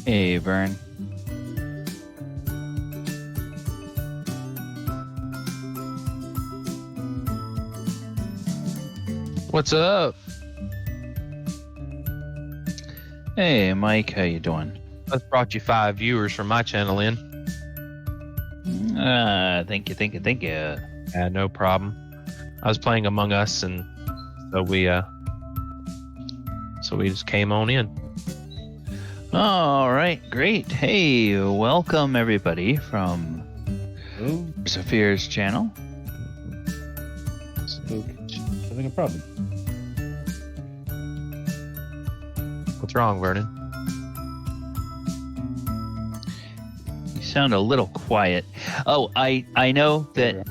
Hey, Vern. What's up? Hey, Mike. How you doing? I brought you 5 viewers from my channel in. Thank you. Yeah, no problem. I was playing Among Us, and so we just came on in. All right, great. Hey, welcome everybody from Saphir's channel. Having a problem. What's wrong, Vernon? You sound a little quiet. Oh, I know that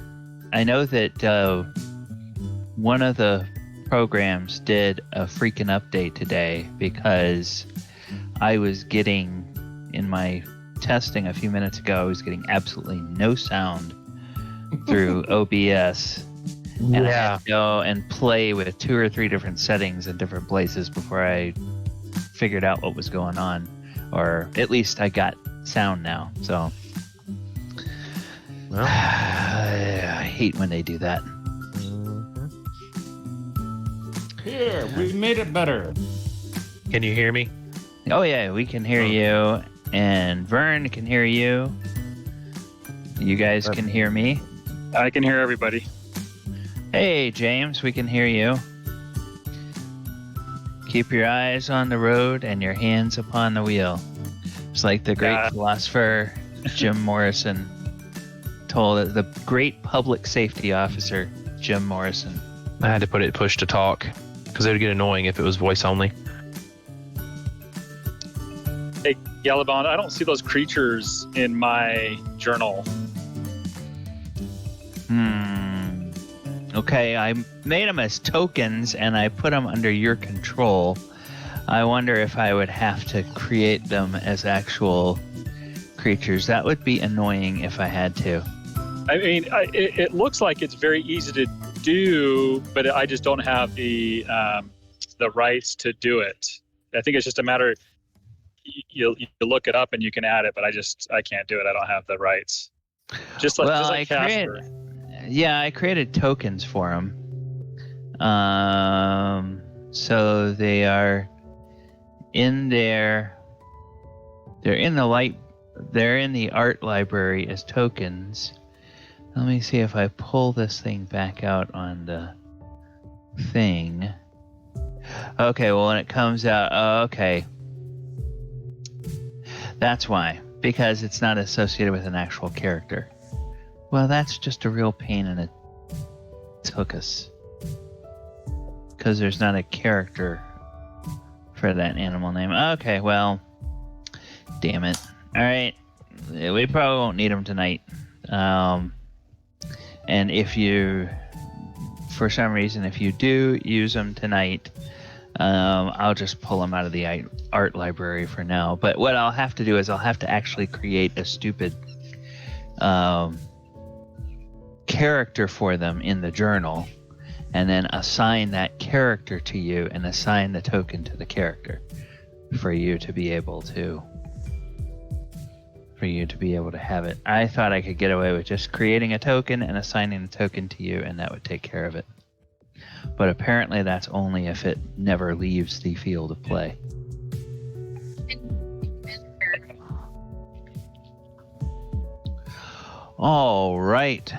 one of the programs did a freaking update today because I was getting, in my testing a few minutes ago, I was getting absolutely no sound through OBS. And I had to go and play with 2 or 3 different settings in different places before I figured out what was going on. Or at least I got sound now. So Well, I hate when they do that. Here, we made it better. can you hear me? Oh yeah, we can hear you, and Vern can hear you. You guys can hear me. I can hear everybody. Hey James, we can hear you. Keep your eyes on the road and your hands upon the wheel. It's like the great philosopher Jim Morrison told it, the great public safety officer Jim Morrison. I had to put it push to talk because it would get annoying if it was voice only. Hey, Galabond, I don't see those creatures in my journal. Okay, I made them as tokens and I put them under your control. I wonder if I would have to create them as actual creatures. That would be annoying if I had to. I mean, it looks like it's very easy to do, but I just don't have the rights to do it. I think it's just a matter. You look it up and you can add it, but I can't do it. I don't have the rights. Just like Casper. I created tokens for them. So they are in there. They're in the art library as tokens. Let me see if I pull this thing back out on the thing. Okay, well when it comes out, okay. That's why, because it's not associated with an actual character. Well, that's just a real pain in the tuchus. Because there's not a character for that animal name. Okay, well, damn it. Alright, we probably won't need them tonight. And if you, for some reason, if you do use them tonight, I'll just pull them out of the art library for now. But what I'll have to do is I'll have to actually create a stupid character for them in the journal, and then assign that character to you and assign the token to the character for you to be able to have it. I thought I could get away with just creating a token and assigning a token to you, and that would take care of it. But apparently that's only if it never leaves the field of play. All right.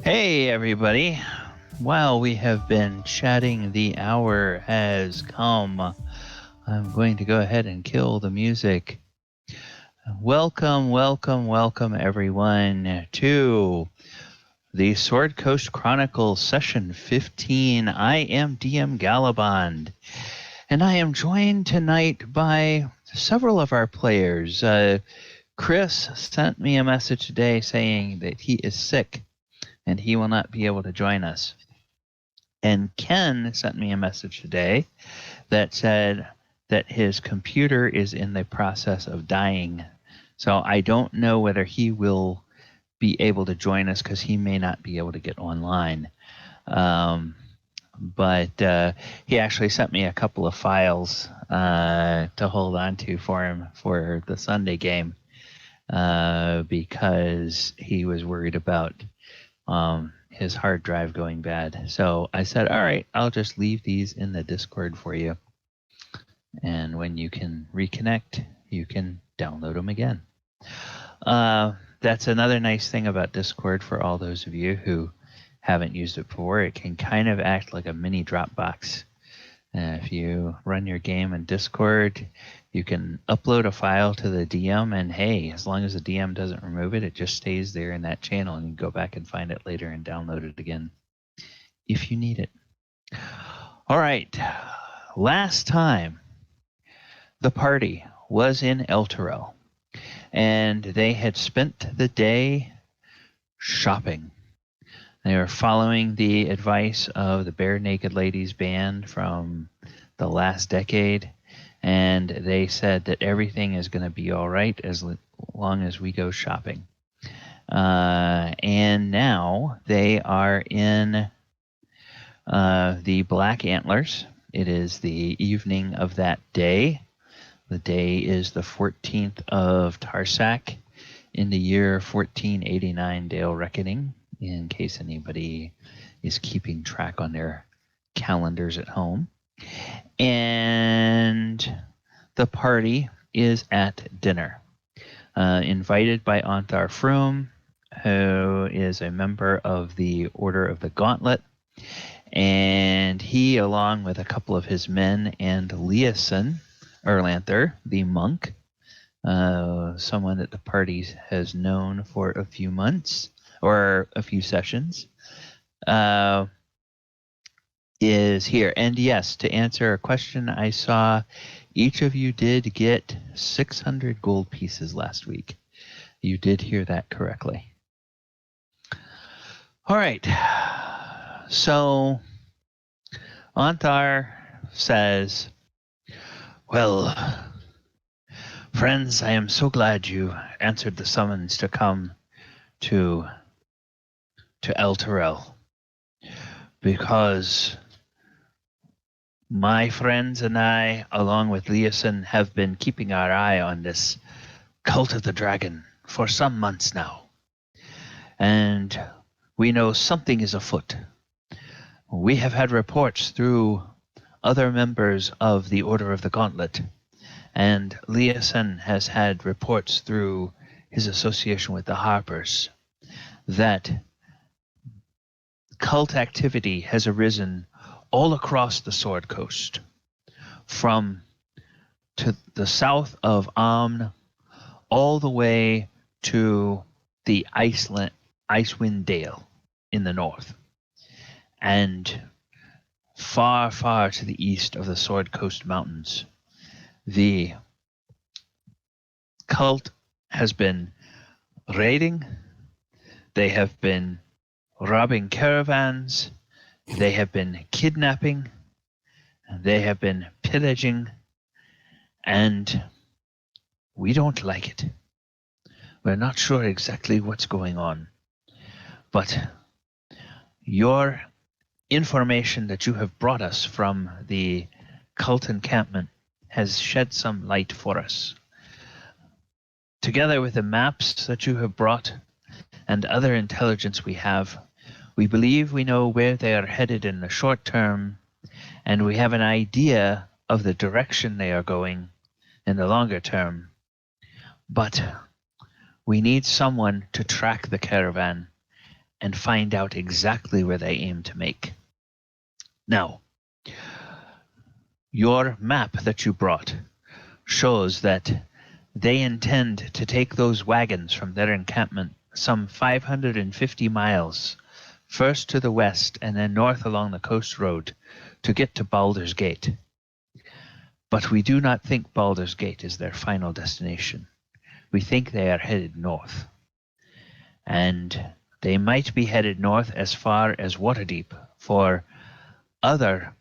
Hey, everybody. While we have been chatting, the hour has come. I'm going to go ahead and kill the music. Welcome, everyone, to the Sword Coast Chronicles Session 15. I am DM Galabond, and I am joined tonight by several of our players. Chris sent me a message today saying that he is sick and he will not be able to join us. And Ken sent me a message today that said that his computer is in the process of dying. So I don't know whether he will be able to join us because he may not be able to get online. but he actually sent me a couple of files to hold on to for him for the Sunday game because he was worried about his hard drive going bad. So I said, all right, I'll just leave these in the Discord for you. And when you can reconnect, you can download them again. That's another nice thing about Discord for all those of you who haven't used it before. It can kind of act like a mini Dropbox. If you run your game in Discord, you can upload a file to the DM, and hey, as long as the DM doesn't remove it, it just stays there in that channel, and you can go back and find it later and download it again if you need it. All right. Last time, the party was in Elturel, and they had spent the day shopping. They were following the advice of the Bare Naked Ladies band from the last decade, and they said that everything is going to be all right as long as we go shopping. And now they are in the Black Antlers. It is the evening of that day. The day is the 14th of Tarsak in the year 1489 Dale Reckoning, in case anybody is keeping track on their calendars at home. And the party is at dinner, invited by Anthar Froome, who is a member of the Order of the Gauntlet. And he, along with a couple of his men, and Leosin Erlanther, the monk, someone that the party has known for a few months or a few sessions, is here. And yes, to answer a question I saw, each of you did get 600 gold pieces last week. You did hear that correctly. All right. So Anthar says, well, friends, I am so glad you answered the summons to come to Elturel, because my friends and I, along with Leosin, have been keeping our eye on this cult of the dragon for some months now. And we know something is afoot. We have had reports through other members of the Order of the Gauntlet, and Leosin has had reports through his association with the Harpers that cult activity has arisen all across the Sword Coast, from to the south of Amn, all the way to the Icewind Dale in the north, and far, far to the east of the Sword Coast Mountains. The cult has been raiding. They have been robbing caravans. They have been kidnapping. They have been pillaging. And we don't like it. We're not sure exactly what's going on. But your information that you have brought us from the cult encampment has shed some light for us. Together with the maps that you have brought and other intelligence we have, we believe we know where they are headed in the short term, and we have an idea of the direction they are going in the longer term. But we need someone to track the caravan and find out exactly where they aim to make. Now, your map that you brought shows that they intend to take those wagons from their encampment some 550 miles, first to the west and then north along the coast road to get to Baldur's Gate. But we do not think Baldur's Gate is their final destination. We think they are headed north. And they might be headed north as far as Waterdeep, for other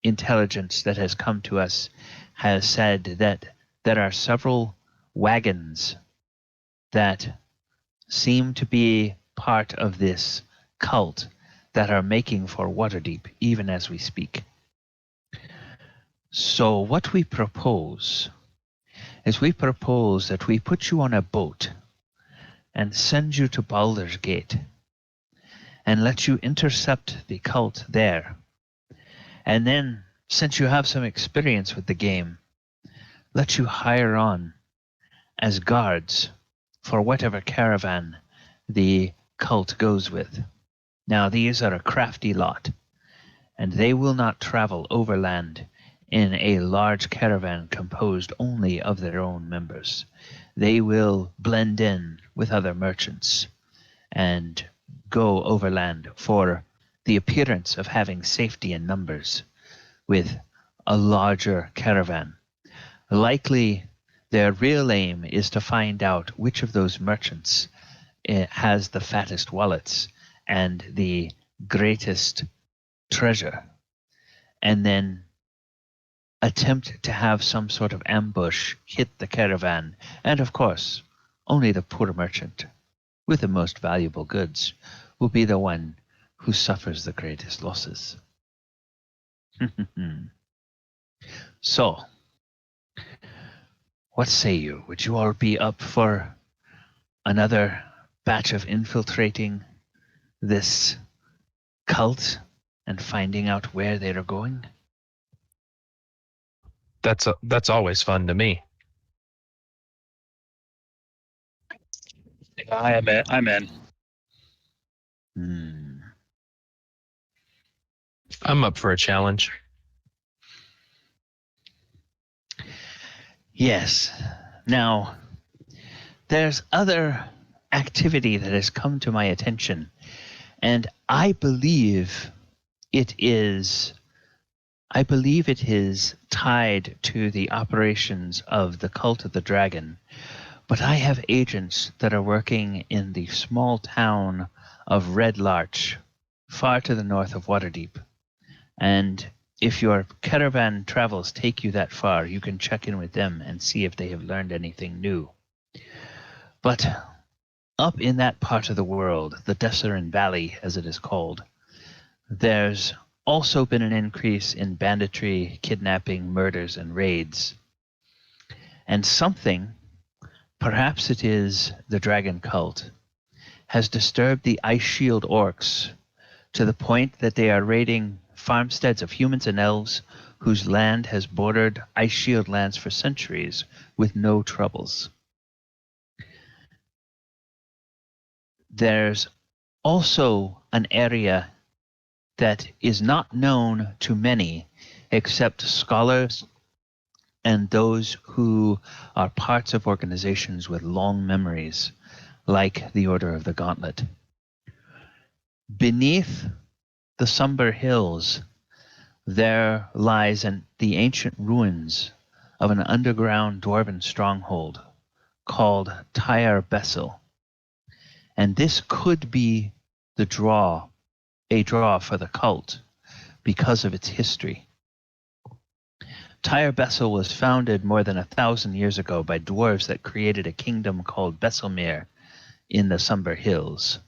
intelligence that has come to us has said that there are several wagons that seem to be part of this cult that are making for Waterdeep even as we speak. So what we propose is that we put you on a boat and send you to Baldur's Gate and let you intercept the cult there. And then, since you have some experience with the game, let you hire on as guards for whatever caravan the cult goes with. Now, these are a crafty lot, and they will not travel overland in a large caravan composed only of their own members. They will blend in with other merchants and go overland for the appearance of having safety in numbers with a larger caravan. Likely, their real aim is to find out which of those merchants has the fattest wallets and the greatest treasure, and then attempt to have some sort of ambush hit the caravan, and of course, only the poor merchant with the most valuable goods will be the one who suffers the greatest losses. So, what say you? Would you all be up for another batch of infiltrating this cult and finding out where they are going? That's always fun to me. I'm in. I'm up for a challenge. Yes. Now, there's other activity that has come to my attention, and I believe it is tied to the operations of the Cult of the Dragon. But I have agents that are working in the small town of Red Larch, far to the north of Waterdeep. And if your caravan travels take you that far, you can check in with them and see if they have learned anything new. But up in that part of the world, the Desserin Valley, as it is called, there's also been an increase in banditry, kidnapping, murders, and raids. And something, perhaps it is the dragon cult, has disturbed the Ice Shield orcs to the point that they are raiding farmsteads of humans and elves whose land has bordered Ice Shield lands for centuries with no troubles. There's also an area that is not known to many except scholars and those who are parts of organizations with long memories, like the Order of the Gauntlet. Beneath the somber hills, there lies the ancient ruins of an underground dwarven stronghold called Tyre Bessel. And this could be a draw for the cult because of its history. Tyre Bessel was founded more than 1,000 years ago by dwarves that created a kingdom called Besselmere in the Somber Hills.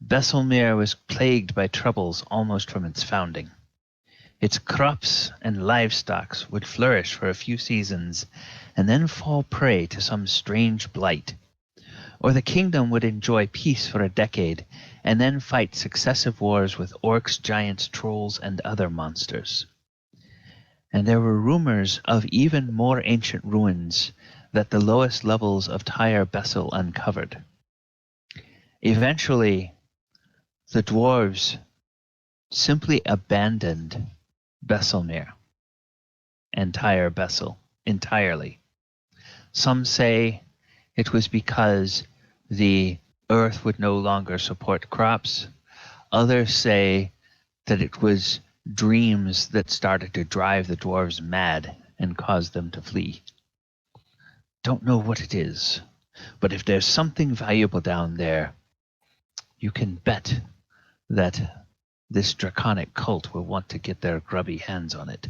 Besselmere was plagued by troubles almost from its founding. Its crops and livestock would flourish for a few seasons and then fall prey to some strange blight. Or the kingdom would enjoy peace for a decade and then fight successive wars with orcs, giants, trolls, and other monsters. And there were rumors of even more ancient ruins that the lowest levels of Tyre Bessel uncovered. Eventually, the dwarves simply abandoned Besselmere and Tyre Bessel entirely. Some say it was because the earth would no longer support crops. Others say that it was dreams that started to drive the dwarves mad and caused them to flee. Don't know what it is, but if there's something valuable down there, you can bet that this draconic cult will want to get their grubby hands on it.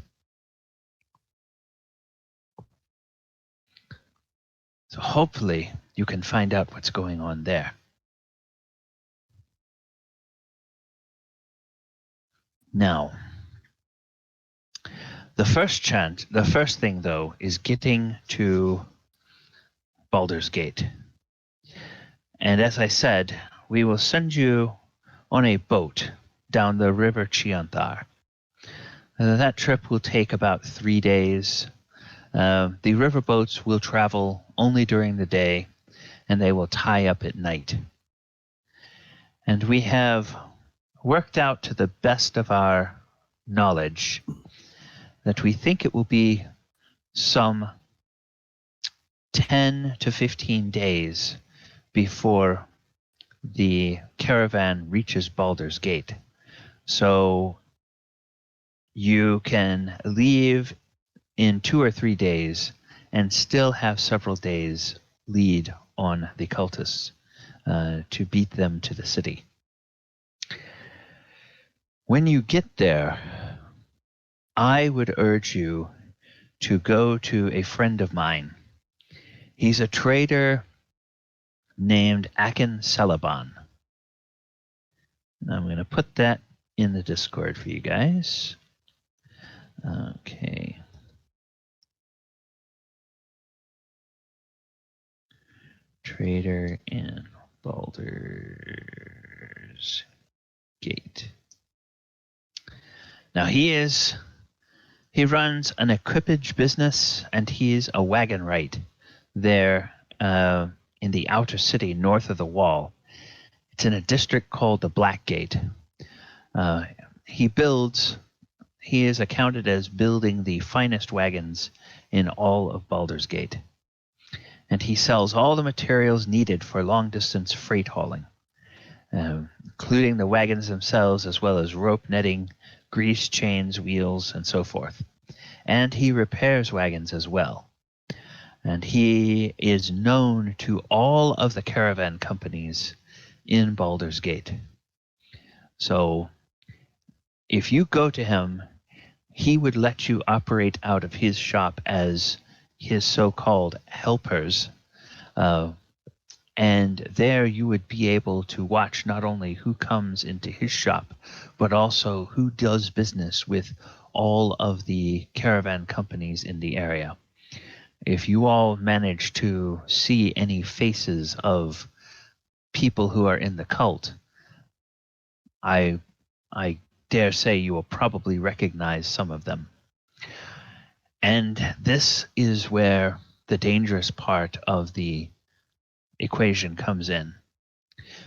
So hopefully you can find out what's going on there. Now, the first thing though, is getting to Baldur's Gate. And as I said, we will send you on a boat down the river Chianthar. That trip will take about 3 days. The riverboats will travel only during the day, and they will tie up at night. And we have worked out to the best of our knowledge that we think it will be some 10 to 15 days before the caravan reaches Baldur's Gate. So you can leave in 2 or 3 days and still have several days lead on the cultists to beat them to the city. When you get there, I would urge you to go to a friend of mine. He's a trader named Akin Celeban. And I'm going to put that in the Discord for you guys. Okay. Trader in Baldur's Gate. Now he runs an equipage business, and he's a wagon right there in the outer city north of the wall. It's in a district called the Blackgate. He is accounted as building the finest wagons in all of Baldur's Gate. And he sells all the materials needed for long-distance freight hauling, including the wagons themselves, as well as rope netting, grease, chains, wheels, and so forth. And he repairs wagons as well. And he is known to all of the caravan companies in Baldur's Gate. So if you go to him, he would let you operate out of his shop as his so-called helpers. And there you would be able to watch not only who comes into his shop, but also who does business with all of the caravan companies in the area. If you all manage to see any faces of people who are in the cult, I dare say you will probably recognize some of them. And this is where the dangerous part of the equation comes in.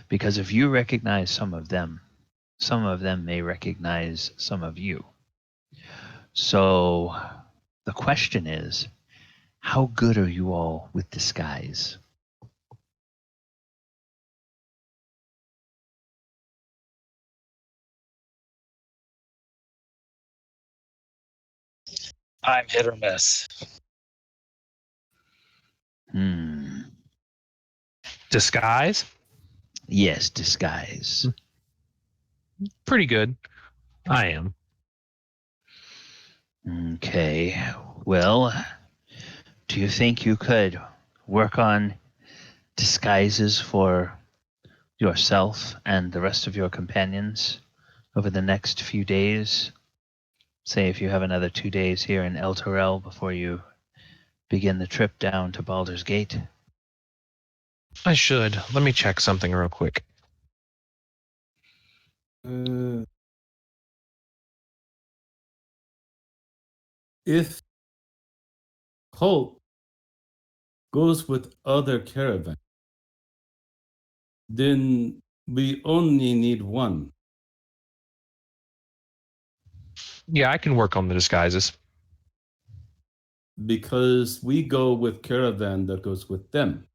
Because if you recognize some of them may recognize some of you. So the question is, how good are you all with disguise? I'm hit or miss. Disguise? Yes, disguise. Pretty good. I am. Okay. Well, do you think you could work on disguises for yourself and the rest of your companions over the next few days? Say if you have another 2 days here in Elturel before you begin the trip down to Baldur's Gate. I should. Let me check something real quick. If Hope goes with other caravan, then we only need one. Yeah, I can work on the disguises. Because we go with caravan that goes with them.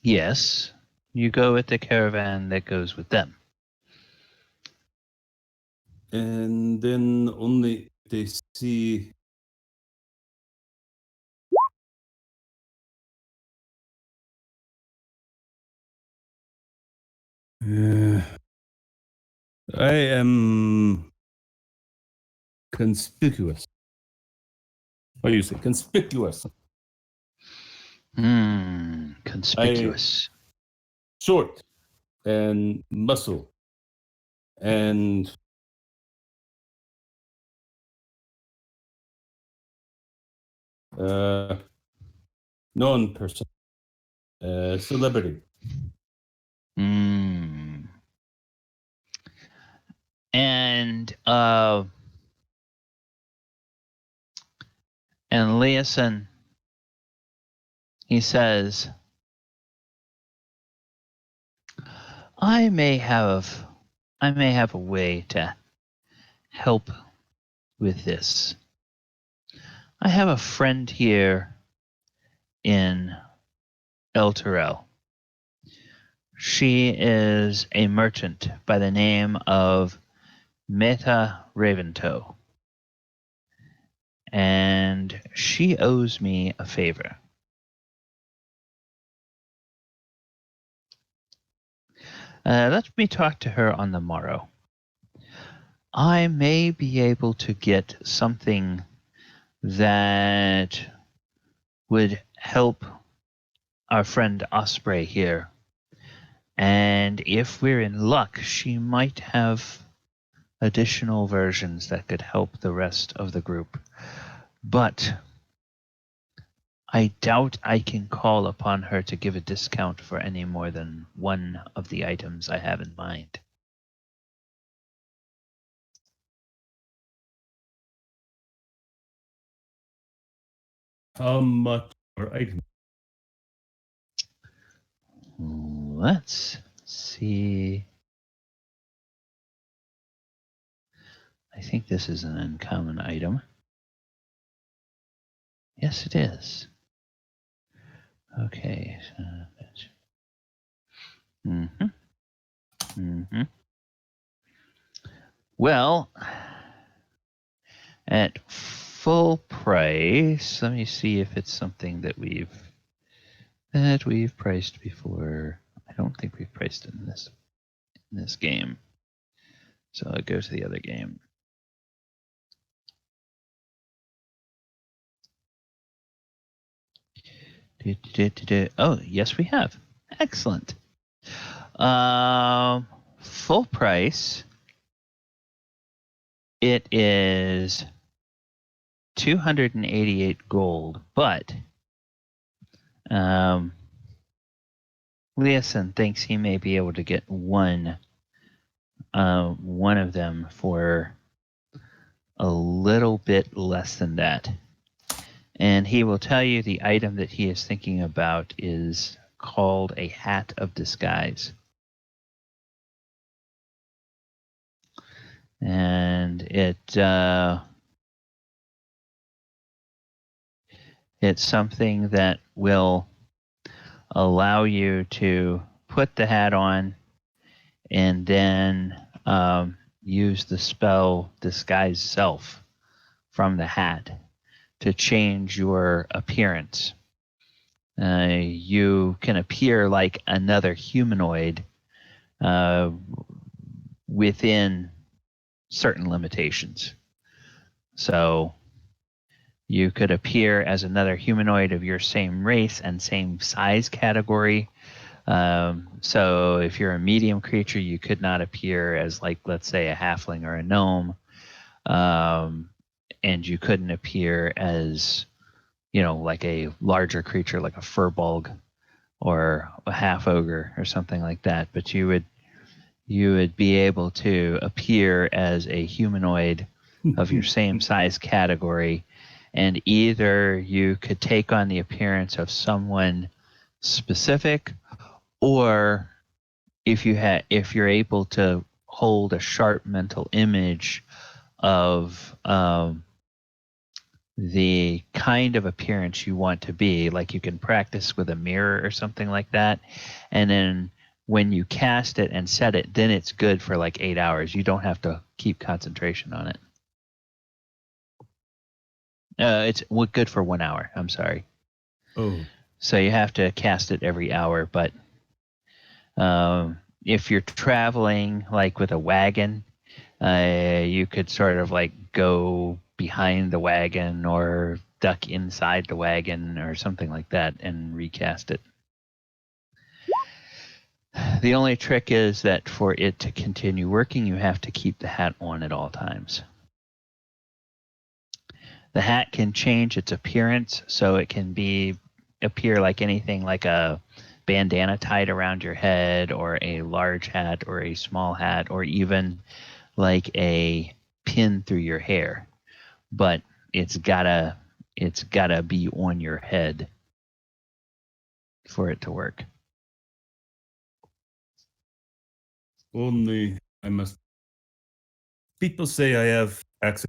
Yes, you go with the caravan that goes with them. And then only they see I am conspicuous. What do you say? Conspicuous. Conspicuous. Short, and muscle and known person, celebrity. Mm. And Leeson, he says, I may have a way to help with this. I have a friend here in Elturel. She is a merchant by the name of Meta Raventoe. And she owes me a favor. Let me talk to her on the morrow. I may be able to get something that would help our friend Osprey here. And if we're in luck, she might have additional versions that could help the rest of the group. But I doubt I can call upon her to give a discount for any more than one of the items I have in mind. How much per item? Let's see. I think this is an uncommon item. Yes, it is. Okay. Well, at full price, let me see if it's something that we've priced before. I don't think we've priced it in this game. So I'll go to the other game. Oh, yes, we have. Excellent. Full price. It is 288 gold, but Leeson thinks he may be able to get one of them for a little bit less than that. And he will tell you the item that he is thinking about is called a hat of disguise. And it's something that will allow you to put the hat on and then use the spell Disguise Self from the hat to change your appearance. You can appear like another humanoid within certain limitations. So you could appear as another humanoid of your same race and same size category. So if you're a medium creature, you could not appear as, like, let's say, a halfling or a gnome. And you couldn't appear as, like a larger creature, like a furbolg or a half ogre or something like that. But you would be able to appear as a humanoid of your same size category, and either you could take on the appearance of someone specific, or if you're able to hold a sharp mental image of the kind of appearance you want to be, like you can practice with a mirror or something like that, and then when you cast it and set it, then it's good for like 8 hours. You don't have to keep concentration on it. It's good for 1 hour. I'm sorry. Oh. So you have to cast it every hour, but if you're traveling like with a wagon, you could sort of like go behind the wagon or duck inside the wagon or something like that and recast it. The only trick is that for it to continue working, you have to keep the hat on at all times. The hat can change its appearance, so it can appear like anything, like a bandana tied around your head, or a large hat, or a small hat, or even like a pin through your hair. But it's gotta be on your head for it to work. Only I must. People say I have access.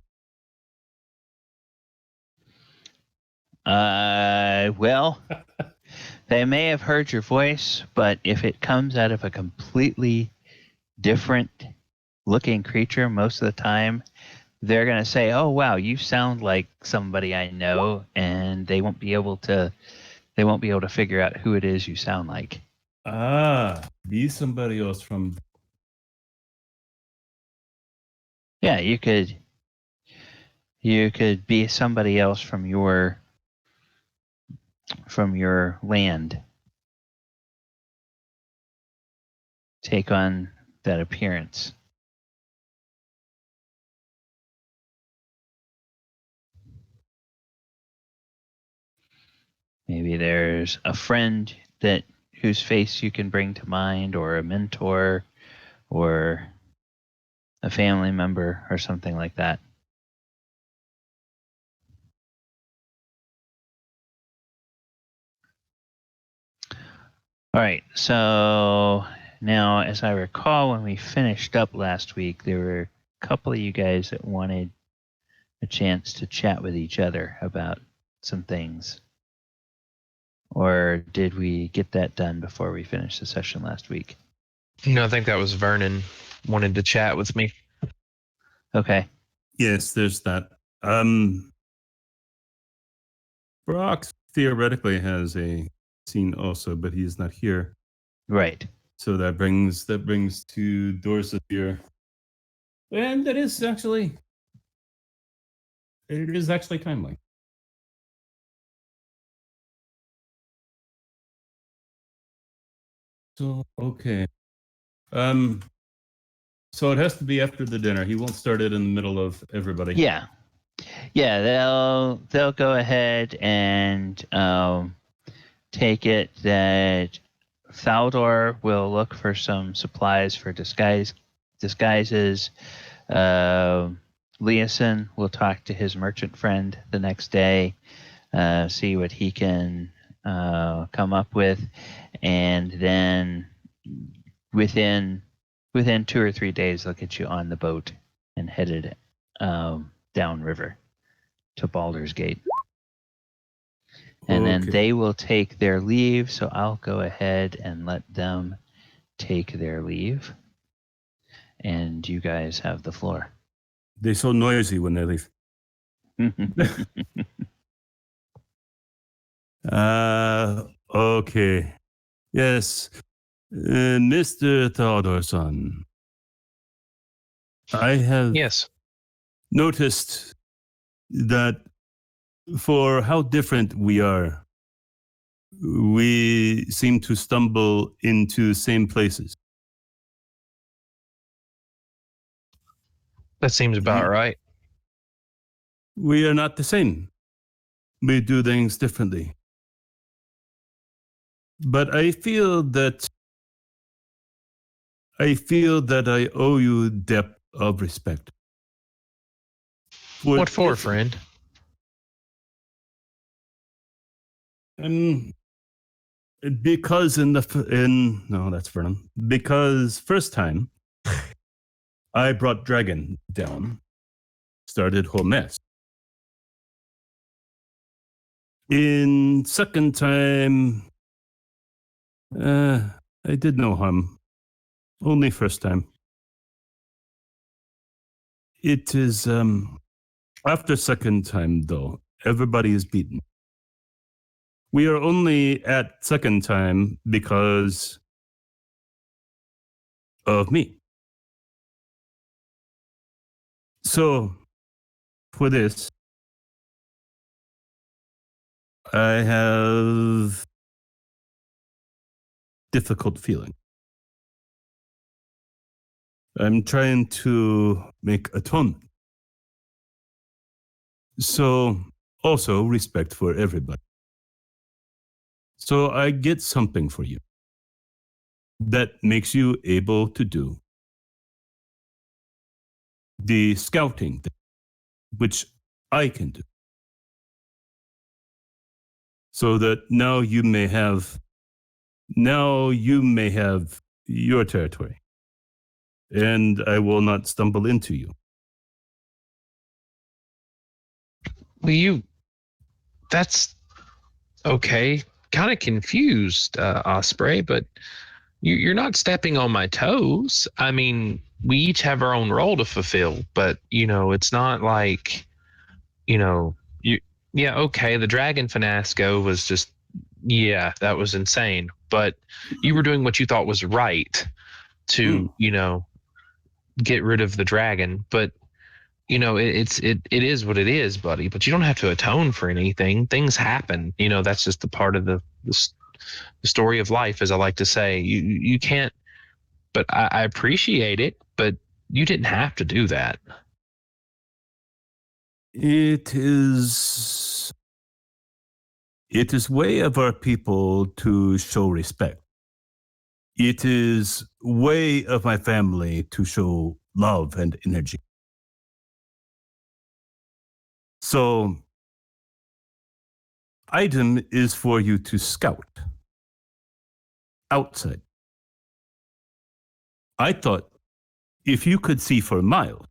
Well, they may have heard your voice, but if it comes out of a completely different looking creature, most of the time, they're going to say, "Oh, wow, you sound like somebody I know," and they won't be able to figure out who it is you sound like. Be somebody else from. Yeah, you could be somebody else from your land. Take on that appearance. Maybe there's a friend whose face you can bring to mind, or a mentor, or a family member, or something like that. All right, so now, as I recall, when we finished up last week, there were a couple of you guys that wanted a chance to chat with each other about some things. Or did we get that done before we finished the session last week? No, I think that was Vernon wanted to chat with me. Okay. Yes, there's that. Brock theoretically has a scene also, but he's not here. Right. So that brings 2 doors here. And it is actually timely. So okay. So it has to be after the dinner. He won't start it in the middle of everybody. Yeah. They'll go ahead and take it that Thaldor will look for some supplies for disguises. Leeson will talk to his merchant friend the next day, see what he can come up with, and then within 2 or 3 days, they'll get you on the boat and headed downriver to Baldur's Gate. And then they will take their leave, so I'll go ahead and let them take their leave. And you guys have the floor. They're so noisy when they leave. Okay. Yes. Mr. Thaldorson, I have noticed that for how different we are, we seem to stumble into same places. That seems about right. We are not the same. We do things differently. But I feel that I owe you depth of respect. What for, friend? Because that's Vernon. Because first time I brought Dragon down, started whole mess. In second time, I did no harm. Only first time. It is after second time though, everybody is beaten. We are only at second time because of me. So, for this, I have difficult feeling. I'm trying to make atonement. So, also respect for everybody. So I get something for you that makes you able to do the scouting thing, which I can do. So that now you may have your territory, and I will not stumble into you. Well, that's okay. Kind of confused, Osprey, but you're not stepping on my toes. I mean, we each have our own role to fulfill, but it's not like, you. Yeah, okay. The dragon finasco was just, yeah, that was insane. But you were doing what you thought was right to, get rid of the dragon. But it is what it is, buddy. But you don't have to atone for anything. Things happen. That's just a part of the story of life, as I like to say. You can't. But I appreciate it. But you didn't have to do that. It is way of our people to show respect. It is way of my family to show love and energy. So, item is for you to scout outside. I thought if you could see for miles,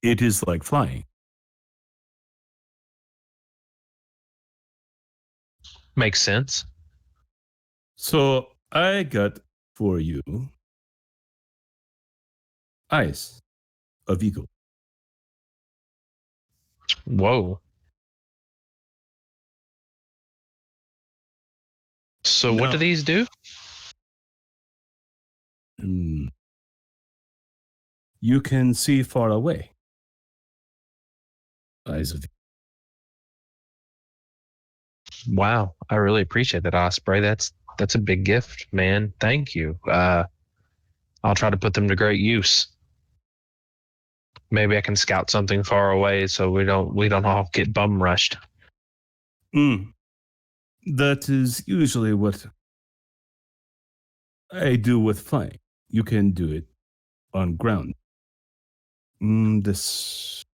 it is like flying. Makes sense. So I got for you eyes of eagle. Whoa. So what do these do? You can see far away. Eyes of Wow, I really appreciate that, Osprey. That's a big gift, man. Thank you. I'll try to put them to great use. Maybe I can scout something far away so we don't all get bum rushed. That is usually what I do with flying. You can do it on ground. There's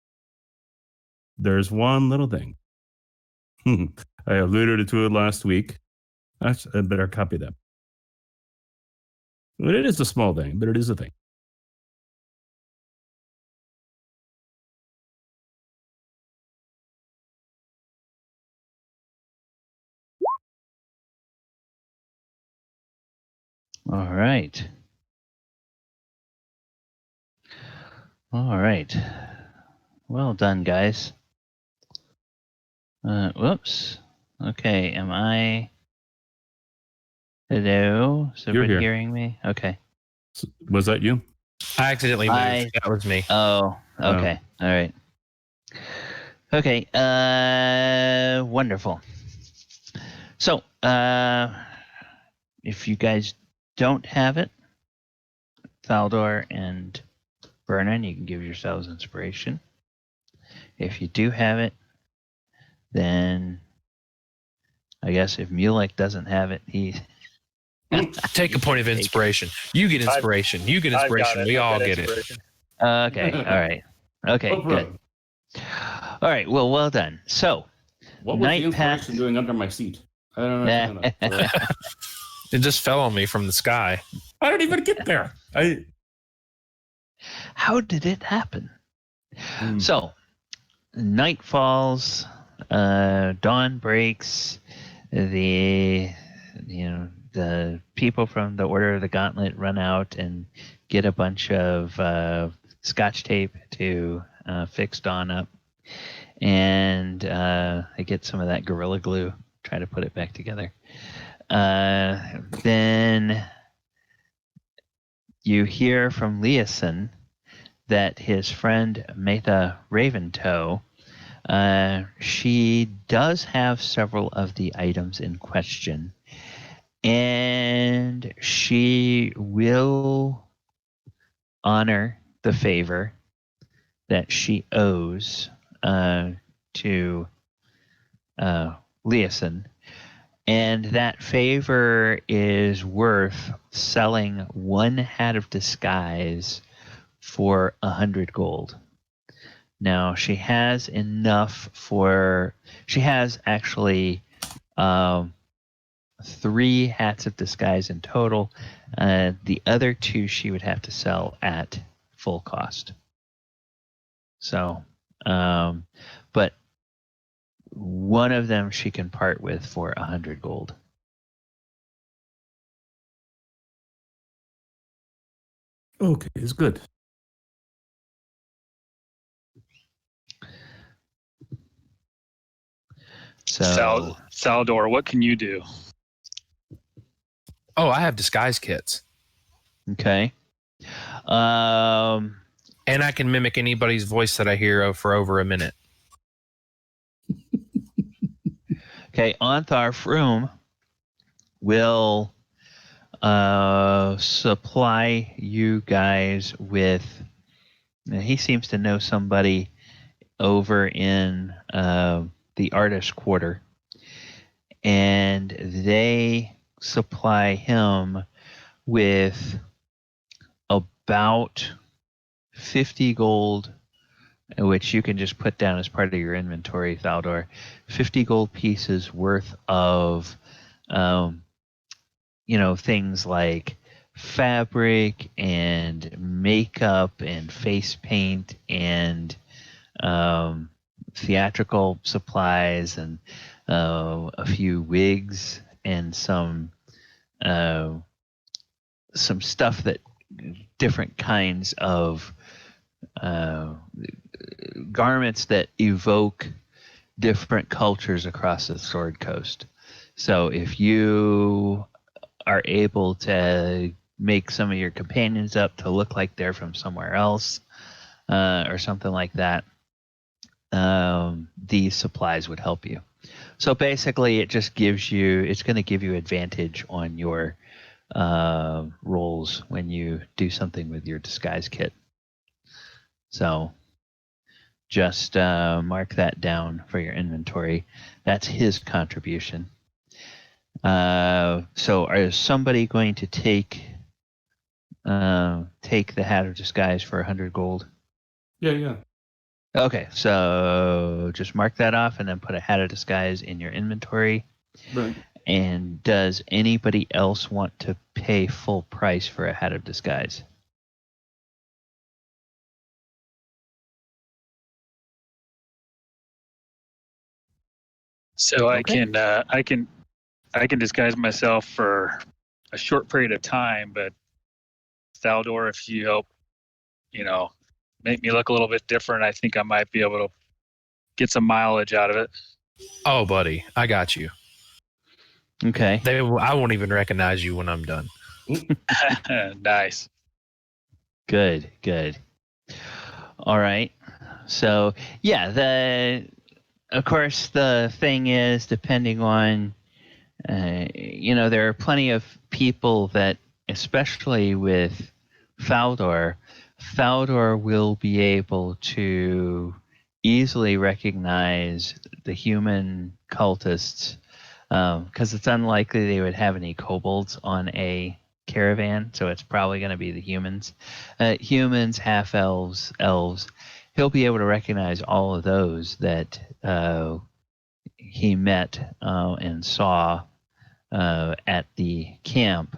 one little thing. I alluded to it last week. I better copy that. But it is a small thing, but it is a thing. All right. All right. Well done, guys. Whoops. Okay, am I... Hello? Is You're everybody here. hearing me? Okay. Was that you? I accidentally moved. That was me. Oh, okay. All right. Okay, wonderful. So, if you guys don't have it, Baldur and Vernon, you can give yourselves inspiration. If you do have it, then I guess if Mulek doesn't have it, he... Take a point of inspiration. You get inspiration. You get inspiration. We all get it. Okay, all right. Okay, good. All right, well done. So, What was Night the inspiration Path- doing under my seat? I don't know. It just fell on me from the sky. I don't even get there. How did it happen? So, night falls, dawn breaks, the people from the Order of the Gauntlet run out and get a bunch of scotch tape to fix Dawn up, and they get some of that Gorilla Glue, try to put it back together. Then you hear from Leeson that his friend Meta Raventoe, she does have several of the items in question, and she will honor the favor that she owes to Leosin. And that favor is worth selling one hat of disguise for 100 gold. Now, she has enough for... She has actually 3 hats of disguise in total. The other 2 she would have to sell at full cost. So, but one of them she can part with for 100 gold. Okay, it's good. So, Saldor, what can you do? Oh, I have disguise kits. okay. And I can mimic anybody's voice that I hear for over a minute. Okay, Ontharr Froome will supply you guys with... He seems to know somebody over in the artist quarter, and they supply him with about 50 gold, which you can just put down as part of your inventory, Thaldor. 50 gold pieces worth of things like fabric and makeup and face paint and theatrical supplies and a few wigs and some stuff that... different kinds of garments that evoke different cultures across the Sword Coast. So if you are able to make some of your companions up to look like they're from somewhere else, or something like that, these supplies would help you. So basically, it's going to give you advantage on your rolls when you do something with your disguise kit. So just mark that down for your inventory. That's his contribution. So is somebody going to take the hat of disguise for 100 gold? Yeah. Okay, so just mark that off and then put a hat of disguise in your inventory. Right. And does anybody else want to pay full price for a hat of disguise? So Okay. I can disguise myself for a short period of time, but Thaldor, if you help, make me look a little bit different, I think I might be able to get some mileage out of it. Oh, buddy, I got you. Okay. I won't even recognize you when I'm done. Nice. Good. All right. So yeah, of course the thing is, depending on there are plenty of people that, especially with Faldor will be able to easily recognize the human cultists, because it's unlikely they would have any kobolds on a caravan, so it's probably going to be the humans. Humans, half-elves, elves. He'll be able to recognize all of those that he met and saw at the camp.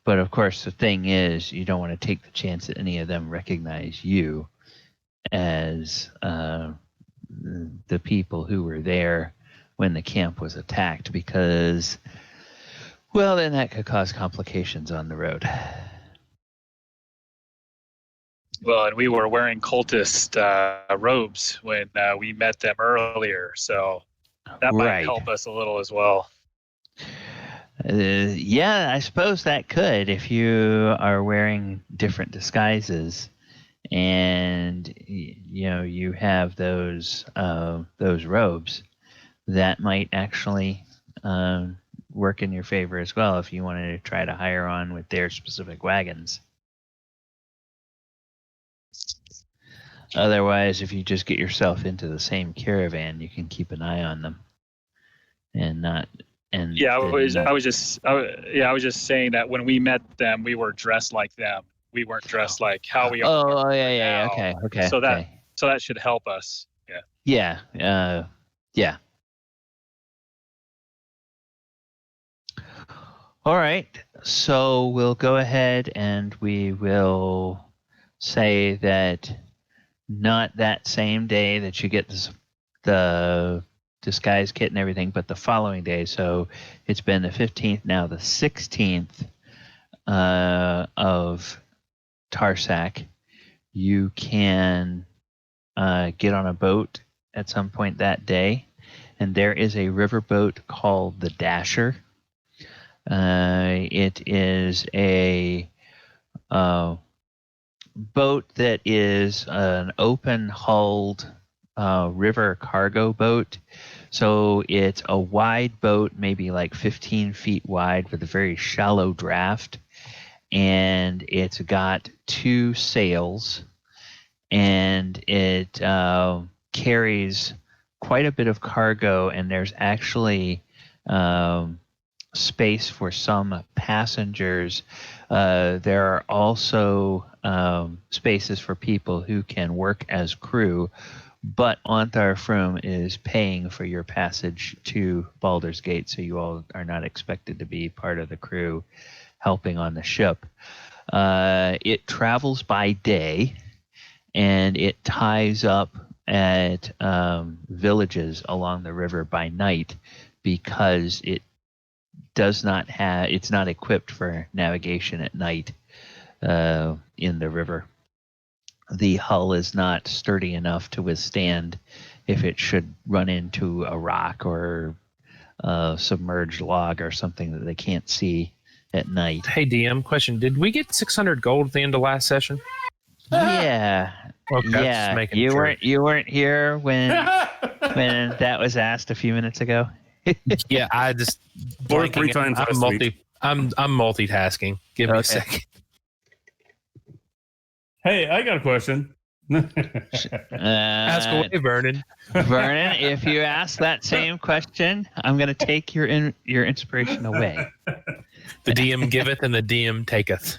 But of course, the thing is, you don't want to take the chance that any of them recognize you as the people who were there when the camp was attacked, because, well, then that could cause complications on the road. Well, and we were wearing cultist robes when we met them earlier, so that might Right. help us a little as well. Yeah, I suppose that could, if you are wearing different disguises, and you have those robes, that might actually work in your favor as well if you wanted to try to hire on with their specific wagons. Otherwise, if you just get yourself into the same caravan, you can keep an eye on them, and not. And Yeah, I was not, just saying that when we met them, we were dressed like them. We weren't dressed like how we are. Oh, yeah, right yeah. now. Okay. So Okay. that should help us. Yeah. Yeah. Yeah. All right. So we'll go ahead and we will say that not that same day that you get the disguise kit and everything, but the following day. So it's been the 15th, now the 16th of Tarsak. You can get on a boat at some point that day, and there is a riverboat called the Dasher. It is a boat that is an open-hulled river cargo boat. So it's a wide boat, maybe like 15 feet wide, with a very shallow draft, and it's got 2 sails, and it carries quite a bit of cargo, and there's actually space for some passengers. There are also spaces for people who can work as crew, but Ontharr Froome is paying for your passage to Baldur's Gate, so you all are not expected to be part of the crew helping on the ship. It travels by day, and it ties up at villages along the river by night, because it's not equipped for navigation at night in the river. The hull is not sturdy enough to withstand if it should run into a rock or a submerged log or something that they can't see at night. Hey, DM, question. Did we get 600 gold at the end of last session? Yeah. Okay, just Yeah. making You sure. weren't here when that was asked a few minutes ago. Yeah, I just Or 3 times last week. I'm multitasking. Give me a Okay. second. Hey, I got a question. Ask away, Vernon. Vernon, if you ask that same question, I'm going to take your inspiration away. The DM giveth and the DM taketh.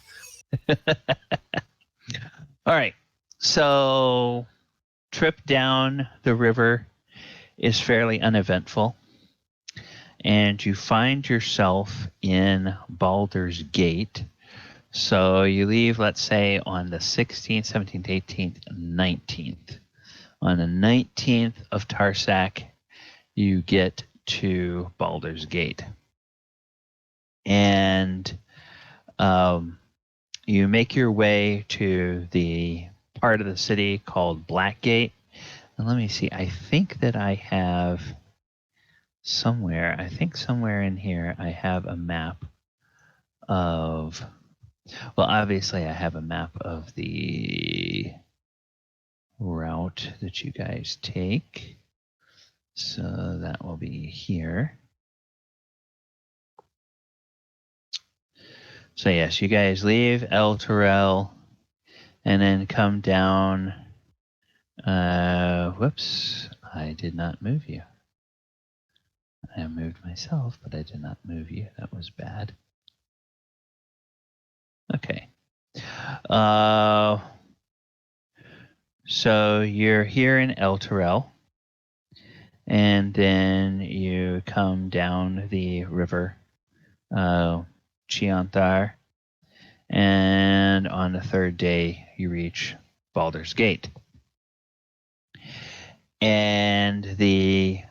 All right. So, trip down the river is fairly uneventful, and you find yourself in Baldur's Gate. So you leave, let's say, on the 16th, 17th, 18th, 19th. On the 19th of Tarsak, you get to Baldur's Gate. And you make your way to the part of the city called Blackgate. And let me see, I think that I have somewhere in here, I have a map of... Well, obviously, I have a map of the route that you guys take. So that will be here. So yes, you guys leave Elturel and then come down. Whoops, I did not move you. I moved myself, but I did not move you. That was bad. Okay. So you're here in Elturel, and then you come down the river, Chianthar, and on the 3rd day you reach Baldur's Gate. And you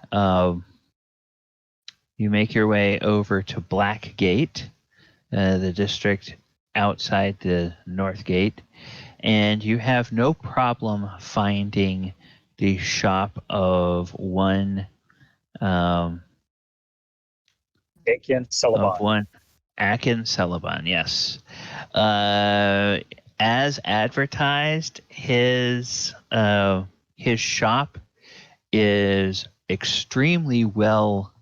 make your way over to Blackgate, the district outside the North Gate, and you have no problem finding the shop of one Akin Akin Celeban, yes. As advertised, his shop is extremely well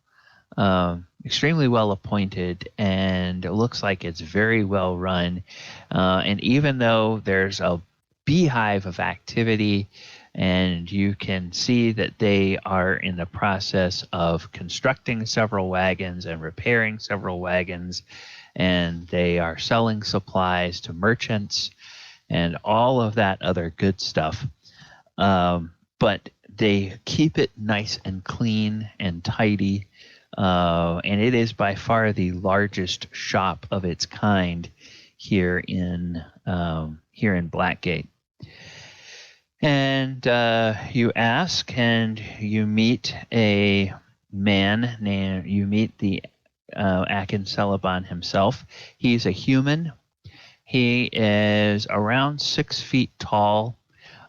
appointed, and it looks like it's very well run. And even though there's a beehive of activity, and you can see that they are in the process of constructing several wagons and repairing several wagons, and they are selling supplies to merchants and all of that other good stuff. But they keep it nice and clean and tidy, and it is by far the largest shop of its kind here in Blackgate. And you ask, and you meet a man named. You meet the Akin Celeban himself. He's a human. He is around 6 feet tall.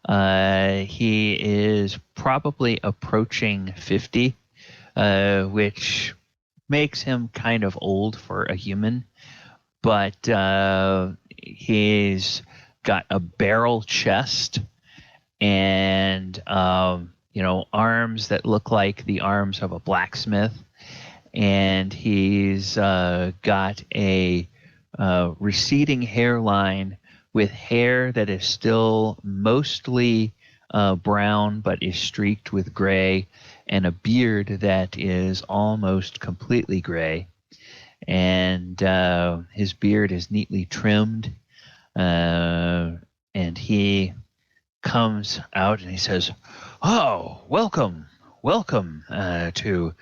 He is probably approaching 50, which makes him kind of old for a human. But he's got a barrel chest and arms that look like the arms of a blacksmith. And he's got a receding hairline with hair that is still mostly brown but is streaked with gray, and a beard that is almost completely gray. And his beard is neatly trimmed, and he comes out and he says, "Oh, welcome to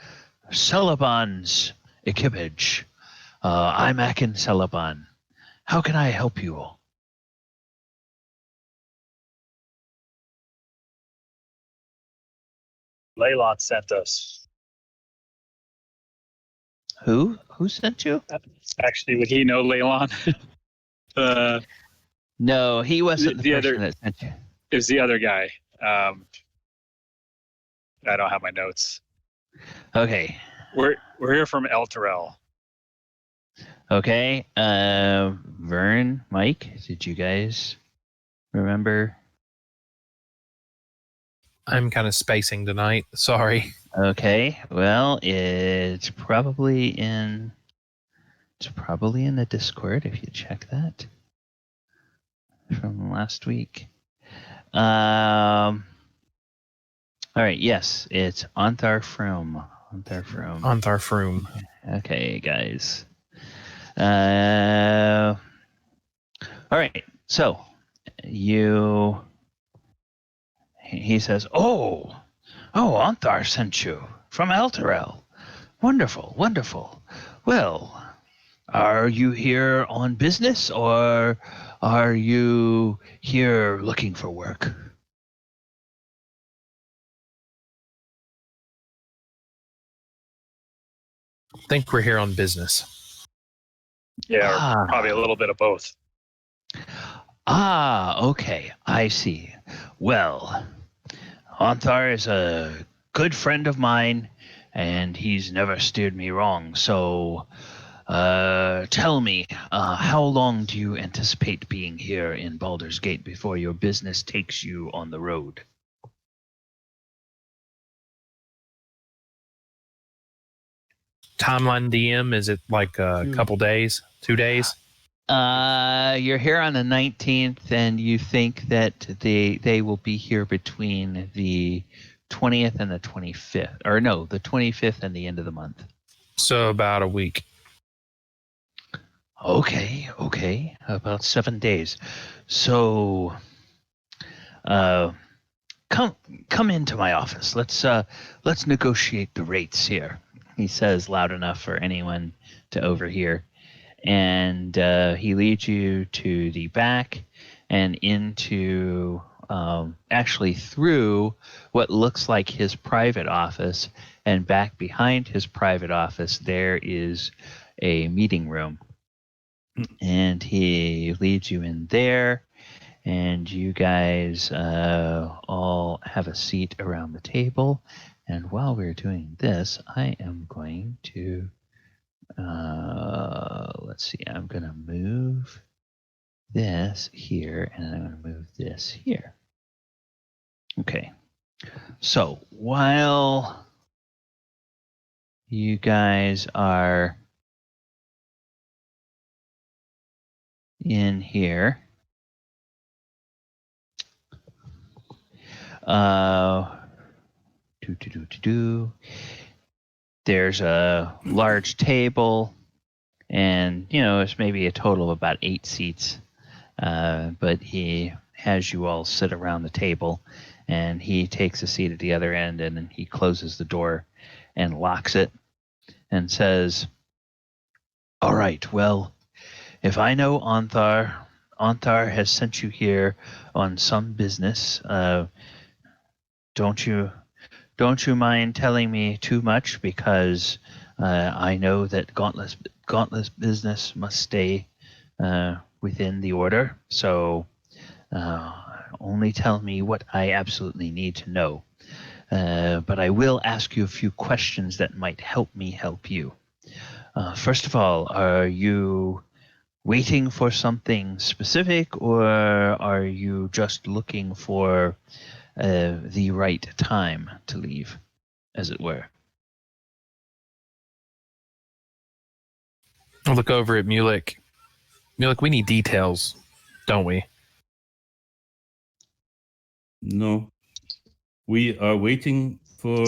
Celeban's equipage. I'm Akin Celeban. How can I help you?" Leylon sent us. Who sent you? Actually, would he know Leylon? No, he wasn't the person other that sent you. It was the other guy. I don't have my notes. Okay. We're here from Elturel. Okay. Vern, Mike, did you guys remember? I'm kind of spacing tonight. Sorry. Okay. Well, it's probably in the Discord if you check that from last week. All right. Yes, it's Ontharr Froom. Ontharr Froom. Okay, guys. All right. So he says, "Oh, Ontharr sent you from Elturel. Wonderful. Well, are you here on business, or are you here looking for work?" I think we're here on business. Yeah, or probably a little bit of both. Okay, I see. Well, Ontharr is a good friend of mine, and he's never steered me wrong. So, tell me, how long do you anticipate being here in Baldur's Gate before your business takes you on the road? Timeline DM, is it like a couple days, 2 days? You're here on the 19th, and you think that they will be here between the 20th and the 25th. Or no, the 25th and the end of the month. So about a week. Okay. About 7 days. So, come into my office. Let's negotiate the rates here, he says loud enough for anyone to overhear. And he leads you to the back and into actually through what looks like his private office, and back behind his private office there is a meeting room. And he leads you in there, and you guys all have a seat around the table. And while we're doing this, I am going to let's see, I'm going to move this here, and I'm going to move this here. Okay. So while you guys are in here, Uh, There's a large table, and it's maybe a total of about 8 seats. But he has you all sit around the table, and he takes a seat at the other end, and then he closes the door and locks it and says, "All right, well, if I know Anthar has sent you here on some business. Don't you mind telling me too much, because I know that Gauntlet's business must stay within the order. So only tell me what I absolutely need to know. But I will ask you a few questions that might help me help you. First of all, are you waiting for something specific, or are you just looking for the right time to leave, as it were?" I'll look over at Mulek. Mulek, we need details, don't we? No. We are waiting for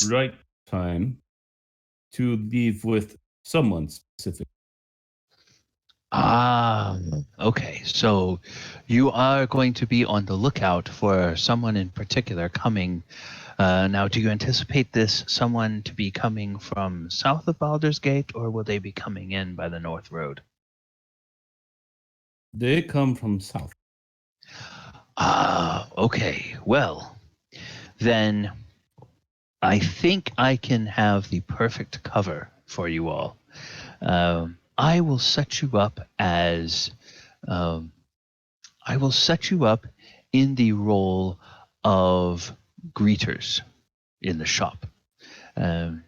right time to leave with someone specific. Okay. So you are going to be on the lookout for someone in particular coming. Now, do you anticipate this someone to be coming from south of Baldur's Gate, or will they be coming in by the North Road? They come from south. Okay. Well, then I think I can have the perfect cover for you all. I will set you up as I will set you up in the role of greeters in the shop. Um,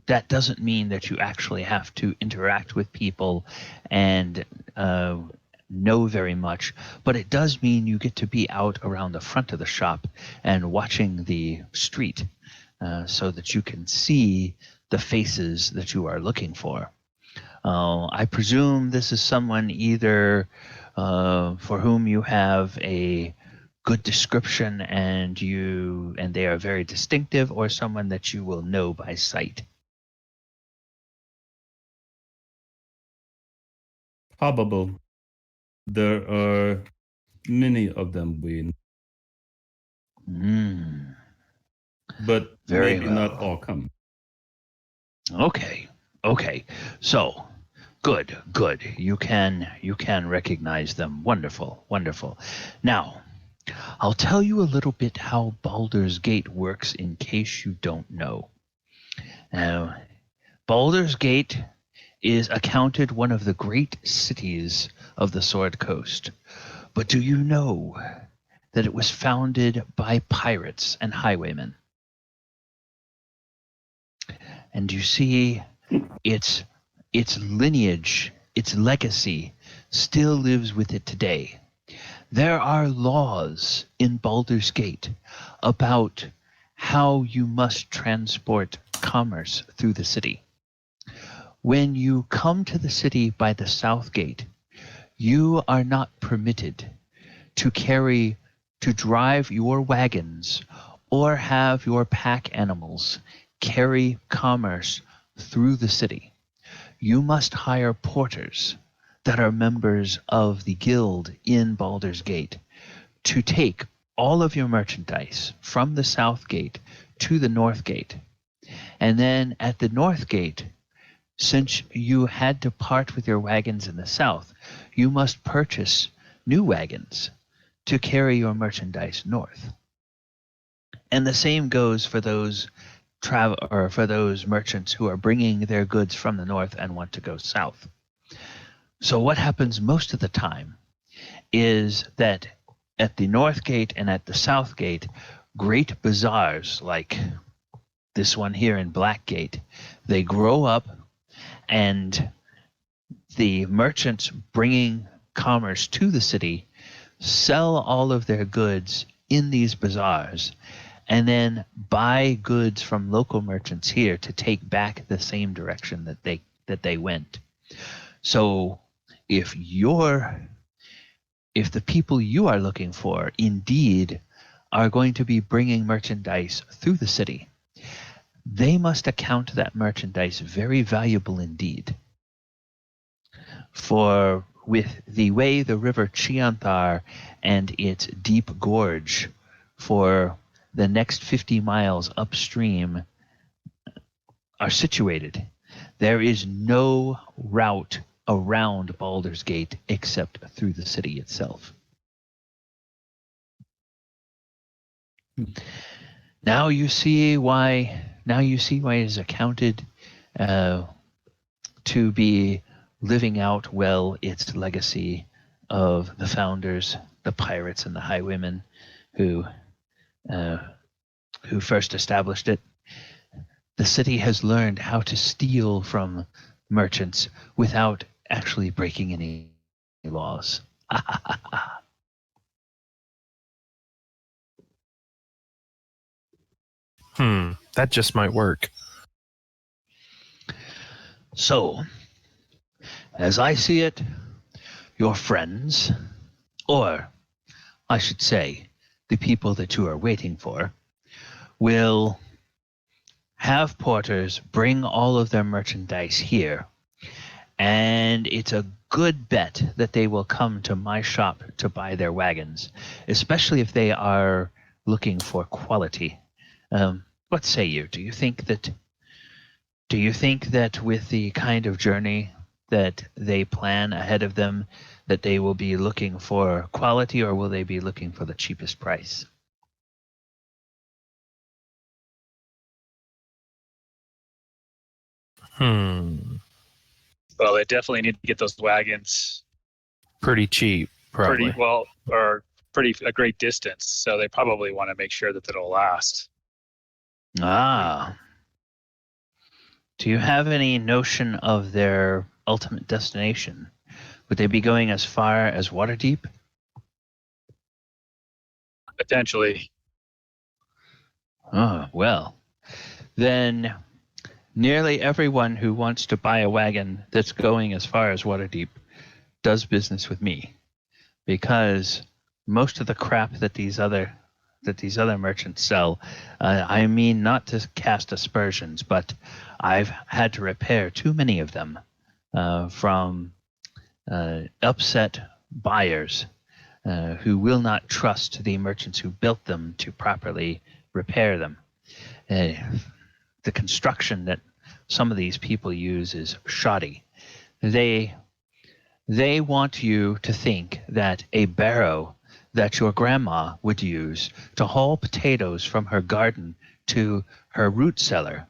that doesn't mean that you actually have to interact with people and know very much, but it does mean you get to be out around the front of the shop and watching the street, so that you can see the faces that you are looking for. I presume this is someone either for whom you have a good description and they are very distinctive, or someone that you will know by sight. Probable. There are many of them we, but Very maybe well. not all come. Okay. So, good. You can recognize them. Wonderful. Now, I'll tell you a little bit how Baldur's Gate works in case you don't know. Baldur's Gate is accounted one of the great cities of the Sword Coast. But do you know that it was founded by pirates and highwaymen? And you see, its lineage, its legacy, still lives with it today. There are laws in Baldur's Gate about how you must transport commerce through the city. When you come to the city by the south gate, you are not permitted to drive your wagons or have your pack animals carry commerce through the city. You must hire porters that are members of the guild in Baldur's Gate to take all of your merchandise from the south gate to the north gate. And then at the north gate, since you had to part with your wagons in the south, you must purchase new wagons to carry your merchandise north. And the same goes for those for those merchants who are bringing their goods from the north and want to go south. So what happens most of the time is that at the north gate and at the south gate, great bazaars like this one here in Blackgate, they grow up, and the merchants bringing commerce to the city sell all of their goods in these bazaars, and then buy goods from local merchants here to take back the same direction that they went. So if the people you are looking for indeed are going to be bringing merchandise through the city, they must account that merchandise very valuable indeed. For with the way the river Chianthar and its deep gorge for the next 50 miles upstream are situated, there is no route around Baldur's Gate except through the city itself. Now you see why it is accounted to be living out well its legacy of the founders, the pirates and the highwaymen who first established it. The city has learned how to steal from merchants without actually breaking any laws. That just might work. So, as I see it, your friends, or I should say, the people that you are waiting for, will have porters bring all of their merchandise here, and it's a good bet that they will come to my shop to buy their wagons, especially if they are looking for quality. What say you? Do you think that with the kind of journey that they plan ahead of them, that they will be looking for quality, or will they be looking for the cheapest price? Well, they definitely need to get those wagons Pretty cheap, probably. pretty well, or pretty a great distance. So they probably want to make sure that it'll last. Ah. Do you have any notion of their ultimate destination? Would they be going as far as Waterdeep? Potentially. Oh, well. Then nearly everyone who wants to buy a wagon that's going as far as Waterdeep does business with me, because most of the crap that these other merchants sell, I mean, not to cast aspersions, but I've had to repair too many of them from upset buyers who will not trust the merchants who built them to properly repair them. The construction that some of these people use is shoddy. They want you to think that a barrow that your grandma would use to haul potatoes from her garden to her root cellar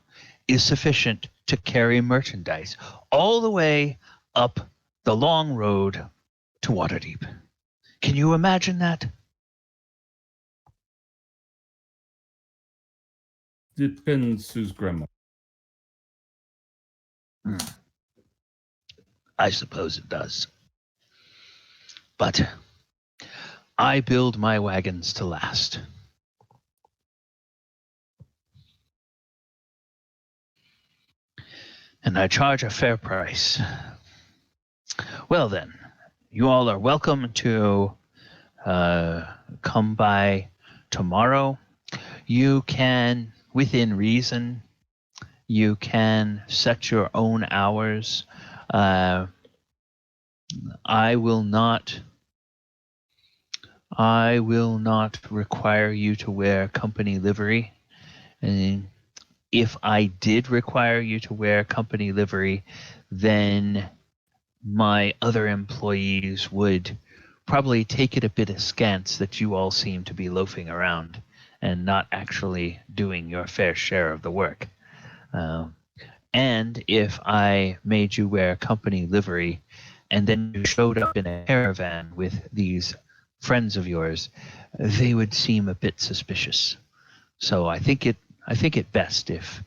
is sufficient to carry merchandise all the way up the long road to Waterdeep. Can you imagine that? Depends whose grandma. I suppose it does. But I build my wagons to last. And I charge a fair price. Well then, you all are welcome to come by tomorrow. You can, within reason, you can set your own hours. I will not require you to wear company livery. And if I did require you to wear company livery, then my other employees would probably take it a bit askance that you all seem to be loafing around and not actually doing your fair share of the work. And if I made you wear company livery and then you showed up in a caravan with these friends of yours, they would seem a bit suspicious. So I think it best if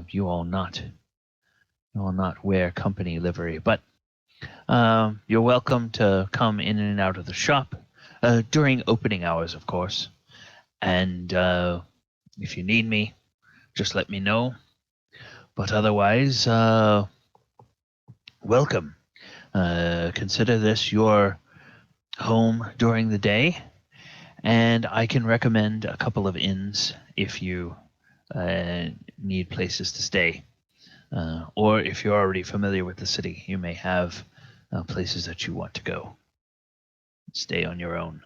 you all not wear company livery. But you're welcome to come in and out of the shop during opening hours, of course. And if you need me, just let me know. But otherwise, welcome. Consider this your home during the day. And I can recommend a couple of inns if you need places to stay. Or if you're already familiar with the city, you may have places that you want to go. Stay on your own.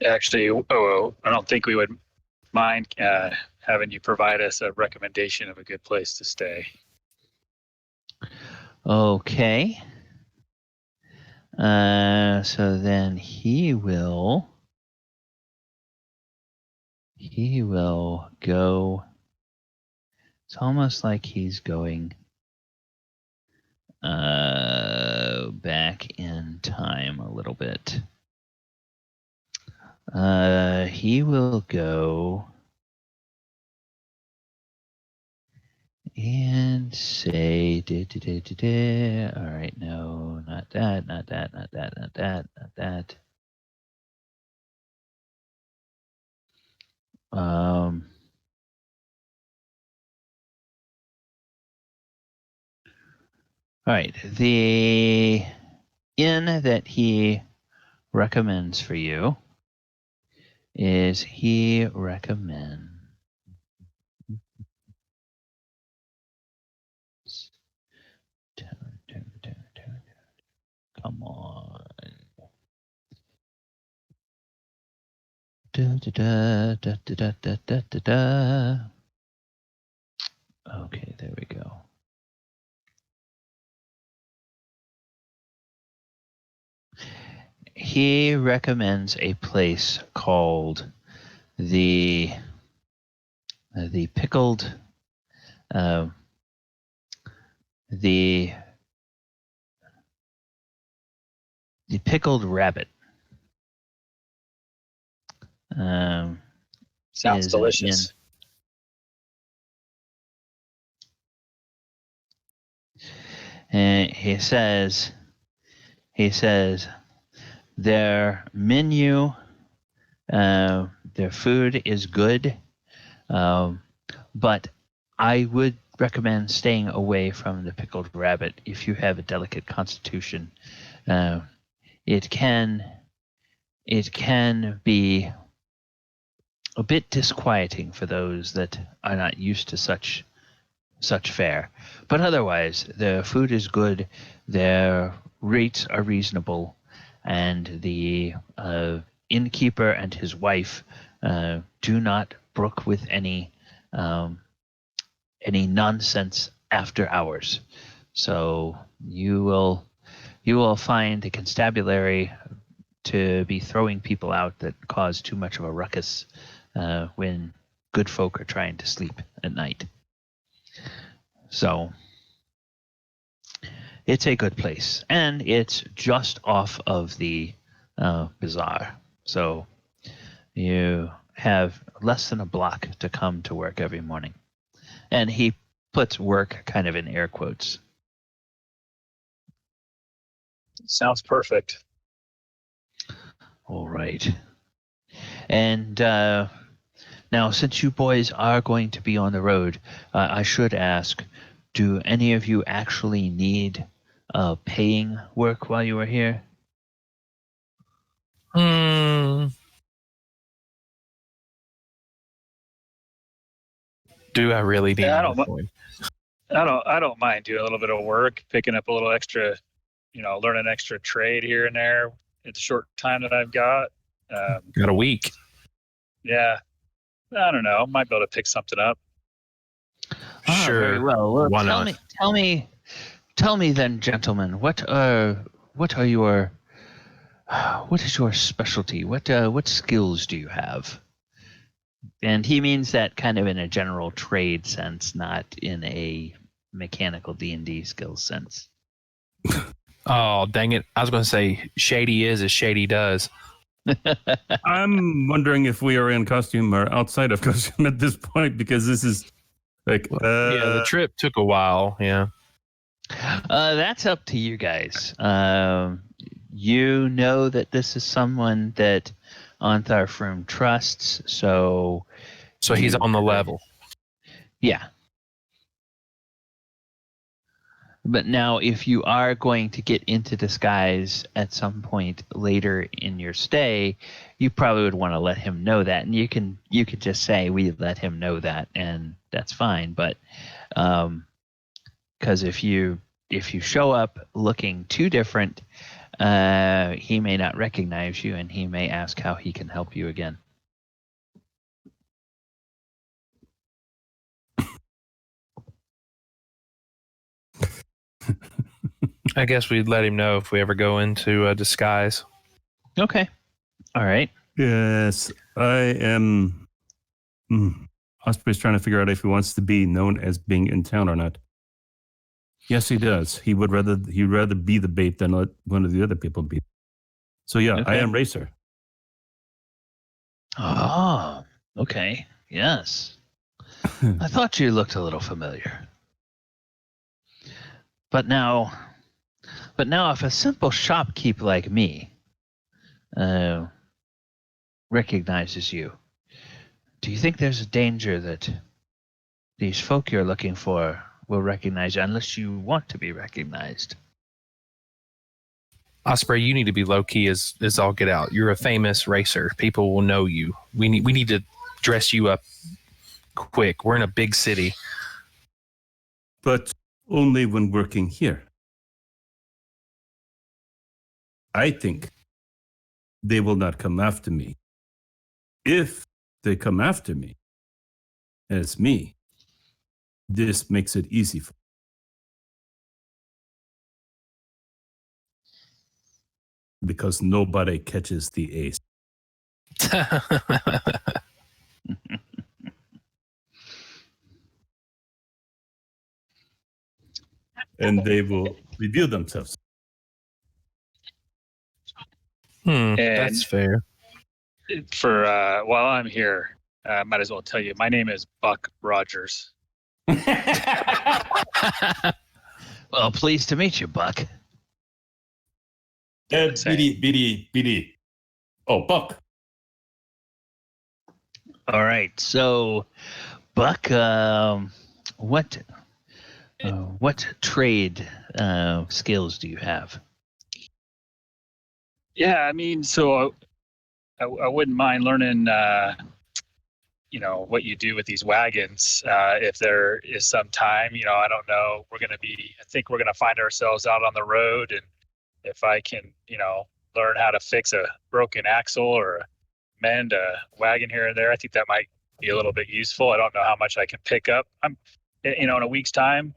Actually, I don't think we would mind having you provide us a recommendation of a good place to stay. Okay. So then he will go. It's almost like he's going back in time a little bit. He will go and say, all right, no, not that, not that, not that, not that, not that. All right, the inn that he recommends for you is he recommends. Come on. Da, da, da, da, da, da, da, da, da. Okay, there we go. He recommends a place called the pickled the pickled rabbit. Sounds is an delicious. And he says their menu, their food is good, but I would recommend staying away from the pickled rabbit if you have a delicate constitution. It can be a bit disquieting for those that are not used to such fare. But otherwise, the food is good, their rates are reasonable, and the innkeeper and his wife do not brook with any nonsense after hours. So you will find a constabulary to be throwing people out that cause too much of a ruckus when good folk are trying to sleep at night. So it's a good place, and it's just off of the bazaar. So you have less than a block to come to work every morning. And he puts work kind of in air quotes. Sounds perfect. All right. And now, since you boys are going to be on the road, I should ask, do any of you actually need paying work while you are here? Do I really need Yeah, more coin? I don't mind doing a little bit of work, picking up a little extra, learn an extra trade here and there at the short time that I've got. Got a week. Yeah, I don't know. Might be able to pick something up. Sure. Very well. Well, Why not? Tell me then, gentlemen, what is your specialty? What skills do you have? And he means that kind of in a general trade sense, not in a mechanical D&D skills sense. Oh, dang it. I was going to say Shady is as Shady does. I'm wondering if we are in costume or outside of costume at this point, because this is like... yeah, the trip took a while, yeah. That's up to you guys. You know that this is someone that Antharfrum trusts, so he's on the level. Yeah. But now, if you are going to get into disguise at some point later in your stay, you probably would want to let him know that, and you could just say we let him know that, and that's fine. But because if you show up looking too different, he may not recognize you, and he may ask how he can help you again. I guess we'd let him know if we ever go into a disguise. Okay. All right. Yes, I am. Osprey's trying to figure out if he wants to be known as being in town or not. Yes, he does. He'd rather be the bait than let one of the other people be. So yeah, Okay. I am Racer. Oh, okay. Yes. I thought you looked a little familiar. But now if a simple shopkeep like me recognizes you, do you think there's a danger that these folk you're looking for will recognize you unless you want to be recognized? Osprey, you need to be low key as all get out. You're a famous racer. People will know you. We need to dress you up quick. We're in a big city. But only when working here. I think they will not come after me. If they come after me, as me, this makes it easy for because nobody catches the ace. And they will reveal themselves. That's fair. For while I'm here, might as well tell you, my name is Buck Rogers. Well, pleased to meet you, Buck. BD. Oh, Buck. All right. So, Buck, what trade skills do you have? Yeah, I mean, so I wouldn't mind learning, what you do with these wagons. If there is some time, I don't know. I think we're going to find ourselves out on the road. And if I can, learn how to fix a broken axle or mend a wagon here and there, I think that might be a little bit useful. I don't know how much I can pick up. In a week's time,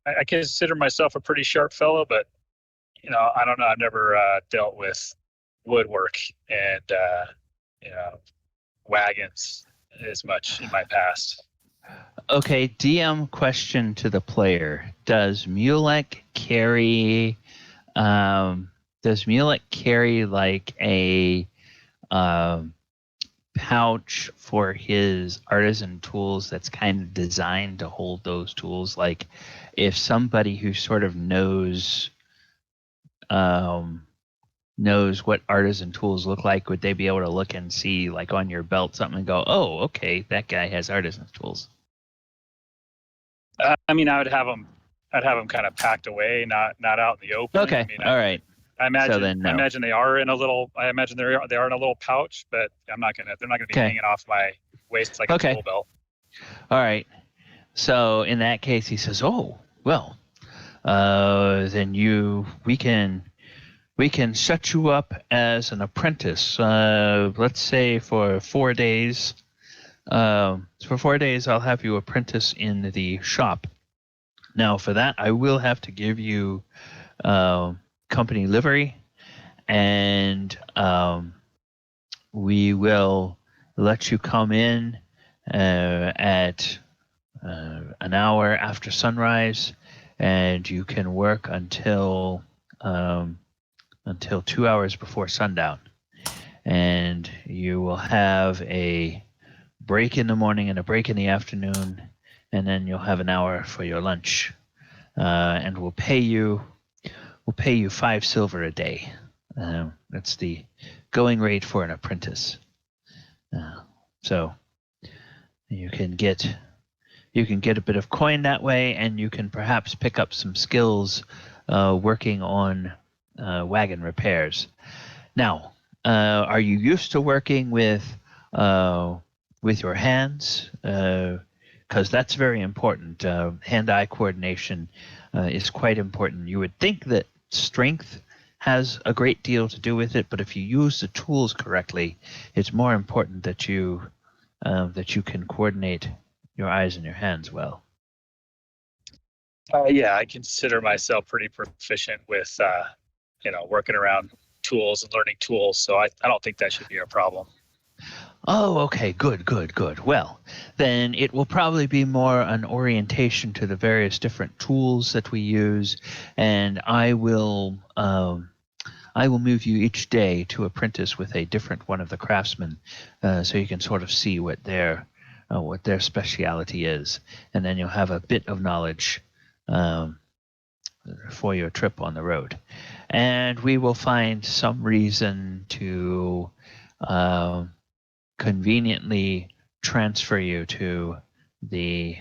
I consider myself a pretty sharp fellow, but I don't know. I've never dealt with woodwork and wagons as much in my past. Okay, DM question to the player: does Mulek carry like a pouch for his artisan tools that's kind of designed to hold those tools? Like, if somebody who sort of knows what artisan tools look like, would they be able to look and see, like, on your belt something and go, oh, okay, that guy has artisan tools? I mean, I'd have them kind of packed away, not out in the open. Okay, I mean, all right. I imagine. So then, no. I imagine they are in a little. I imagine they are in a little pouch, but they're not gonna be hanging off my waist like a tool belt. All right. So in that case, he says, "Oh, well, then we can set you up as an apprentice. Let's say for 4 days. For 4 days, I'll have you apprentice in the shop. Now, for that, I will have to give you company livery, and we will let you come in at an hour after sunrise, and you can work until 2 hours before sundown. And you will have a break in the morning and a break in the afternoon, and then you'll have an hour for your lunch. And we'll pay you 5 silver a day. That's the going rate for an apprentice. So you can get You can get a bit of coin that way, and you can perhaps pick up some skills working on wagon repairs. Now, are you used to working with your hands? Because that's very important. Hand-eye coordination is quite important. You would think that strength has a great deal to do with it, but if you use the tools correctly, it's more important that you can coordinate your eyes and your hands well. Yeah, I consider myself pretty proficient with, working around tools and learning tools. So I don't think that should be a problem. Oh, okay, good. Well, then it will probably be more an orientation to the various different tools that we use, and I will move you each day to apprentice with a different one of the craftsmen, so you can sort of see what their speciality is, and then you'll have a bit of knowledge for your trip on the road, and we will find some reason to conveniently transfer you to the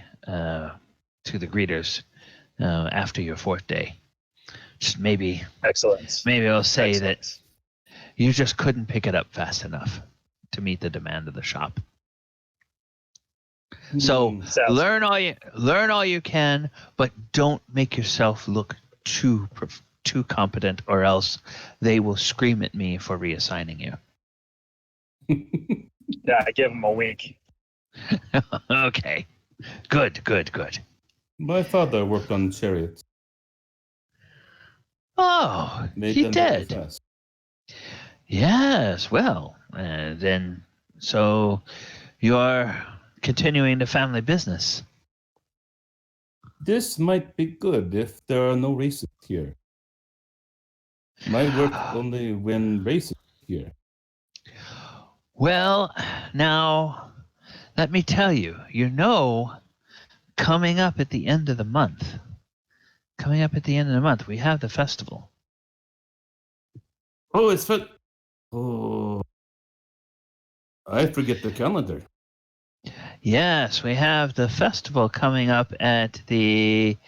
greeters after your 4th day. Just maybe Excellent. I'll say Excellent. that you just couldn't pick it up fast enough to meet the demand of the shop. So learn all you can, but don't make yourself look too competent, or else they will scream at me for reassigning you. Yeah, I give him a wink. Okay. Good. My father worked on chariots. Oh, Made he them very did. fast. Yes, well, then, so you're continuing the family business. This might be good if there are no races here. My work only when races here. Well, now, let me tell you, coming up at the end of the month, we have the festival. Oh, it's fun. Oh, I forget the calendar. Yes, we have the festival coming up at the,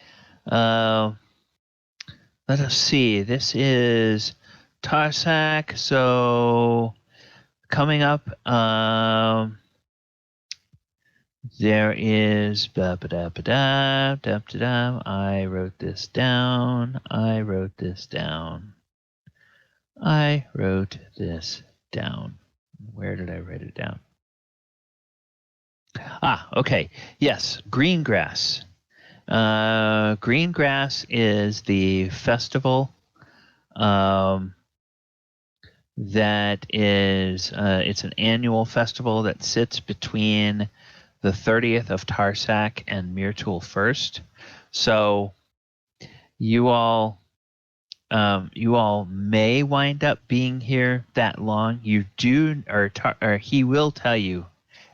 let us see, this is Tarsak, so coming up, there is, I wrote this down, Where did I write it down? Okay. Yes, green grass. Green grass is the festival that is, it's an annual festival that sits between the 30th of Tarsak and Myrtul 1st. So you all may wind up being here that long. You do, or he will tell you,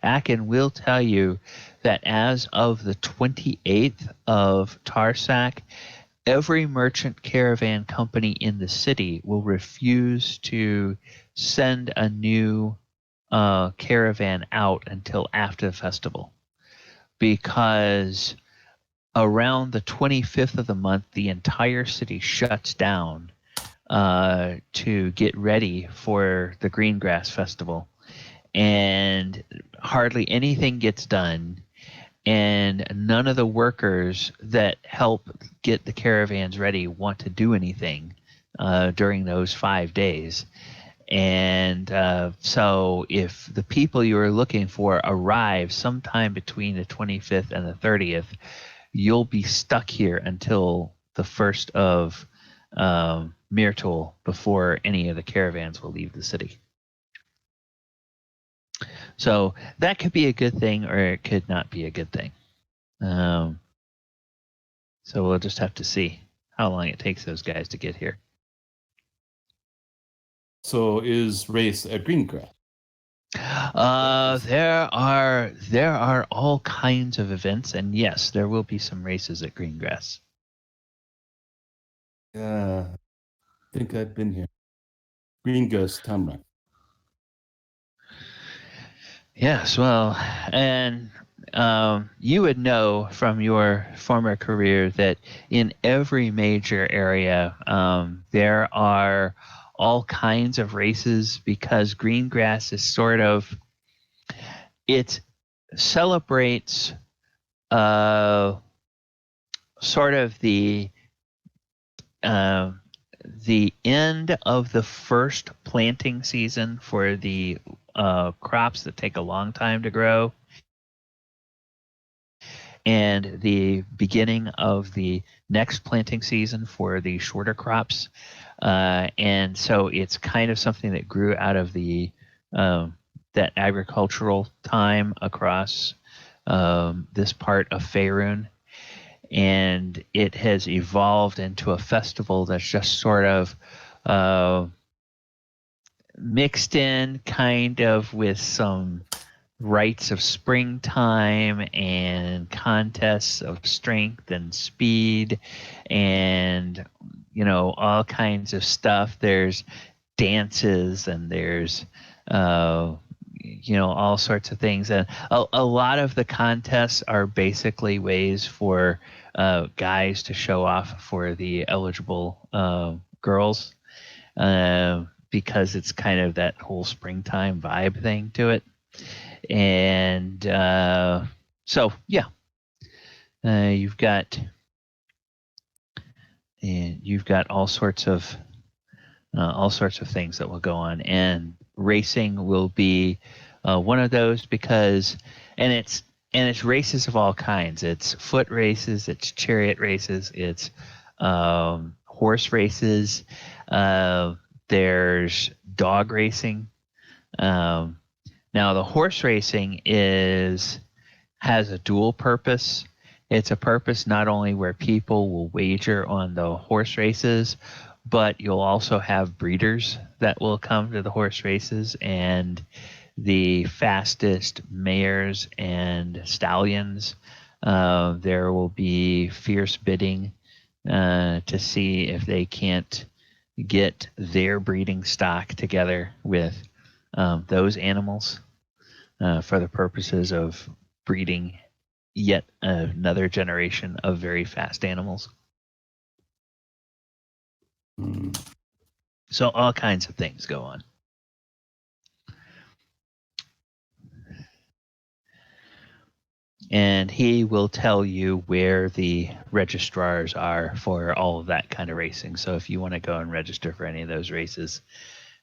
Akin will tell you that as of the 28th of Tarsak, every merchant caravan company in the city will refuse to send a new caravan out until after the festival, because around the 25th of the month, the entire city shuts down to get ready for the Greengrass Festival, and hardly anything gets done, and none of the workers that help get the caravans ready want to do anything during those 5 days. And so if the people you are looking for arrive sometime between the 25th and the 30th, you'll be stuck here until the 1st of Myrtul before any of the caravans will leave the city. So that could be a good thing, or it could not be a good thing. So we'll just have to see how long it takes those guys to get here. So is race at Greengrass? There are all kinds of events, and yes, there will be some races at Greengrass. Yeah, I think I've been here. Greengrass Tamrak. Yes, well, and you would know from your former career that in every major area, there are all kinds of races because green grass is it celebrates uh, sort of uh, the end of the first planting season for the crops that take a long time to grow, and the beginning of the next planting season for the shorter crops. And so it's kind of something that grew out of that agricultural time across this part of Faerun. And it has evolved into a festival that's just sort of mixed in kind of with some rites of springtime and contests of strength and speed and all kinds of stuff. There's dances and there's all sorts of things, and a lot of the contests are basically ways for guys to show off for the eligible girls, because it's kind of that whole springtime vibe thing to it. And so yeah, you've got all sorts of things that will go on, and racing will be one of those, because it's races of all kinds. It's foot races, it's chariot races, it's horse races. There's dog racing. Now, the horse racing has a dual purpose. It's a purpose not only where people will wager on the horse races, but you'll also have breeders that will come to the horse races, and the fastest mares and stallions, there will be fierce bidding to see if they can't get their breeding stock together with those animals for the purposes of breeding yet another generation of very fast animals. So all kinds of things go on. And he will tell you where the registrars are for all of that kind of racing. So if you want to go and register for any of those races,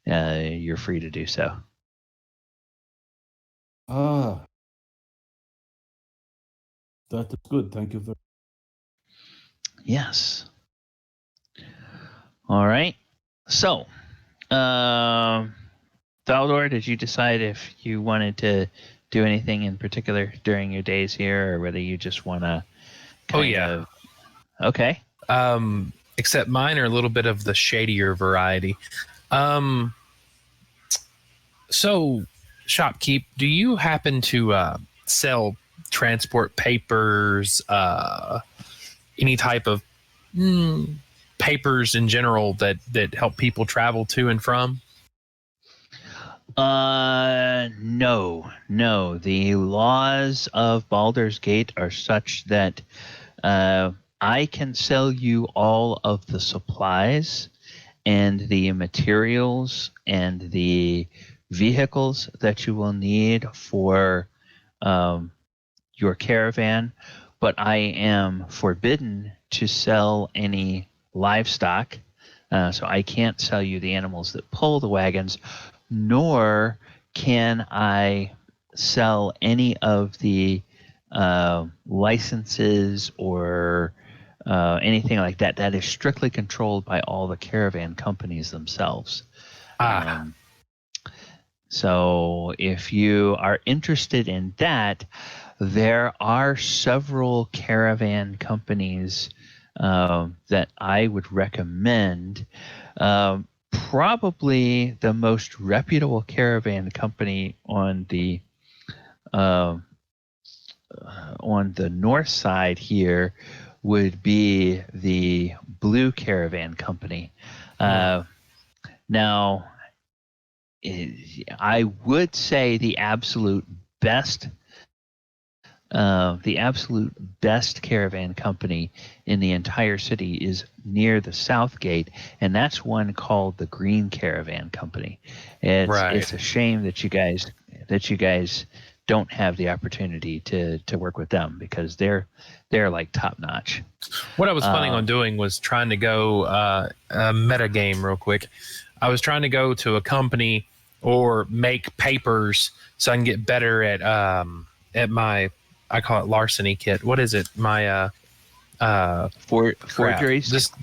you're free to do so. That is good. Thank you very Yes. All right. So, Baldur, did you decide if you wanted to do anything in particular during your days here, or whether you just want to Okay. Except mine are a little bit of the shadier variety. So, shopkeep, do you happen to sell transport papers, any type of papers in general that help people travel to and from? No. The laws of Baldur's Gate are such that I can sell you all of the supplies and the materials and the vehicles that you will need for your caravan, but I am forbidden to sell any livestock. So I can't sell you the animals that pull the wagons, nor can I sell any of the licenses or anything like that. That is strictly controlled by all the caravan companies themselves. So if you are interested in that, there are several caravan companies that I would recommend. Probably the most reputable caravan company on the north side here would be the Blue Caravan Company. Now, I would say the absolute best the absolute best caravan company in the entire city is near the south gate, and that's one called the Green Caravan Company. It's a shame that you guys don't have the opportunity to work with them, because they're like top notch. What I was planning on doing was trying to go a meta game real quick. I was trying to go to a company or make papers so I can get better at my, I call it larceny kit. What is it? My Forgeries. Just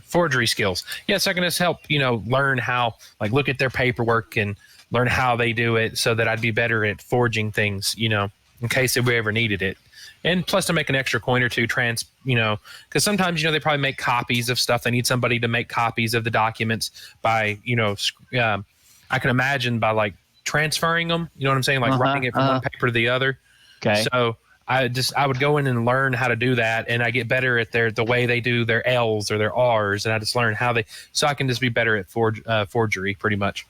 forgery skills. Yeah, so I can just help, learn how, like, look at their paperwork and learn how they do it, so that I'd be better at forging things, in case we ever needed it. And plus to make an extra coin or two, because sometimes, they probably make copies of stuff. They need somebody to make copies of the documents by, I can imagine by like transferring them, you know what I'm saying? Like writing it from one paper to the other. Okay. So I would go in and learn how to do that, and I get better at the way they do their L's or their R's, and I just learn so I can just be better at forgery pretty much.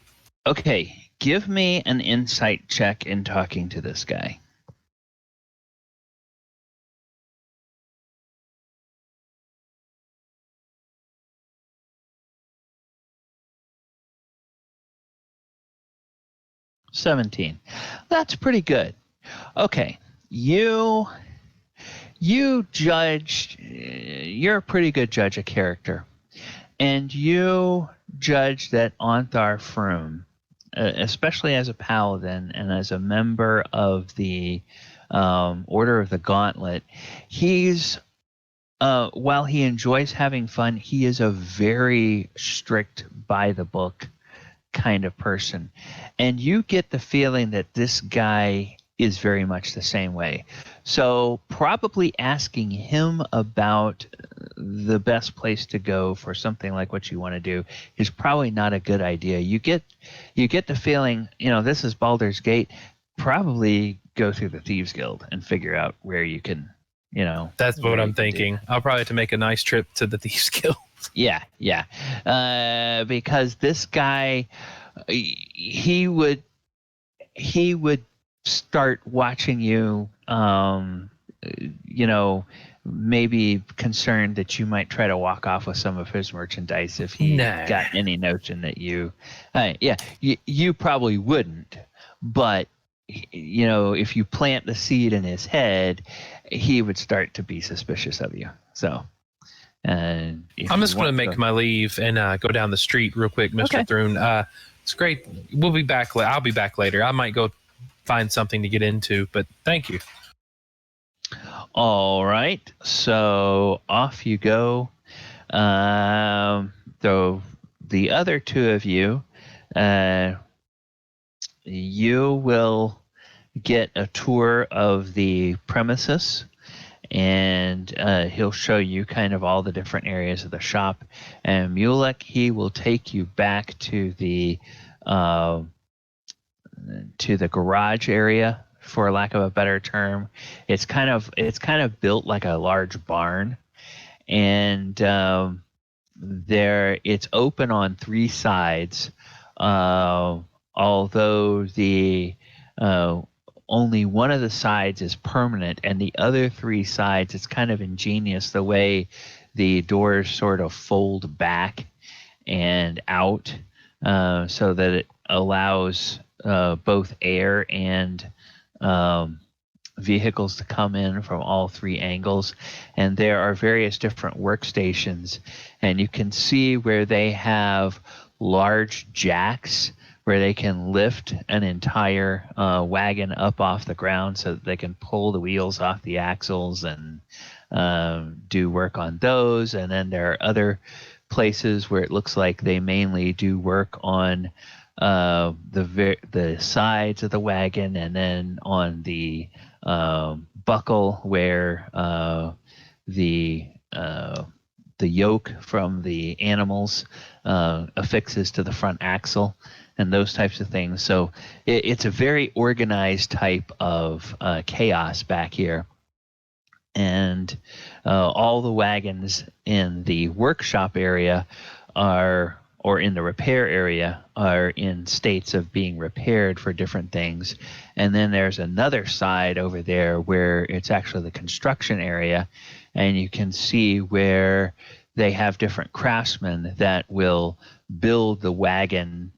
Okay, give me an insight check in talking to this guy. $17. That's pretty good. Okay, you're a pretty good judge of character, and you judge that Ontharr Froom, especially as a paladin and as a member of the Order of the Gauntlet, he's while he enjoys having fun, he is a very strict by the book kind of person, and you get the feeling that this guy is very much the same way. So probably asking him about the best place to go for something like what you want to do is probably not a good idea. You get the feeling, this is Baldur's Gate, probably go through the Thieves Guild and figure out where you can, That's what I'm thinking. I'll probably have to make a nice trip to the Thieves Guild. Yeah. Because this guy, he would start watching you, maybe concerned that you might try to walk off with some of his merchandise if he got any notion that you probably wouldn't, but if you plant the seed in his head, he would start to be suspicious of you. So I'm just going to make my leave and go down the street real quick, Mr. Thrun. It's great. We'll be back. I'll be back later. I might go find something to get into, but thank you. All right. So off you go. So the other two of you, you will get a tour of the premises, and he'll show you kind of all the different areas of the shop. And Mulek, he will take you back to the garage area, for lack of a better term. It's kind of built like a large barn, and it's open on three sides. Although the only one of the sides is permanent, and the other three sides, it's kind of ingenious the way the doors sort of fold back and out, so that it allows both air and vehicles to come in from all three angles. And there are various different workstations, and you can see where they have large jacks where they can lift an entire wagon up off the ground so that they can pull the wheels off the axles and do work on those. And then there are other places where it looks like they mainly do work on the sides of the wagon, and then on the buckle where the yoke from the animals affixes to the front axle, and those types of things. So it's a very organized type of chaos back here. And all the wagons in the workshop area are or in the repair area are in states of being repaired for different things. And then there's another side over there where it's actually the construction area, and you can see where they have different craftsmen that will build the wagon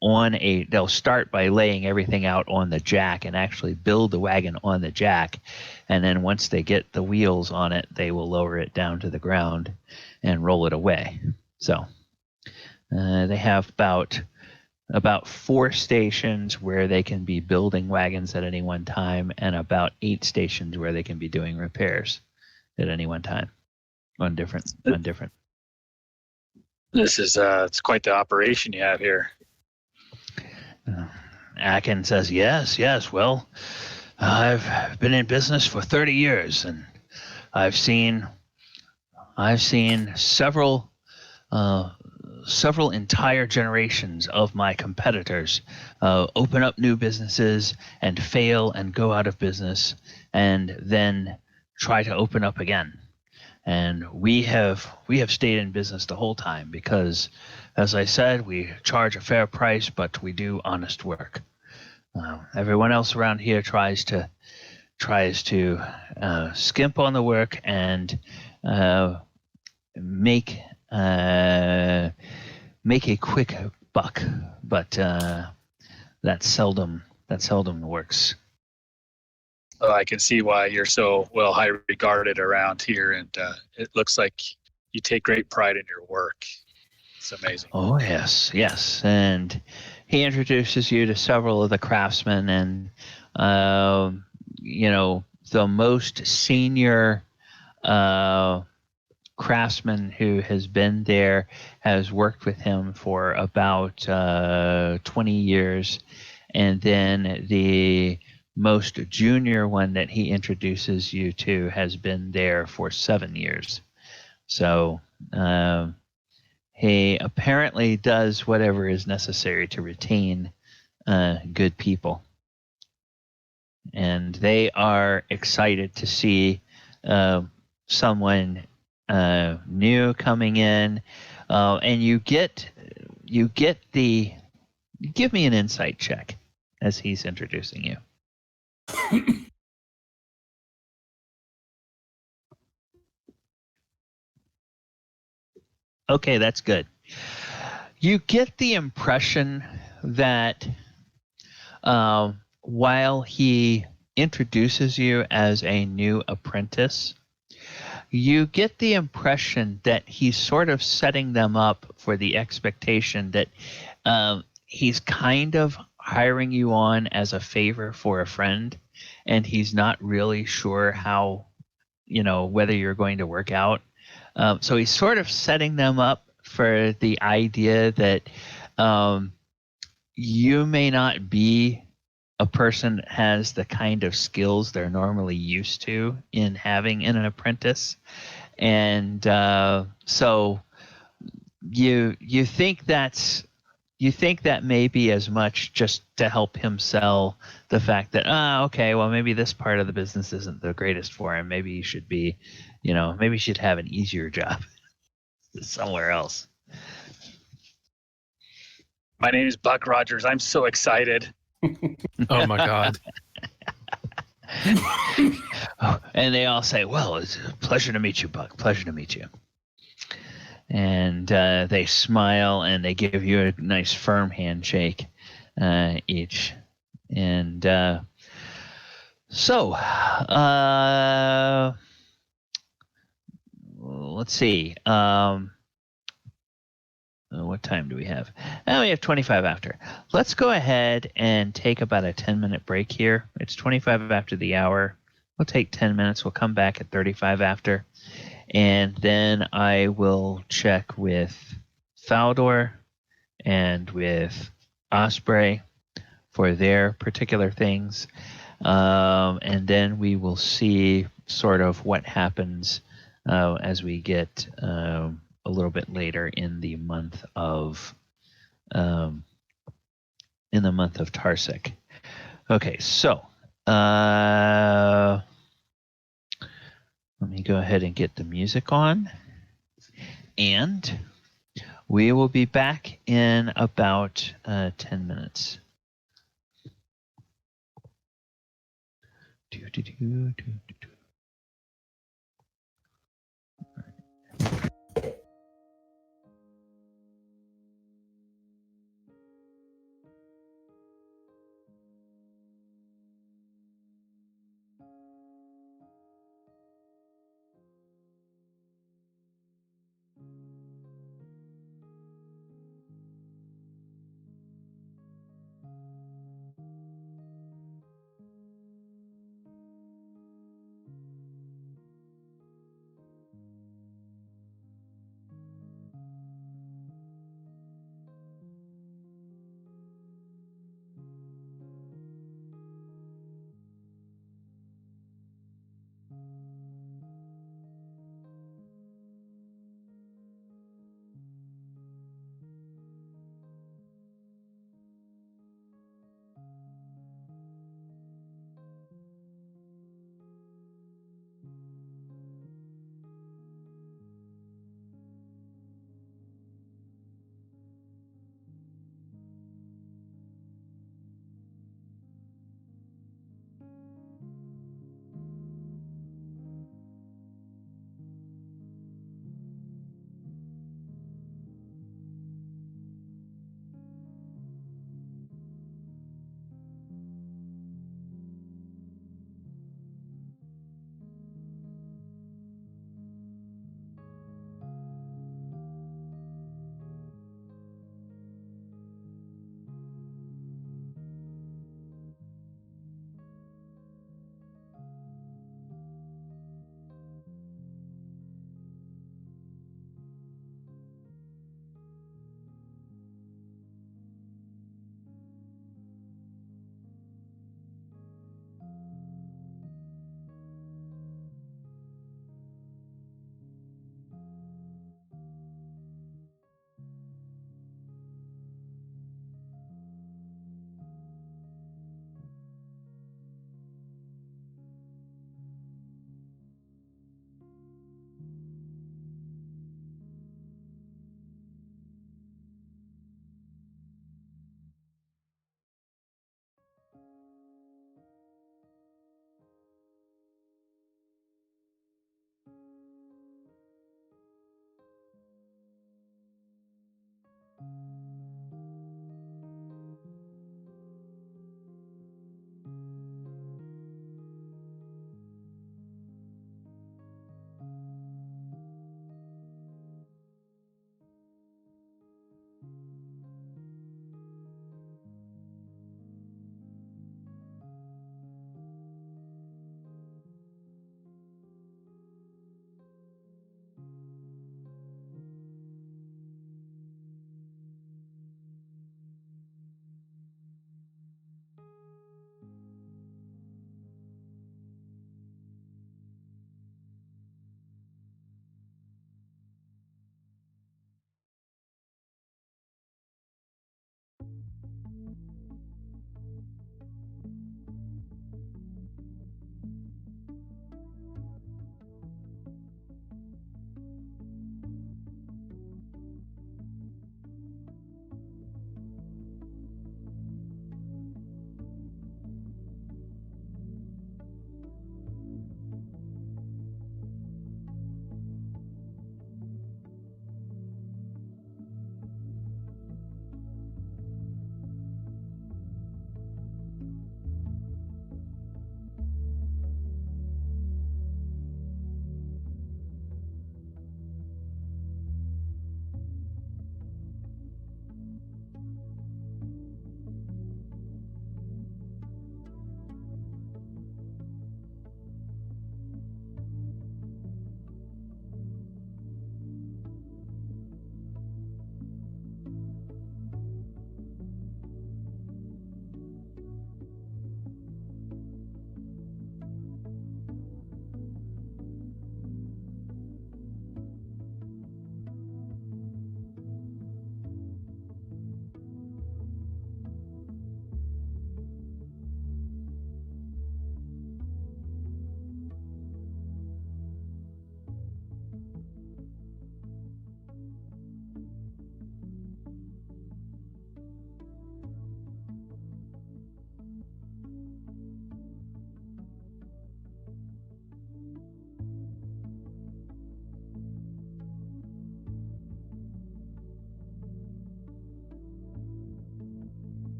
they'll start by laying everything out on the jack and actually build the wagon on the jack. And then once they get the wheels on it, they will lower it down to the ground and roll it away. So they have about 4 stations where they can be building wagons at any one time, and about 8 stations where they can be doing repairs at any one time on different. This is it's quite the operation you have here. Akin says, yes. Well, I've been in business for 30 years, and I've seen several entire generations of my competitors open up new businesses and fail and go out of business and then try to open up again. And we have stayed in business the whole time because, as I said, we charge a fair price, but we do honest work. Everyone else around here tries to skimp on the work and make a quick buck, but that seldom works. Oh, I can see why you're so well high regarded around here, and it looks like you take great pride in your work. It's amazing. Oh, yes. And he introduces you to several of the craftsmen, and the most senior craftsman who has been there has worked with him for about 20 years. And then the most junior one that he introduces you to has been there for 7 years. So he apparently does whatever is necessary to retain good people. And they are excited to see someone new coming in. And you give me an insight check as he's introducing you. Okay, that's good. You get the impression that while he introduces you as a new apprentice, you get the impression that he's sort of setting them up for the expectation that he's kind of hiring you on as a favor for a friend, and he's not really sure how, whether you're going to work out. So he's sort of setting them up for the idea that you may not be a person that has the kind of skills they're normally used to in having in an apprentice. And so you think that may be as much just to help him sell the fact that, okay, well, maybe this part of the business isn't the greatest for him. Maybe he should be, maybe he should have an easier job somewhere else. My name is Buck Rogers. I'm so excited. Oh my God. And they all say, well, it's a pleasure to meet you, Buck. Pleasure to meet you. And they smile and they give you a nice firm handshake each. And so let's see. What time do we have? We have 25 after. Let's go ahead and take about a 10-minute break here. It's 25 after the hour. We'll take 10 minutes. We'll come back at 35 after. And then I will check with Baldur and with Osprey for their particular things. And then we will see sort of what happens as we get a little bit later in the month of Tarsik. Okay, so let me go ahead and get the music on. And We will be back in about 10 minutes. Do, do, do, do, do, do.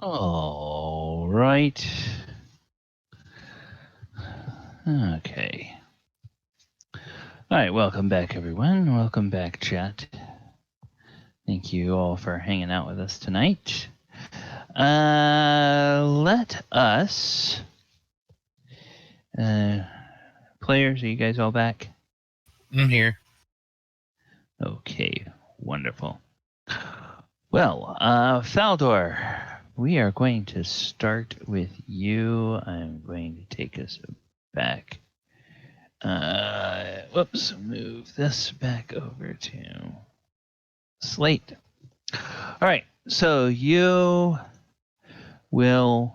All right. Okay. All right, welcome back, everyone. Welcome back, chat. Thank you all for hanging out with us tonight. Let us... players, are you guys all back? I'm here. Okay, wonderful. Well, Faldor, we are going to start with you. I'm going to take us back. Whoops, move this back over to Slate. All right, so you will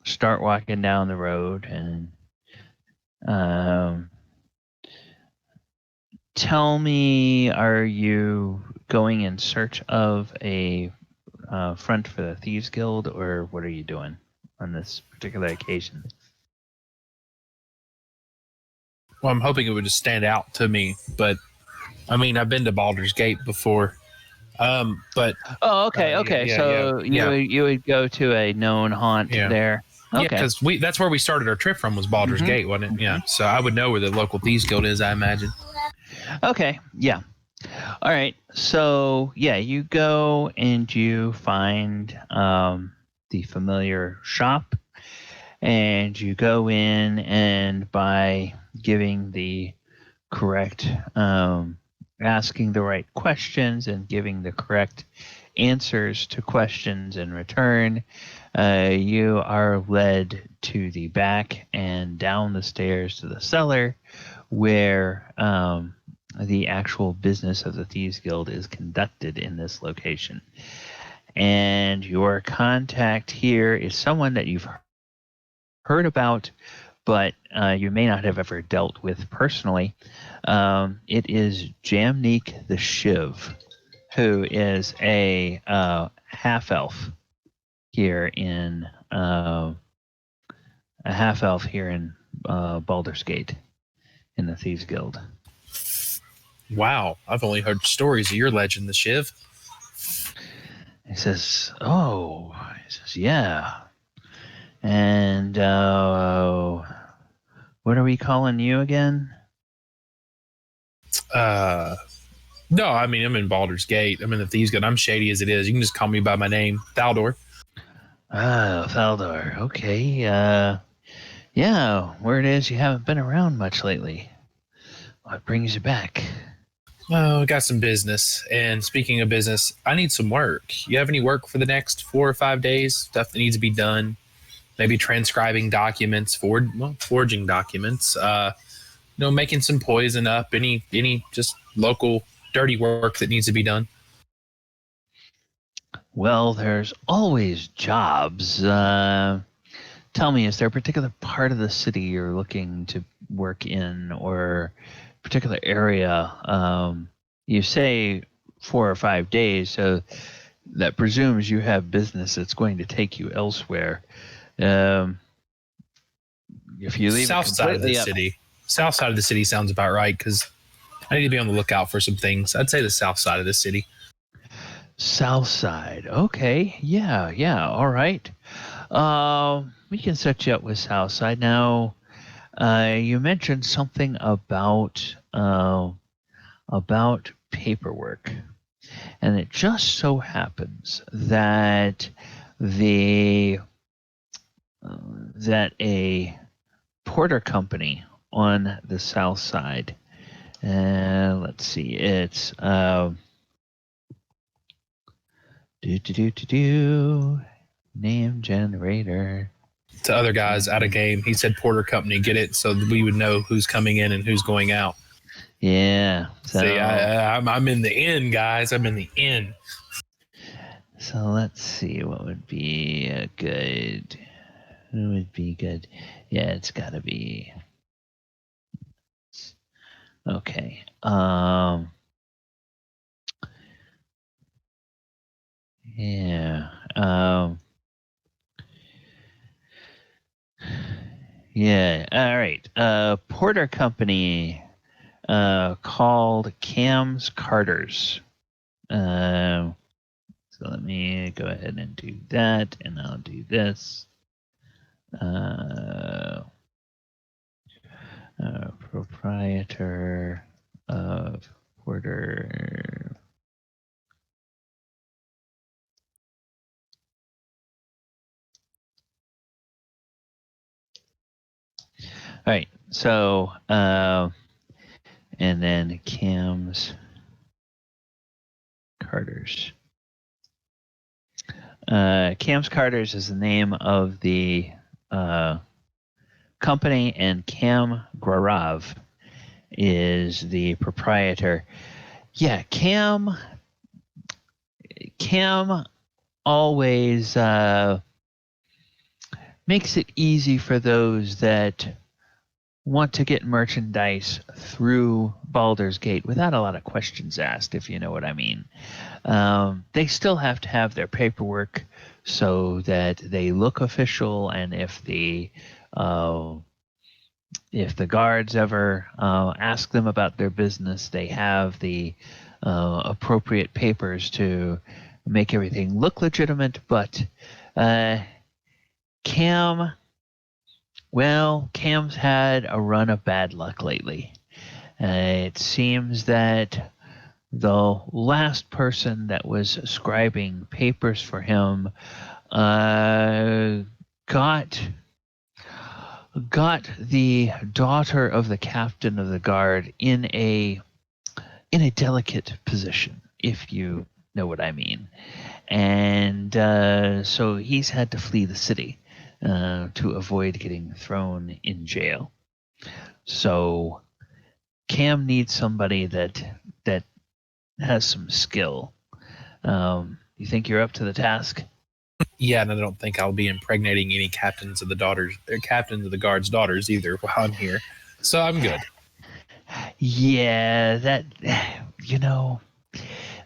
start walking down the road and tell me, are you going in search of a front for the Thieves Guild, or what are you doing on this particular occasion? Well, I'm hoping it would just stand out to me, but I mean, I've been to Baldur's Gate before. But Oh, okay. yeah, So you would go to a known haunt there. Okay. Yeah, because that's where we started our trip from, was Baldur's Gate, wasn't it? Yeah. So I would know where the local Thieves Guild is, I imagine. Okay. Yeah. All right. So yeah, you go and you find the familiar shop, and you go in, and by giving the correct, asking the right questions and giving the correct answers to questions in return, you are led to the back and down the stairs to the cellar, where the actual business of the Thieves Guild is conducted in this location. And your contact here is someone that you've heard about, but you may not have ever dealt with personally. It is Jamneek the Shiv, who is a half-elf here in Baldur's Gate in the Thieves Guild. Wow, I've only heard stories of your legend, the Shiv. He says, yeah. And what are we calling you again? No, I mean, I'm in Baldur's Gate. I'm in the Thieves Guild. I'm Shady as it is. You can just call me by my name, Baldur. Baldur. Okay. Yeah, word is you haven't been around much lately. What brings you back? Oh, I got some business. And speaking of business, I need some work. You have any work for the next 4 or 5 days? Stuff that needs to be done? Maybe transcribing documents, forging documents. Making some poison up. Any just local dirty work that needs to be done. Well, there's always jobs. Tell me, is there a particular part of the city you're looking to work in, or a particular area? You say 4 or 5 days, so that presumes you have business that's going to take you elsewhere. If you leave South side of the city. South side of the city sounds about right, because I need to be on the lookout for some things. I'd say the south side of the city. South side. Okay. Yeah. All right. We can set you up with south side. Now, you mentioned something about paperwork, and it just so happens that that a porter company on the south side. Let's see. It's name generator. To other guys out of game, he said Porter Company. Get it, so we would know who's coming in and who's going out. Yeah. So, see, I'm in the inn, guys. I'm in the inn. So let's see what would be good. Who would be good? Yeah, it's got to be. Okay. Yeah. Yeah. All right. Porter Company called Cam's Carters. So So let me go ahead and do that, and I'll do this. Proprietor of Porter. All right, so and then Cam's Carters. Cam's Carters is the name of the company, and Cam Grarav is the proprietor. Yeah, Cam always makes it easy for those that want to get merchandise through Baldur's Gate without a lot of questions asked, if you know what I mean. They still have to have their paperwork so that they look official, and if the guards ever ask them about their business, they have the appropriate papers to make everything look legitimate. But Cam's had a run of bad luck lately. It seems that the last person that was scribing papers for him got the daughter of the captain of the guard in a delicate position, if you know what I mean. And so he's had to flee the city to avoid getting thrown in jail. So Cam needs somebody that has some skill. You think you're up to the task? Yeah, and I don't think I'll be impregnating any captains of the guards' daughters either while I'm here. So I'm good. Yeah, that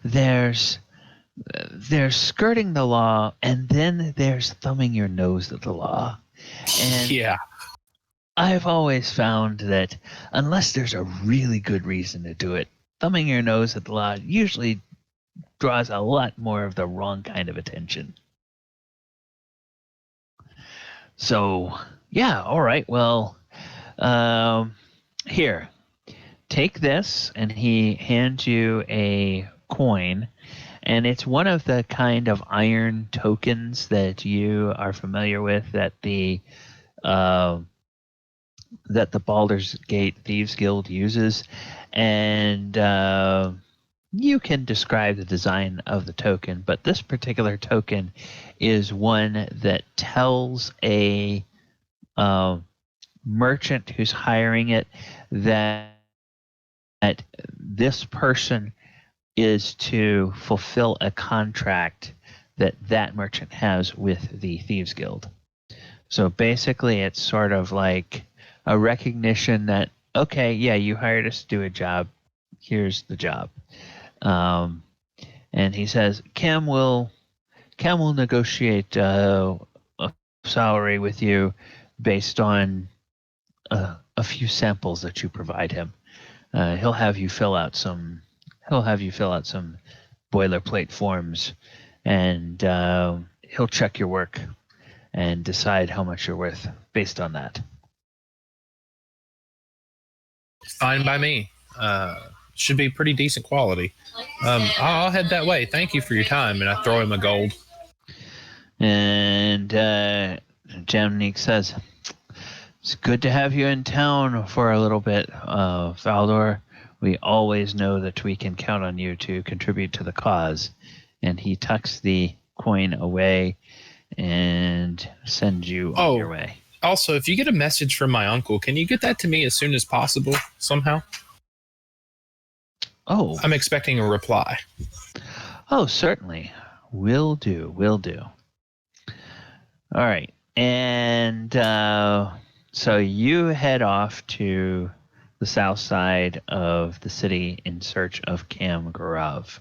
there's skirting the law, and then there's thumbing your nose at the law. And yeah. I've always found that unless there's a really good reason to do it, thumbing your nose at the law usually draws a lot more of the wrong kind of attention. So, yeah, all right, well, here, take this, and he hands you a coin, and it's one of the kind of iron tokens that you are familiar with that the Baldur's Gate Thieves Guild uses, and you can describe the design of the token, but this particular token is one that tells a merchant who's hiring it that this person is to fulfill a contract that merchant has with the Thieves Guild. So basically, it's sort of like a recognition that, okay, yeah, you hired us to do a job. Here's the job. And he says, Cam will negotiate a salary with you based on a few samples that you provide him. He'll have you fill out some boilerplate forms, and he'll check your work and decide how much you're worth based on that. Fine by me. Should be pretty decent quality. I'll head that way. Thank you for your time. And I throw him a gold. And Jamnik says, it's good to have you in town for a little bit, Baldur. We always know that we can count on you to contribute to the cause. And he tucks the coin away and sends you on your way. Also, if you get a message from my uncle, can you get that to me as soon as possible somehow? Oh. I'm expecting a reply. Oh, certainly. Will do. All right. And so you head off to the south side of the city in search of Cam Garav.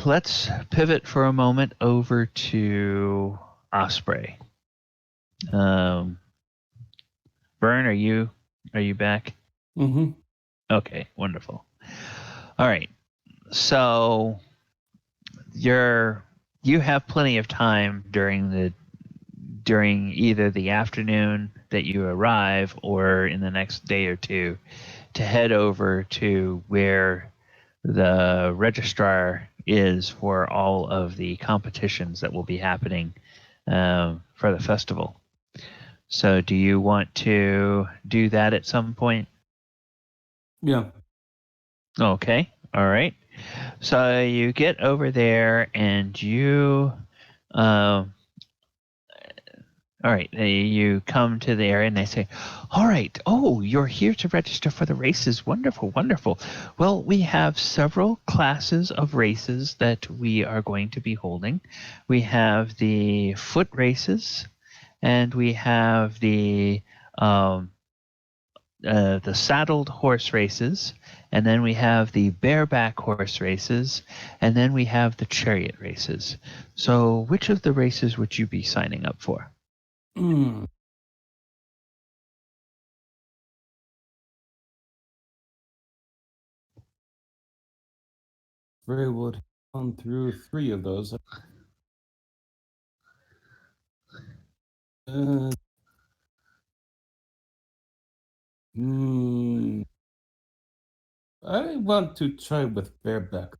Let's pivot for a moment over to Osprey. Vern, are you back? Mm-hmm. Okay, wonderful. All right. So you have plenty of time during either the afternoon that you arrive or in the next day or two to head over to where the registrar is for all of the competitions that will be happening for the festival. So do you want to do that at some point? Yeah. Okay. All right. So you get over there and you all right, you come to the area and they say, all right, oh, you're here to register for the races. Wonderful, wonderful. Well, we have several classes of races that we are going to be holding. We have the foot races, and we have the saddled horse races, and then we have the bareback horse races, and then we have the chariot races. So which of the races would you be signing up for? Very would gone through 3 of those. I want to try with bareback.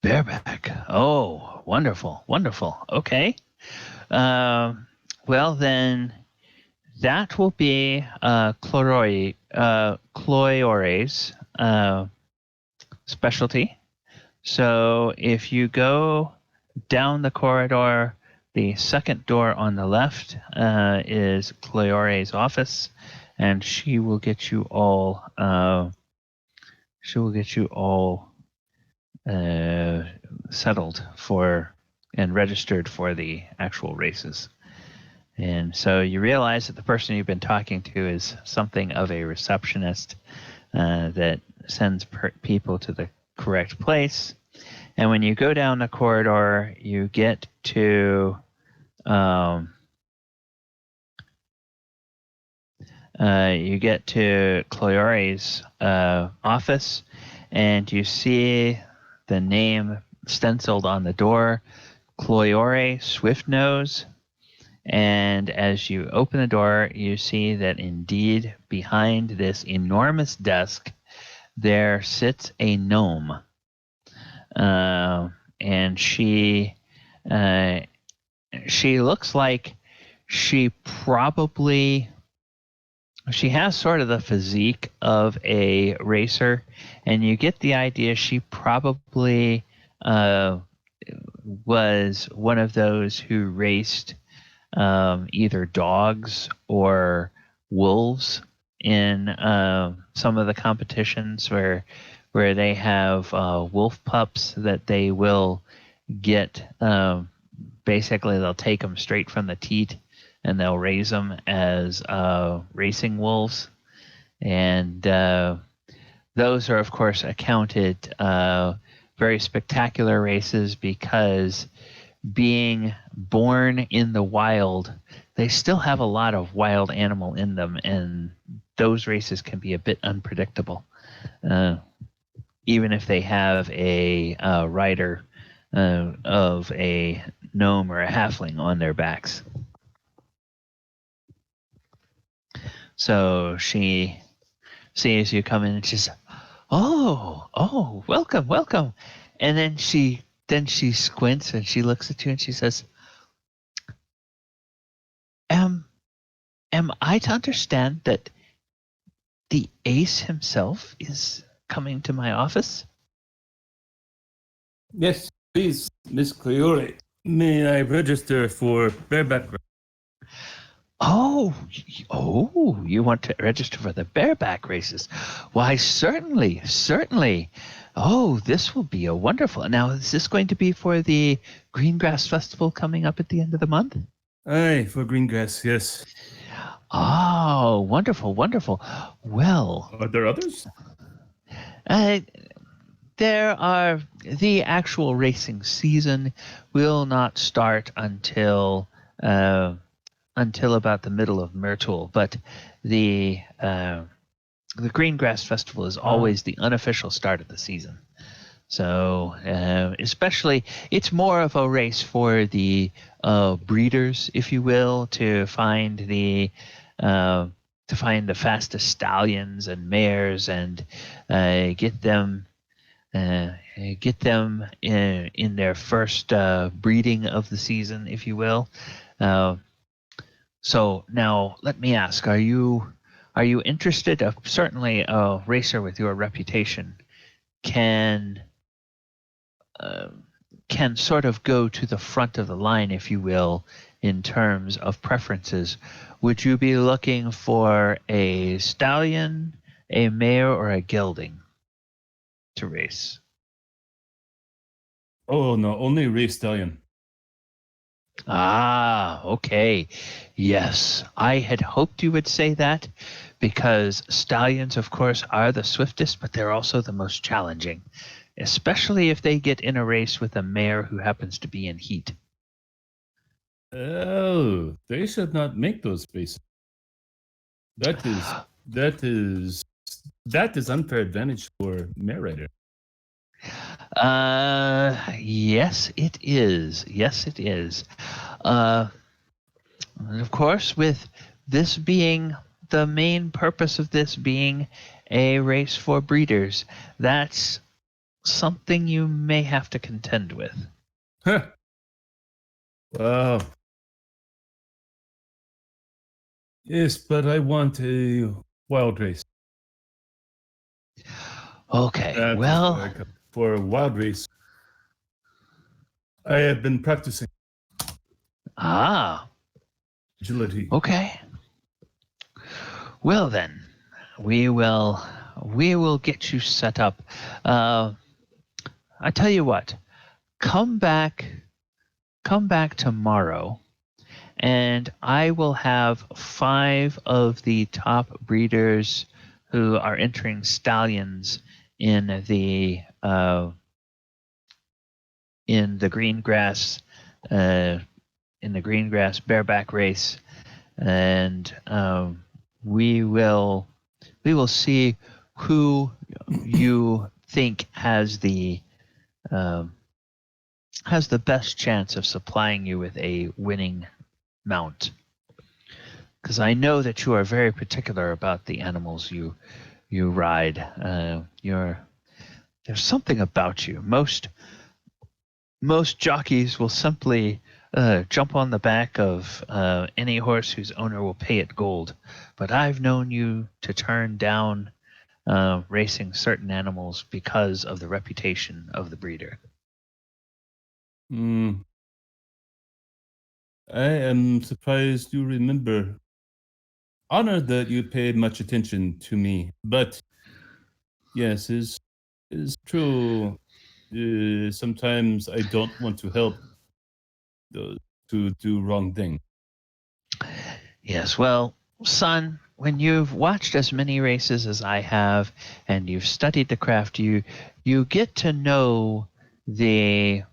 Bareback. Oh, wonderful, wonderful. Okay. Well, then that will be Cloyore's specialty. So if you go down the corridor, the second door on the left is Cloyore's office, and she will get you all. Settled for and registered for the actual races. And so you realize that the person you've been talking to is something of a receptionist that sends people to the correct place. And when you go down the corridor, you get to Cloyore's office, and you see the name stenciled on the door, Cloyore Swiftnose. And as you open the door, you see that indeed behind this enormous desk there sits a gnome. And she looks like she has sort of the physique of a racer, and you get the idea she probably was one of those who raced either dogs or wolves in some of the competitions where they have wolf pups that they will get. Basically, they'll take them straight from the teat and they'll raise them as racing wolves. And those are, of course, accounted very spectacular races because being born in the wild, they still have a lot of wild animal in them, and those races can be a bit unpredictable. Even if they have a rider of a gnome or a halfling on their backs. So she sees you come in and she's, oh, welcome, welcome. And then she squints and she looks at you and she says, am I to understand that the ace himself is coming to my office? Yes, please, Miss Cleore. May I register for bareback? Oh, you want to register for the bareback races? Why, certainly. Oh, this will be a wonderful. Now, is this going to be for the Greengrass Festival coming up at the end of the month? Aye, for Greengrass, yes. Oh, wonderful. Well, Are there others? There are. The actual racing season will not start until about the middle of Myrtle, but the Greengrass Festival is always the unofficial start of the season. So, especially, it's more of a race for the breeders, if you will, to find the fastest stallions and mares and get them in their first breeding of the season, if you will. So now, let me ask: Are you interested? Certainly, a racer with your reputation can sort of go to the front of the line, if you will, in terms of preferences. Would you be looking for a stallion, a mare, or a gelding to race? Oh no, only race stallion. Ah, okay. Yes, I had hoped you would say that, because stallions, of course, are the swiftest, but they're also the most challenging, especially if they get in a race with a mare who happens to be in heat. Oh, they should not make those races. That is unfair advantage for mare rider. Yes, it is. Yes, it is. And of course, with this being the main purpose of this being a race for breeders, that's something you may have to contend with. Huh. Wow. Yes, but I want a wild race. Okay, That is well, what I come for a wild race. I have been practicing ah, agility. okay. Well then, we will get you set up. I tell you what, come back tomorrow, and I will have 5 of the top breeders who are entering stallions in the green grass bareback race, and we will see who you think has the best chance of supplying you with a winning mount. Because I know that you are very particular about the animals you ride. There's something about you. Most jockeys will simply jump on the back of any horse whose owner will pay it gold. But I've known you to turn down racing certain animals because of the reputation of the breeder. I am surprised you remember. Honored that you paid much attention to me, but yes, is true. Sometimes I don't want to help those to do wrong thing. Yes, well, son, when you've watched as many races as I have, and you've studied the craft, you get to know the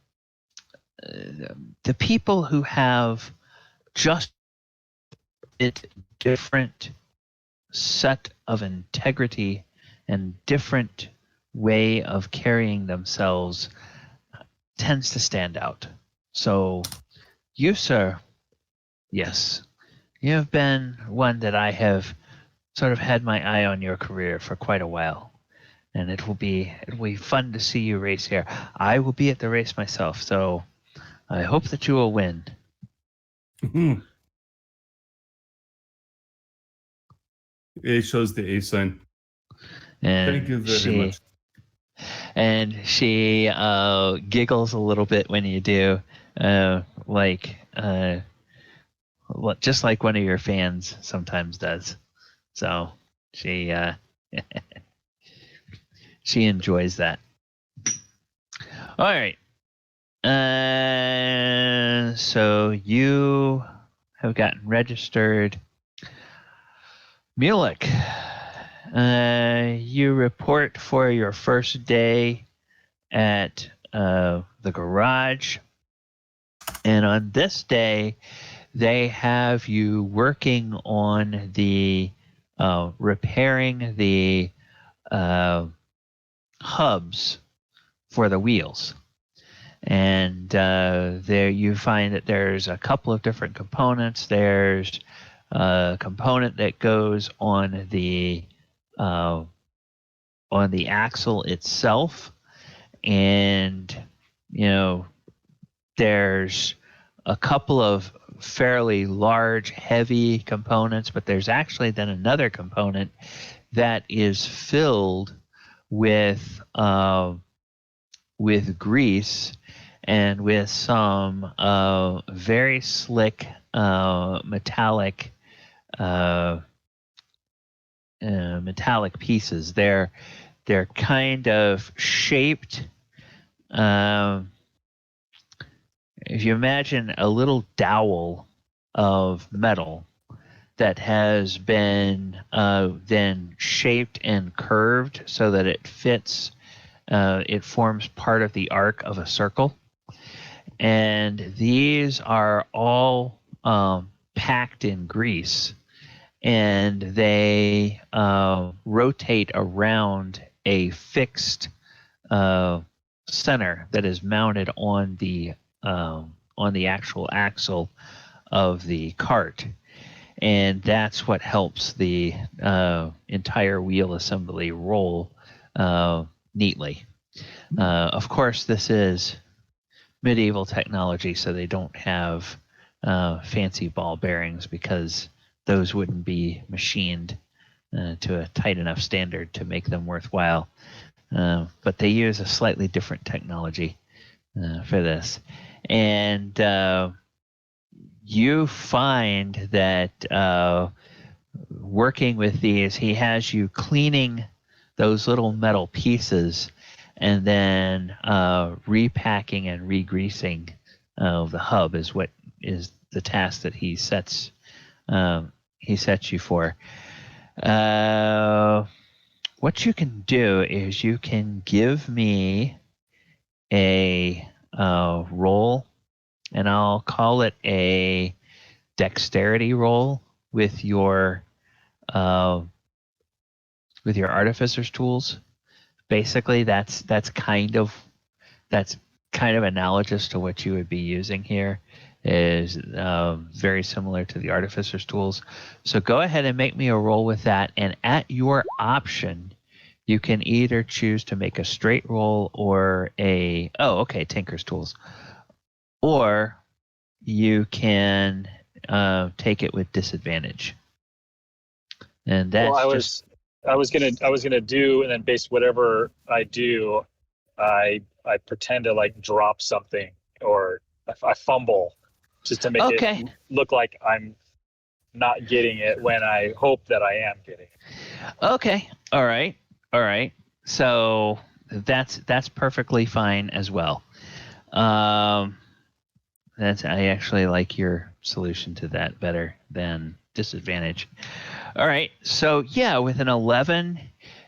people who have just a different set of integrity and different way of carrying themselves tends to stand out. So you, sir, yes, you have been one that I have sort of had my eye on your career for quite a while. And it'll be fun to see you race here. I will be at the race myself, so I hope that you will win. It shows the A sign. And Thank you very much. And she giggles a little bit when you do, just like one of your fans sometimes does. So she she enjoys that. All right. So you have gotten registered. Mulek, you report for your first day at the garage. And on this day, they have you working on the repairing the hubs for the wheels. And there you find that there's a couple of different components. There's a component that goes on the axle itself, and there's a couple of fairly large, heavy components, but there's actually then another component that is filled with grease and with some very slick metallic pieces. They're kind of shaped. If you imagine a little dowel of metal that has been then shaped and curved so that it fits, it forms part of the arc of a circle. And these are all packed in grease, and they rotate around a fixed center that is mounted on the actual axle of the cart, and that's what helps the entire wheel assembly roll neatly. Of course, this is medieval technology, so they don't have fancy ball bearings because those wouldn't be machined to a tight enough standard to make them worthwhile. But they use a slightly different technology for this. And you find that working with these, he has you cleaning those little metal pieces and then repacking and re-greasing the hub is what is the task that he sets you for. What you can do is you can give me a roll, and I'll call it a dexterity roll with your artificer's tools. Basically, that's kind of analogous to what you would be using here. Is very similar to the artificer's tools. So go ahead and make me a roll with that, and at your option, you can either choose to make a straight roll or Tinker's tools, or you can take it with disadvantage. And that's I was gonna do, and then base whatever I do, I pretend to like drop something, or I fumble, just to make it look like I'm not getting it when I hope that I am getting it. Okay. All right. So that's perfectly fine as well. I actually like your solution to that better than disadvantage. All right. So yeah, with an 11,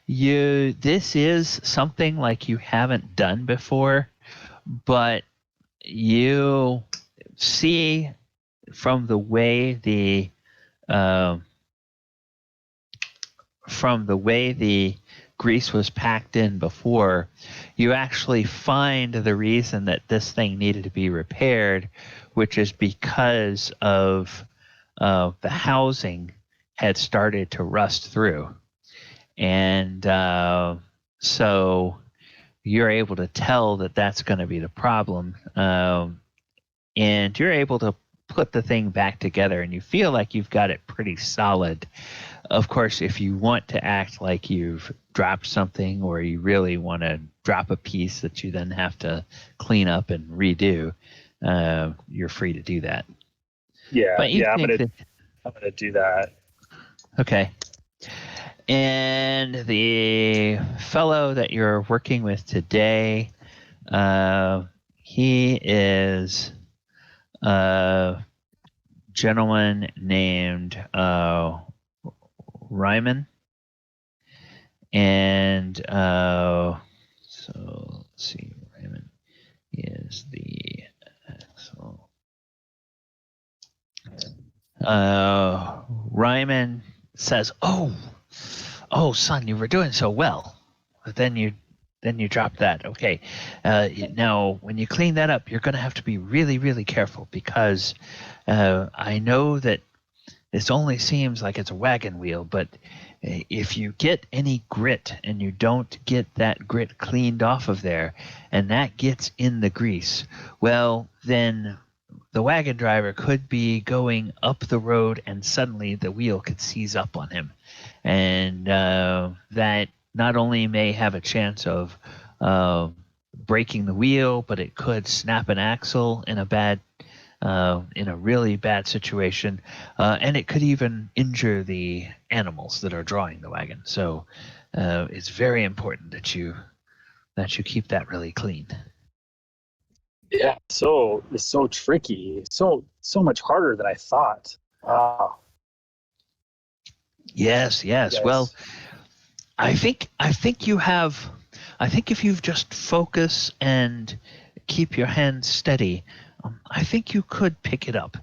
this is something like you haven't done before, but you see from the way the grease was packed in before, you actually find the reason that this thing needed to be repaired, which is because of the housing had started to rust through. And so you're able to tell that that's going to be the problem. And you're able to put the thing back together, and you feel like you've got it pretty solid. Of course, if you want to act like you've dropped something, or you really want to drop a piece that you then have to clean up and redo, you're free to do that. Yeah, I'm gonna do that. Okay. And the fellow that you're working with today, he is a gentleman named Ryman. And so let's see, Ryman is the axle. Ryman says, "Oh, son, you were doing so well, but then you then you drop that. Okay. Now, when you clean that up, you're going to have to be really, really careful because I know that this only seems like it's a wagon wheel, but if you get any grit and you don't get that grit cleaned off of there, and that gets in the grease, well, then the wagon driver could be going up the road and suddenly the wheel could seize up on him. And that not only may have a chance of breaking the wheel, but it could snap an axle in a really bad situation, and it could even injure the animals that are drawing the wagon. So it's very important that you keep that really clean. Yeah, so it's so tricky. So much harder than I thought. Wow. Yes. Well, I think you have. I think if you just focus and keep your hands steady, I think you could pick it up.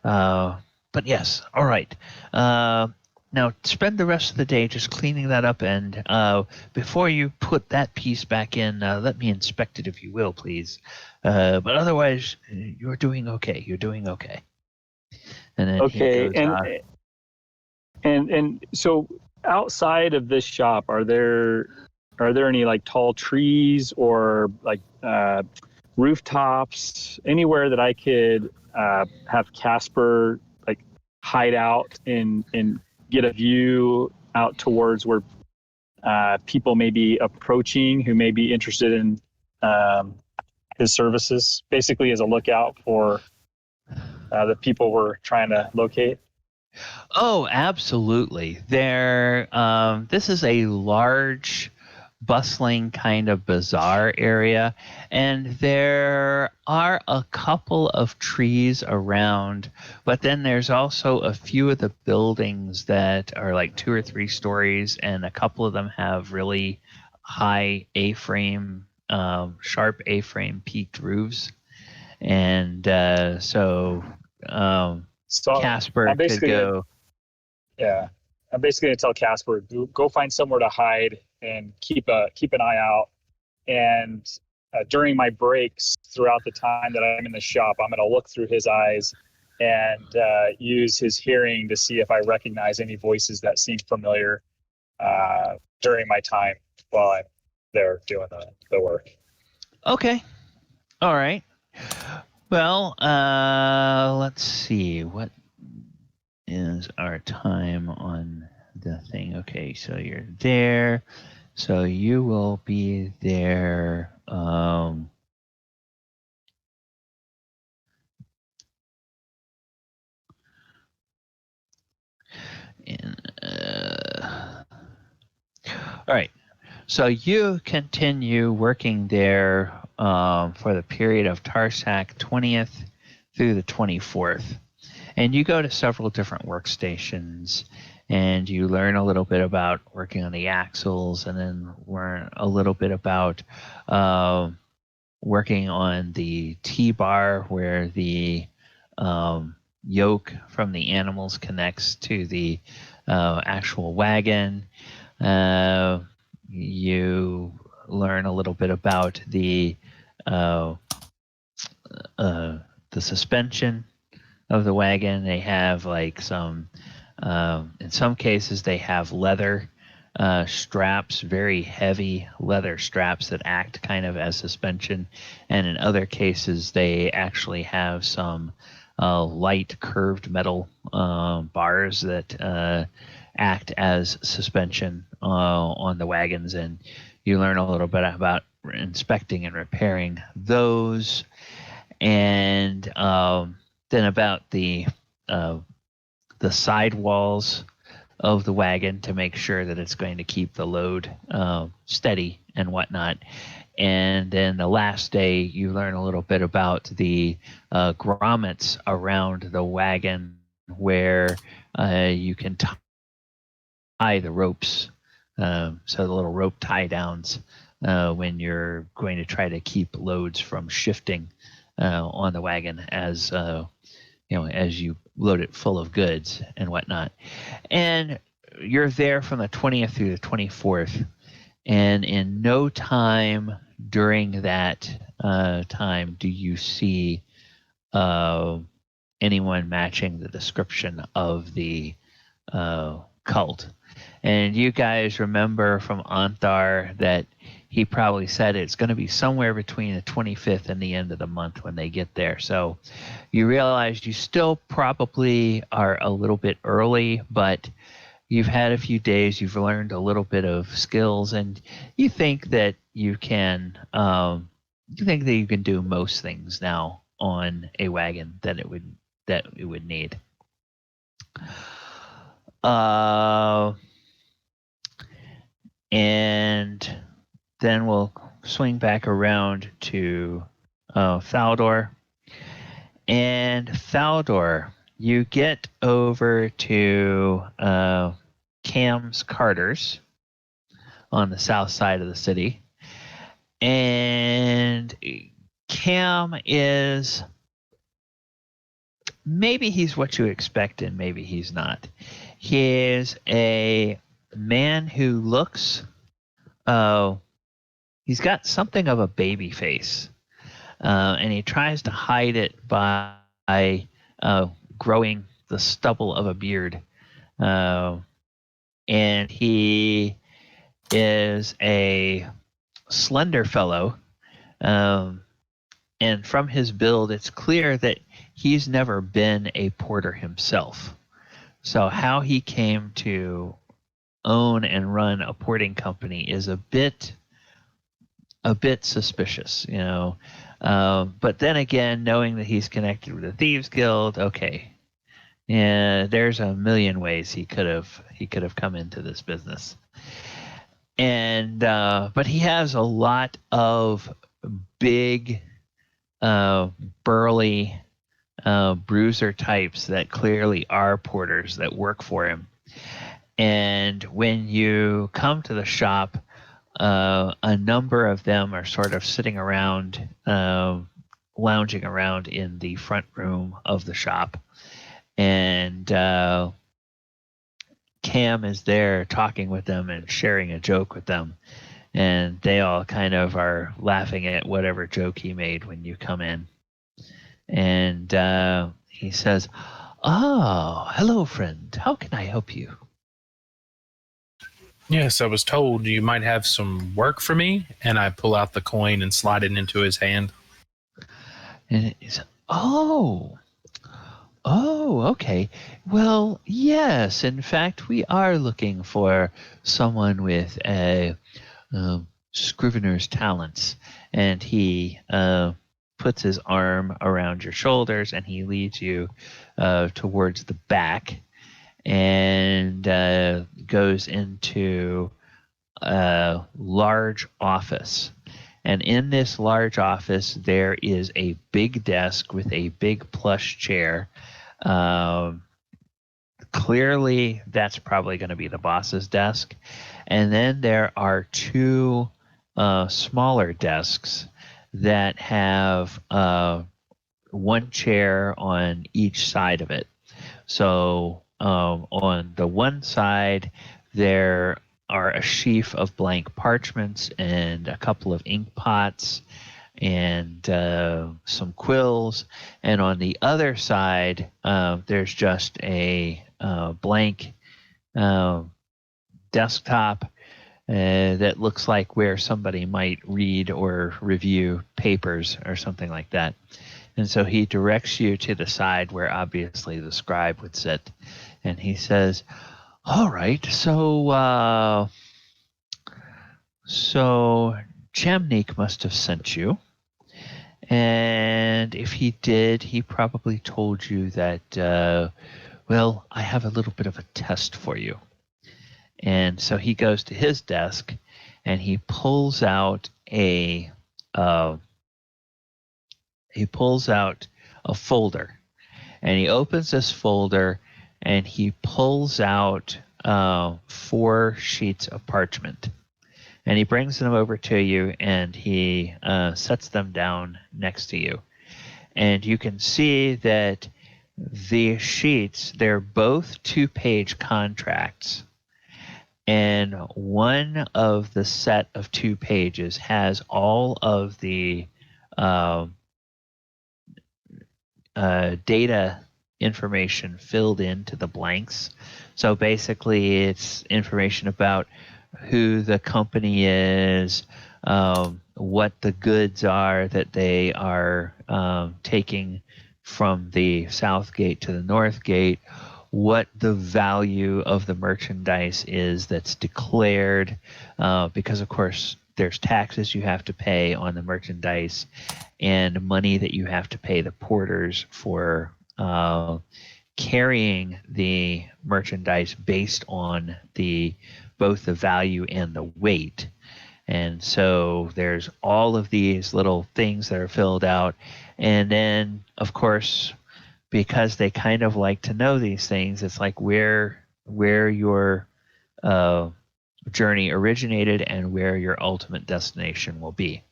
But yes, all right. Now spend the rest of the day just cleaning that up, and before you put that piece back in, let me inspect it if you will, please. But otherwise, you're doing okay. You're doing okay. And then Okay, he goes, and so outside of this shop, are there any like tall trees or like rooftops anywhere that I could have Casper like hide out and get a view out towards where people may be approaching who may be interested in his services, basically as a lookout for the people we're trying to locate? Oh, absolutely. This is a large, bustling kind of bazaar area, and there are a couple of trees around, but then there's also a few of the buildings that are like 2 or 3 stories, and a couple of them have really high A-frame, sharp A-frame peaked roofs, and so So Casper I'm could basically go. yeah, I'm basically gonna tell Casper go find somewhere to hide and keep an eye out. And during my breaks, throughout the time that I'm in the shop, I'm gonna look through his eyes and use his hearing to see if I recognize any voices that seem familiar during my time while I'm there doing the work. Okay. All right. Well, let's see. What is our time on the thing? Okay, so you're there. So you will be there. In, all right. So you continue working there for the period of Tarsak 20th through the 24th. And you go to several different workstations and you learn a little bit about working on the axles, and then learn a little bit about working on the T-bar where the yoke from the animals connects to the actual wagon. You learn a little bit about the suspension of the wagon. They have like some, in some cases, they have leather straps, very heavy leather straps that act kind of as suspension. And in other cases, they actually have some light curved metal bars that act as suspension on the wagons. And you learn a little bit about inspecting and repairing those. And then about the side walls of the wagon to make sure that it's going to keep the load steady and whatnot. And then the last day, you learn a little bit about the grommets around the wagon where you can tie the ropes. So the little rope tie downs when you're going to try to keep loads from shifting on the wagon as as you load it full of goods and whatnot. And you're there from the 20th through the 24th. And in no time during that time do you see anyone matching the description of the cult. And you guys remember from Anthar that he probably said it's going to be somewhere between the 25th and the end of the month when they get there. So you realize you still probably are a little bit early, but you've had a few days, you've learned a little bit of skills, and you think that you can do most things now on a wagon that it would need. And then we'll swing back around to Faldor. And Faldor, you get over to Cam's Carter's on the south side of the city. And Cam is... maybe he's what you expect and maybe he's not. He is a man who looks... he's got something of a baby face. And he tries to hide it by growing the stubble of a beard. And he is a slender fellow. And from his build, it's clear that he's never been a porter himself. So how he came to own and run a porting company is a bit suspicious, you know. But then again, knowing that he's connected with the Thieves Guild, okay, yeah, there's a million ways he could have come into this business. And but he has a lot of big, burly, bruiser types that clearly are porters that work for him. And when you come to the shop, a number of them are sort of sitting around, lounging around in the front room of the shop. And Cam is there talking with them and sharing a joke with them. And they all kind of are laughing at whatever joke he made when you come in. And he says, "Oh, hello, friend. How can I help you?" Yes, I was told you might have some work for me, and I pull out the coin and slide it into his hand. And he's, oh, okay. Well, yes, in fact, we are looking for someone with a scrivener's talents. And he puts his arm around your shoulders and he leads you towards the back and goes into a large office. And in this large office, there is a big desk with a big plush chair. Clearly, that's probably going to be the boss's desk. And then there are two smaller desks that have one chair on each side of it. So on the one side, there are a sheaf of blank parchments and a couple of ink pots and some quills. And on the other side, there's just a blank desktop that looks like where somebody might read or review papers or something like that. And so he directs you to the side where obviously the scribe would sit. And he says, "All right, so Jamnik must have sent you. And if he did, he probably told you that, well, I have a little bit of a test for you." And so he goes to his desk and he pulls out a folder. And he opens this folder and he pulls out 4 sheets of parchment. And he brings them over to you and he sets them down next to you. And you can see that the sheets, they're both 2-page contracts. and one of the set of 2 pages has all of the data information filled into the blanks. So basically, it's information about who the company is, what the goods are that they are taking from the south gate to the north gate, what the value of the merchandise is that's declared, because of course there's taxes you have to pay on the merchandise and money that you have to pay the porters for carrying the merchandise based on both the value and the weight. And so there's all of these little things that are filled out. And then, of course, because they kind of like to know these things, it's like where your journey originated and where your ultimate destination will be.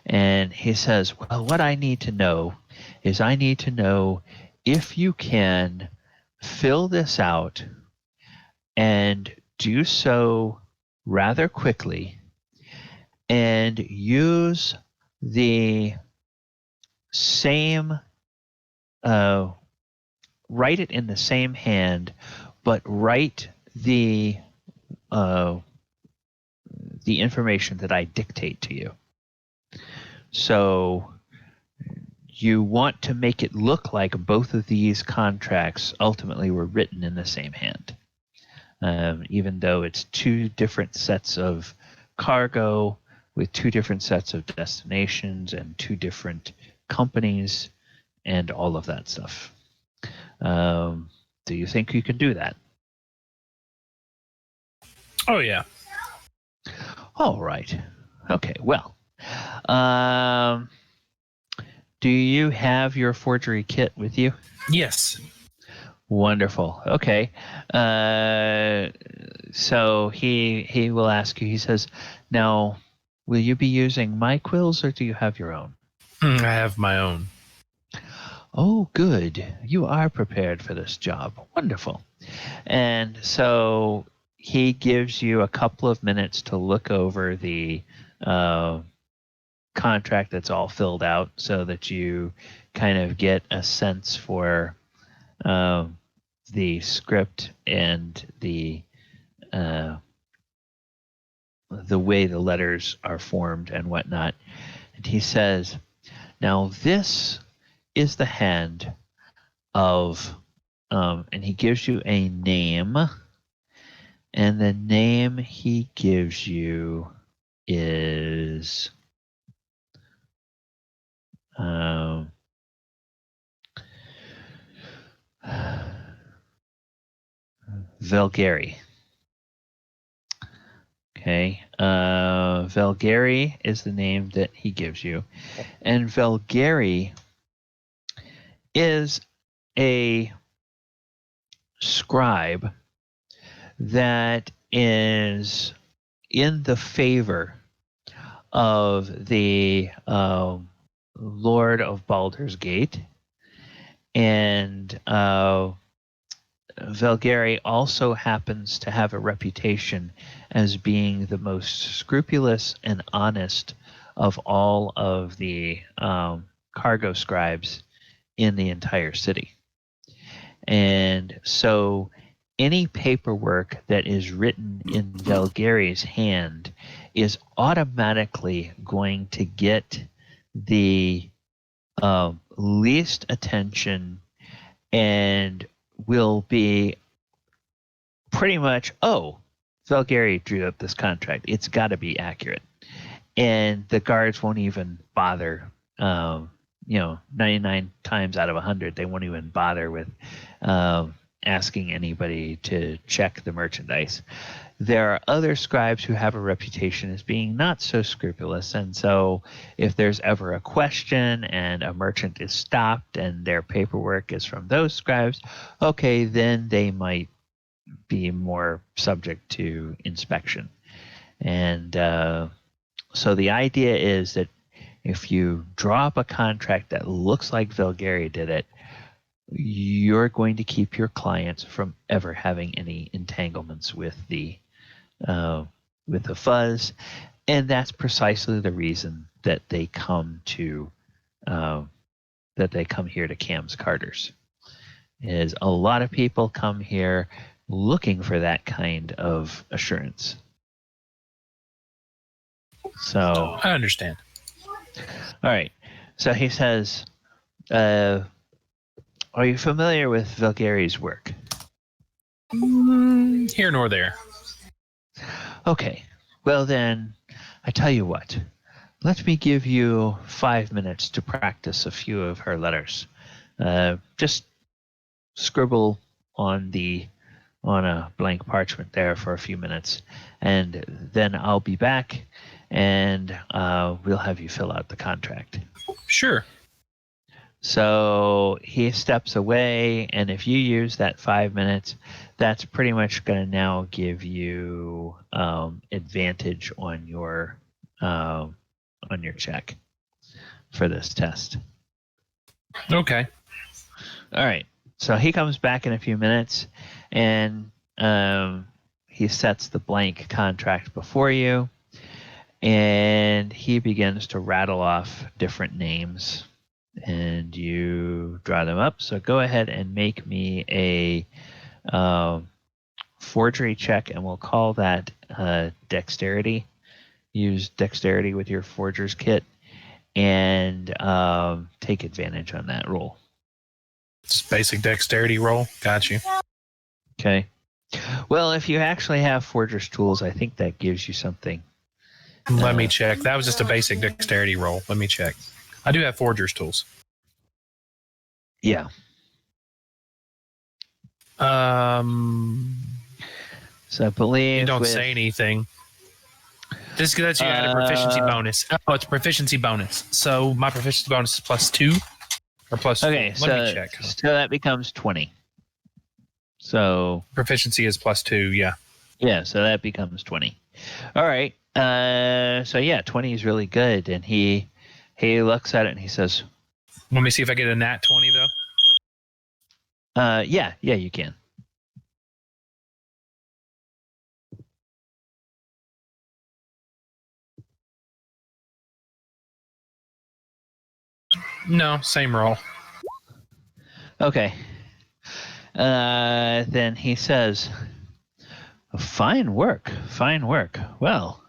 And he says, well, what I need to know is I need to know if you can fill this out and do so rather quickly and use the same, write it in the same hand, but write the information that I dictate to you. So you want to make it look like both of these contracts ultimately were written in the same hand, even though it's 2 different sets of cargo with 2 different sets of destinations and 2 different companies and all of that stuff. Do you think you can do that? Oh, yeah. All right. Okay, well. Do you have your forgery kit with you? Yes. Wonderful. Okay. So he will ask you, he says, now, will you be using my quills or do you have your own? I have my own. Oh, good. You are prepared for this job. Wonderful. And so he gives you a couple of minutes to look over the contract that's all filled out so that you kind of get a sense for the script and the way the letters are formed and whatnot. And he says, now this is the hand of, and he gives you a name, and the name he gives you is Velgary. Okay. Velgary is the name that he gives you. And Velgary is a scribe that is in the favor of the Lord of Baldur's Gate. And Velgary also happens to have a reputation as being the most scrupulous and honest of all of the cargo scribes in the entire city. And so any paperwork that is written in Velgary's hand is automatically going to get the least attention and will be pretty much, oh, Velgary drew up this contract. It's got to be accurate. And the guards won't even bother, 99 times out of 100, they won't even bother with asking anybody to check the merchandise. There are other scribes who have a reputation as being not so scrupulous, and so if there's ever a question and a merchant is stopped and their paperwork is from those scribes, okay, then they might be more subject to inspection. And so the idea is that if you draw up a contract that looks like Velgary did it, you're going to keep your clients from ever having any entanglements with the with the fuzz, and that's precisely the reason that they come to here to Cam's Carters. Is a lot of people come here looking for that kind of assurance. So I understand. all right. So he says, are you familiar with Vilgari's work? Here nor there. Okay. Well then, I tell you what. Let me give you 5 minutes to practice a few of her letters. Just scribble on a blank parchment there for a few minutes, and then I'll be back, and we'll have you fill out the contract. Sure. So he steps away, and if you use that 5 minutes, that's pretty much going to now give you advantage on your check for this test. Okay. All right. So he comes back in a few minutes, and he sets the blank contract before you, and he begins to rattle off different names, and you draw them up. So go ahead and make me a forgery check, and we'll call that dexterity. Use dexterity with your forger's kit, and take advantage on that roll. Just basic dexterity roll. Got you. Okay. Well, if you actually have forger's tools, I think that gives you something. Let me check. That was just a basic dexterity roll. Let me check. I do have forger's tools. Yeah. So I believe You don't say anything. This lets you add a proficiency bonus. Oh, it's proficiency bonus. So my proficiency bonus is +2 or +4. Okay, Let me check. So that becomes 20. So Proficiency is +2. Yeah. yeah, so that becomes 20. All right. So yeah, 20 is really good, and he looks at it and he says, Let me see if I get a nat 20 though. yeah, you can. No, same roll. Okay. Then he says, fine work. Well,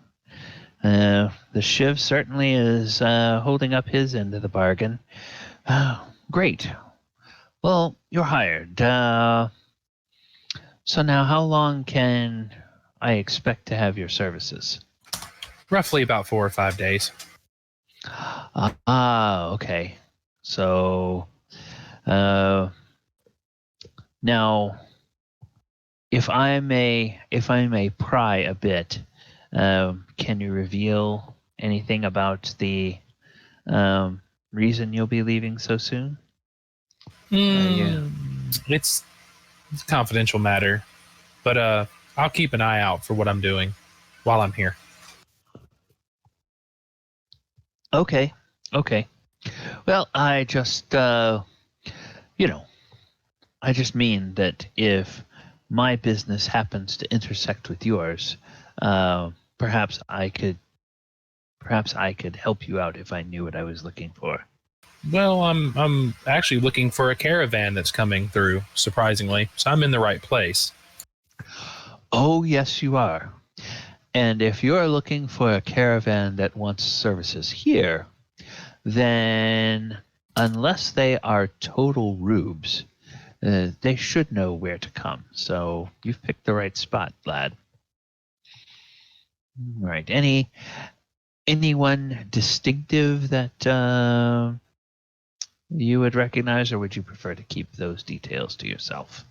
the Shiv certainly is holding up his end of the bargain. Great. Well, you're hired. So now how long can I expect to have your services? Roughly about 4 or 5 days. Okay. So, now, if I may pry a bit, can you reveal anything about the reason you'll be leaving so soon? Yeah. It's a confidential matter, but I'll keep an eye out for what I'm doing while I'm here. Okay. Well, I just, I just mean that if my business happens to intersect with yours, perhaps I could help you out if I knew what I was looking for. Well, I'm actually looking for a caravan that's coming through, surprisingly, so I'm in the right place. Oh, yes, you are. And if you're looking for a caravan that wants services here, then unless they are total rubes, they should know where to come. So you've picked the right spot, lad. All right. Anyone distinctive that you would recognize, or would you prefer to keep those details to yourself?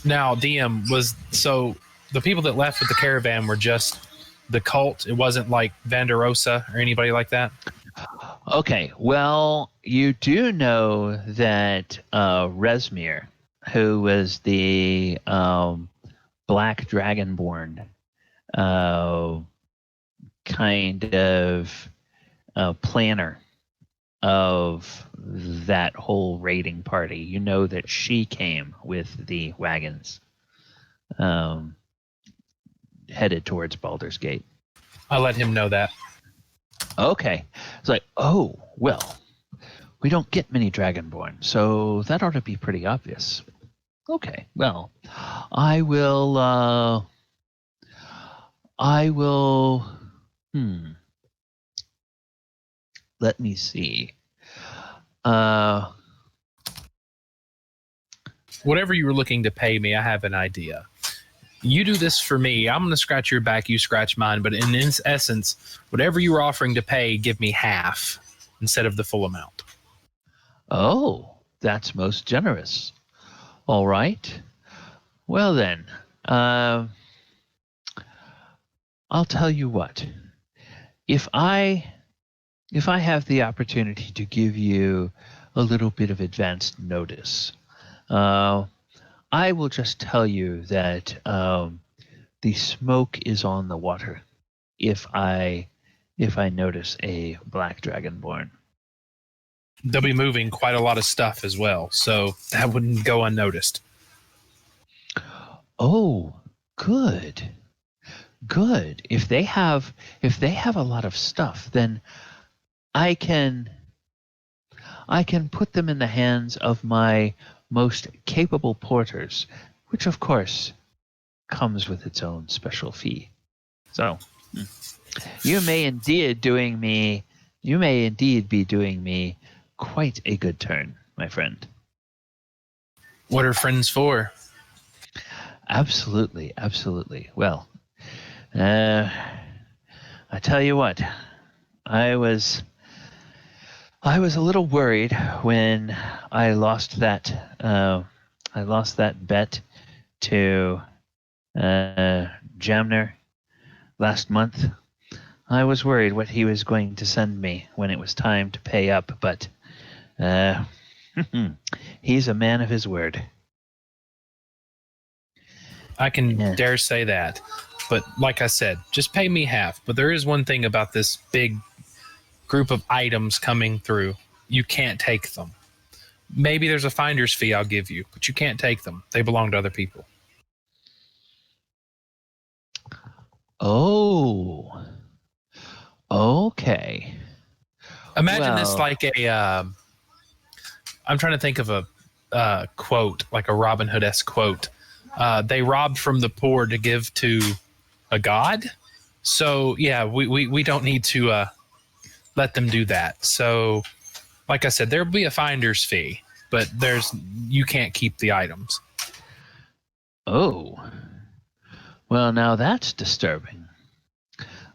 Now, DM, so the people that left with the caravan were just the cult. It wasn't like Vanderosa or anybody like that. Okay, well, you do know that Resmir, who was the Black Dragonborn kind of planner of that whole raiding party, you know that she came with the wagons. headed towards Baldur's Gate. I'll let him know that. Okay. It's like, oh, well, we don't get many Dragonborn, so that ought to be pretty obvious. Okay, well, I will, let me see. Whatever you were looking to pay me, I have an idea. You do this for me. I'm going to scratch your back, you scratch mine. But in essence, whatever you were offering to pay, give me half instead of the full amount. Oh, that's most generous. All right. Well then, I'll tell you what. If I have the opportunity to give you a little bit of advanced notice, I will just tell you that the smoke is on the water. If I notice a black dragonborn. They'll be moving quite a lot of stuff as well, so that wouldn't go unnoticed. Oh, good. Good. If they have a lot of stuff, then I can put them in the hands of my most capable porters, which of course comes with its own special fee. So, you may indeed be doing me quite a good turn, my friend. What are friends for? Absolutely, absolutely. Well, I tell you what, I was a little worried when I lost that bet to Jamner last month. I was worried what he was going to send me when it was time to pay up, but he's a man of his word. I can dare say that. But like I said, just pay me half. But there is one thing about this big group of items coming through. You can't take them. Maybe there's a finder's fee I'll give you, but you can't take them. They belong to other people. Oh. Okay. Imagine this like a... I'm trying to think of a quote, like a Robin Hood-esque quote. They robbed from the poor to give to a god. So, yeah, we don't need to let them do that. So, like I said, there'll be a finder's fee, but you can't keep the items. Oh. Well, now that's disturbing.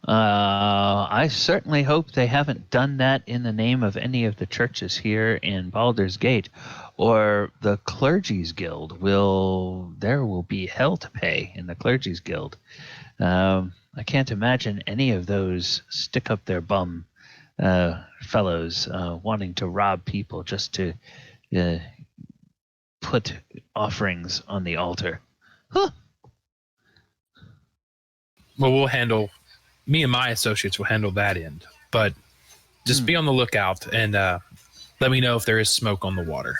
I certainly hope they haven't done that in the name of any of the churches here in Baldur's Gate, or the Clergy's Guild there will be hell to pay in the Clergy's Guild. I can't imagine any of those stick up their bum fellows wanting to rob people just to put offerings on the altar. Huh. Well, me and my associates will handle that end. But just be on the lookout and let me know if there is smoke on the water.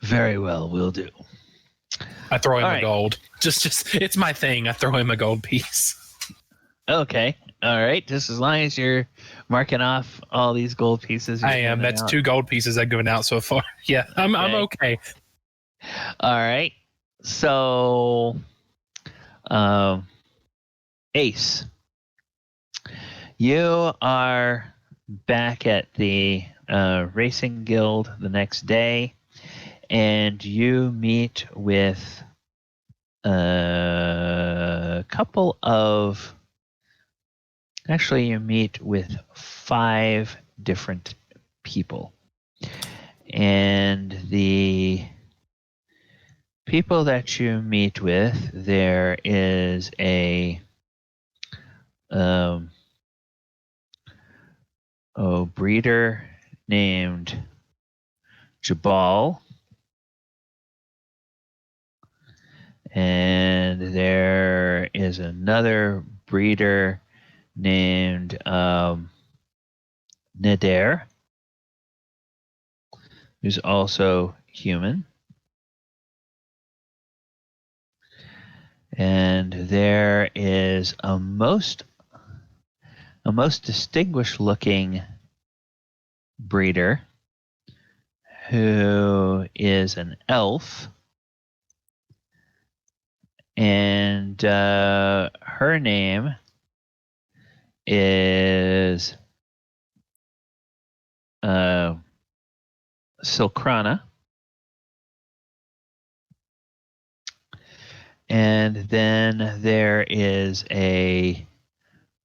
Very well, will do. I throw him a gold. Just it's my thing. I throw him a gold piece. Okay. All right. Just as long as you're marking off all these gold pieces. I am. That's 2 gold pieces I've given out so far. Yeah, I'm okay. All right. So, Ace, you are back at the racing guild the next day, and you meet with a couple of... Actually, you meet with 5 different people. And the people that you meet with, there is a breeder named Jabal. And there is another breeder named Nader, who's also human. And there is a most distinguished looking breeder who is an elf, and her name is Silkrana. And then there is a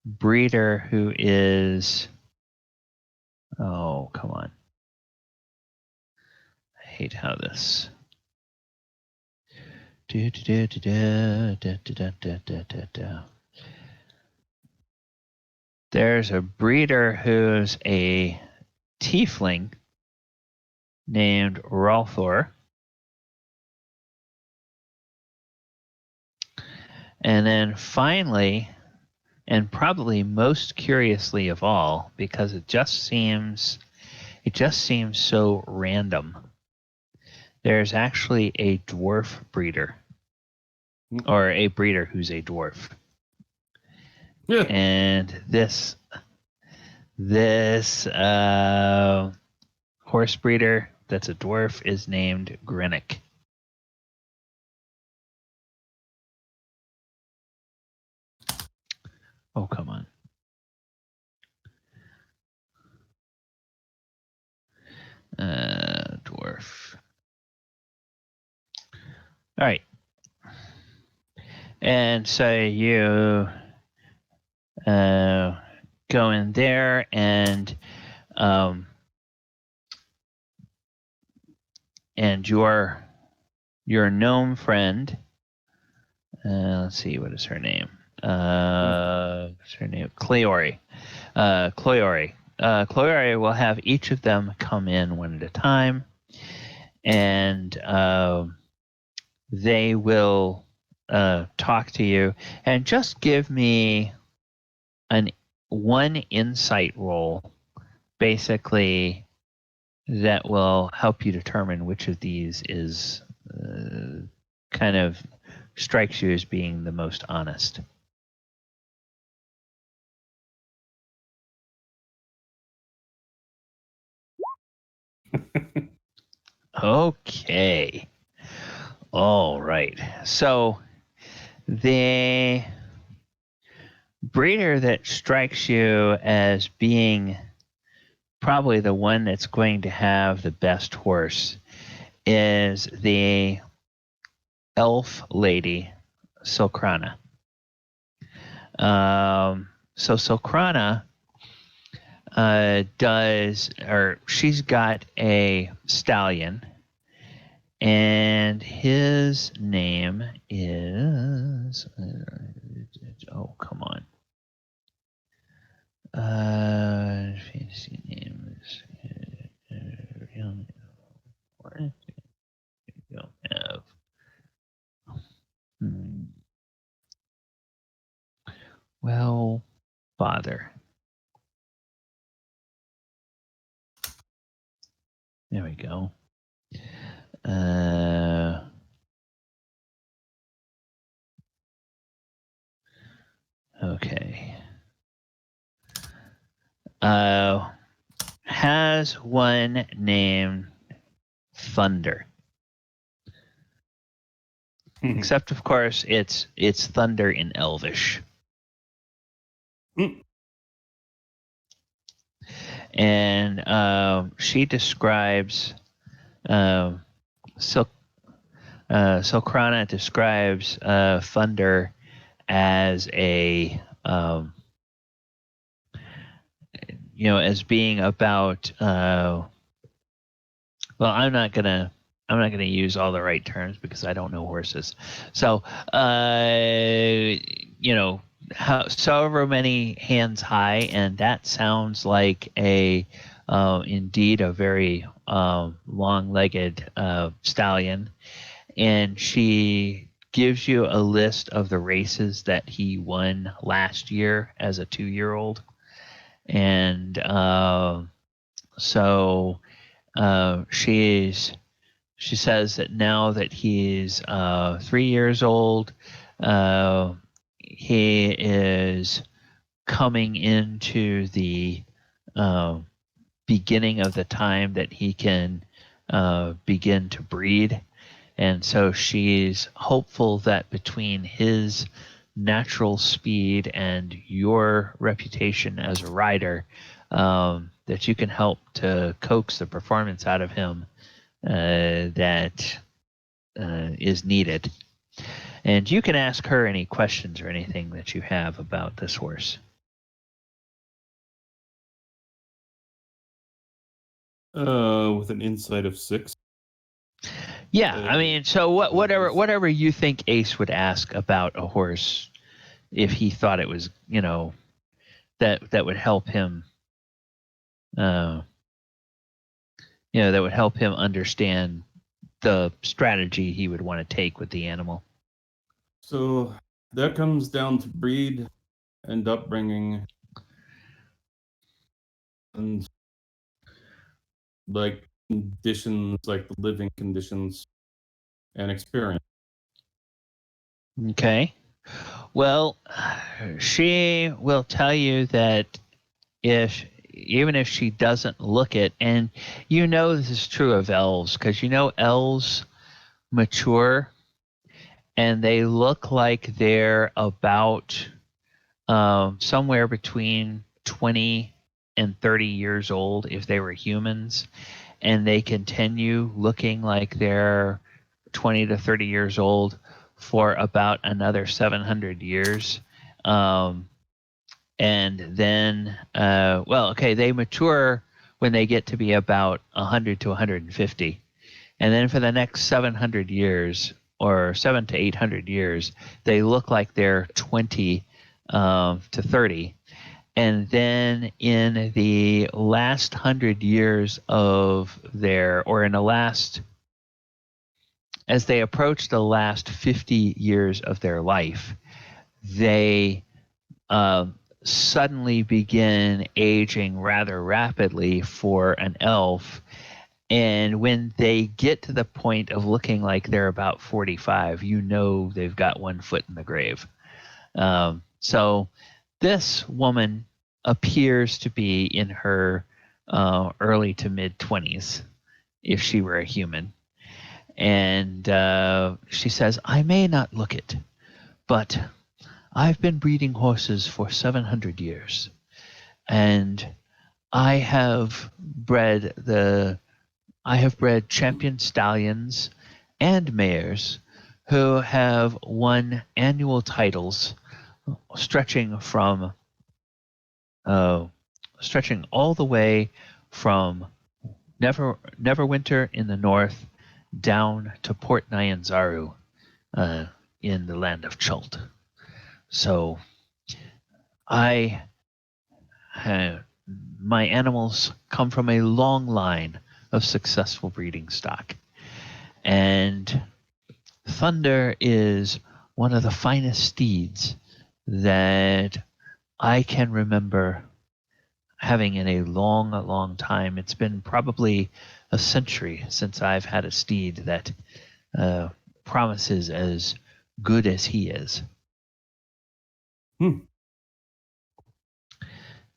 breeder who is, oh, come on. I hate how this. There's a breeder who's a tiefling named Rolthor. And then finally, and probably most curiously of all, because it just seems so random, there's actually a dwarf breeder, or a breeder who's a dwarf. Yeah. And this horse breeder that's a dwarf is named Grinnick. Oh, come on. Dwarf. All right. And so you go in there, and your gnome friend, let's see, what is her name? What's her name? Cleori. Cleori will have each of them come in one at a time, and they will talk to you, and just give me one insight roll, basically, that will help you determine which of these is kind of strikes you as being the most honest. Okay. All right. So the breeder that strikes you as being probably the one that's going to have the best horse is the elf lady, Silkrana. So Silkrana she's got a stallion, and his name is, oh, come on. Fantasy name is, what? You don't have. Well, bother. There we go. Okay. Has one named Thunder. Except, of course, it's thunder in Elvish. And she describes Silkrana describes thunder as a as being about well, I'm not gonna use all the right terms because I don't know horses. So however many hands high, and that sounds like indeed a very long-legged stallion. And she gives you a list of the races that he won last year as a 2-year-old. And so she says that now that he's 3 years old, He is coming into the beginning of the time that he can begin to breed. And so she's hopeful that between his natural speed and your reputation as a rider, that you can help to coax the performance out of him that is needed. And you can ask her any questions or anything that you have about this horse. With an insight of 6. Yeah, I mean, so whatever you think Ace would ask about a horse, if he thought it was, that would help him, that would help him understand the strategy he would want to take with the animal. So that comes down to breed and upbringing and like conditions, like the living conditions and experience. Okay. Well, she will tell you that even if she doesn't look it, and this is true of elves, because elves mature and they look like they're about somewhere between 20 and 30 years old if they were humans, and they continue looking like they're 20 to 30 years old for about another 700 years. And then, they mature when they get to be about 100 to 150. And then for the next 700 years, or 7 to 800 years, they look like they're 20 to 30. And then in the last 100 years of as they approach the last 50 years of their life, they suddenly begin aging rather rapidly for an elf. And when they get to the point of looking like they're about 45, they've got one foot in the grave. So this woman appears to be in her early to mid 20s if she were a human. And she says, I may not look it, but I've been breeding horses for 700 years. And I have bred champion stallions and mares who have won annual titles stretching all the way from Neverwinter in the north down to Port Nyanzaru in the land of Chult. So my animals come from a long line of successful breeding stock. And Thunder is one of the finest steeds that I can remember having in a long, long time. It's been probably a century since I've had a steed that promises as good as he is.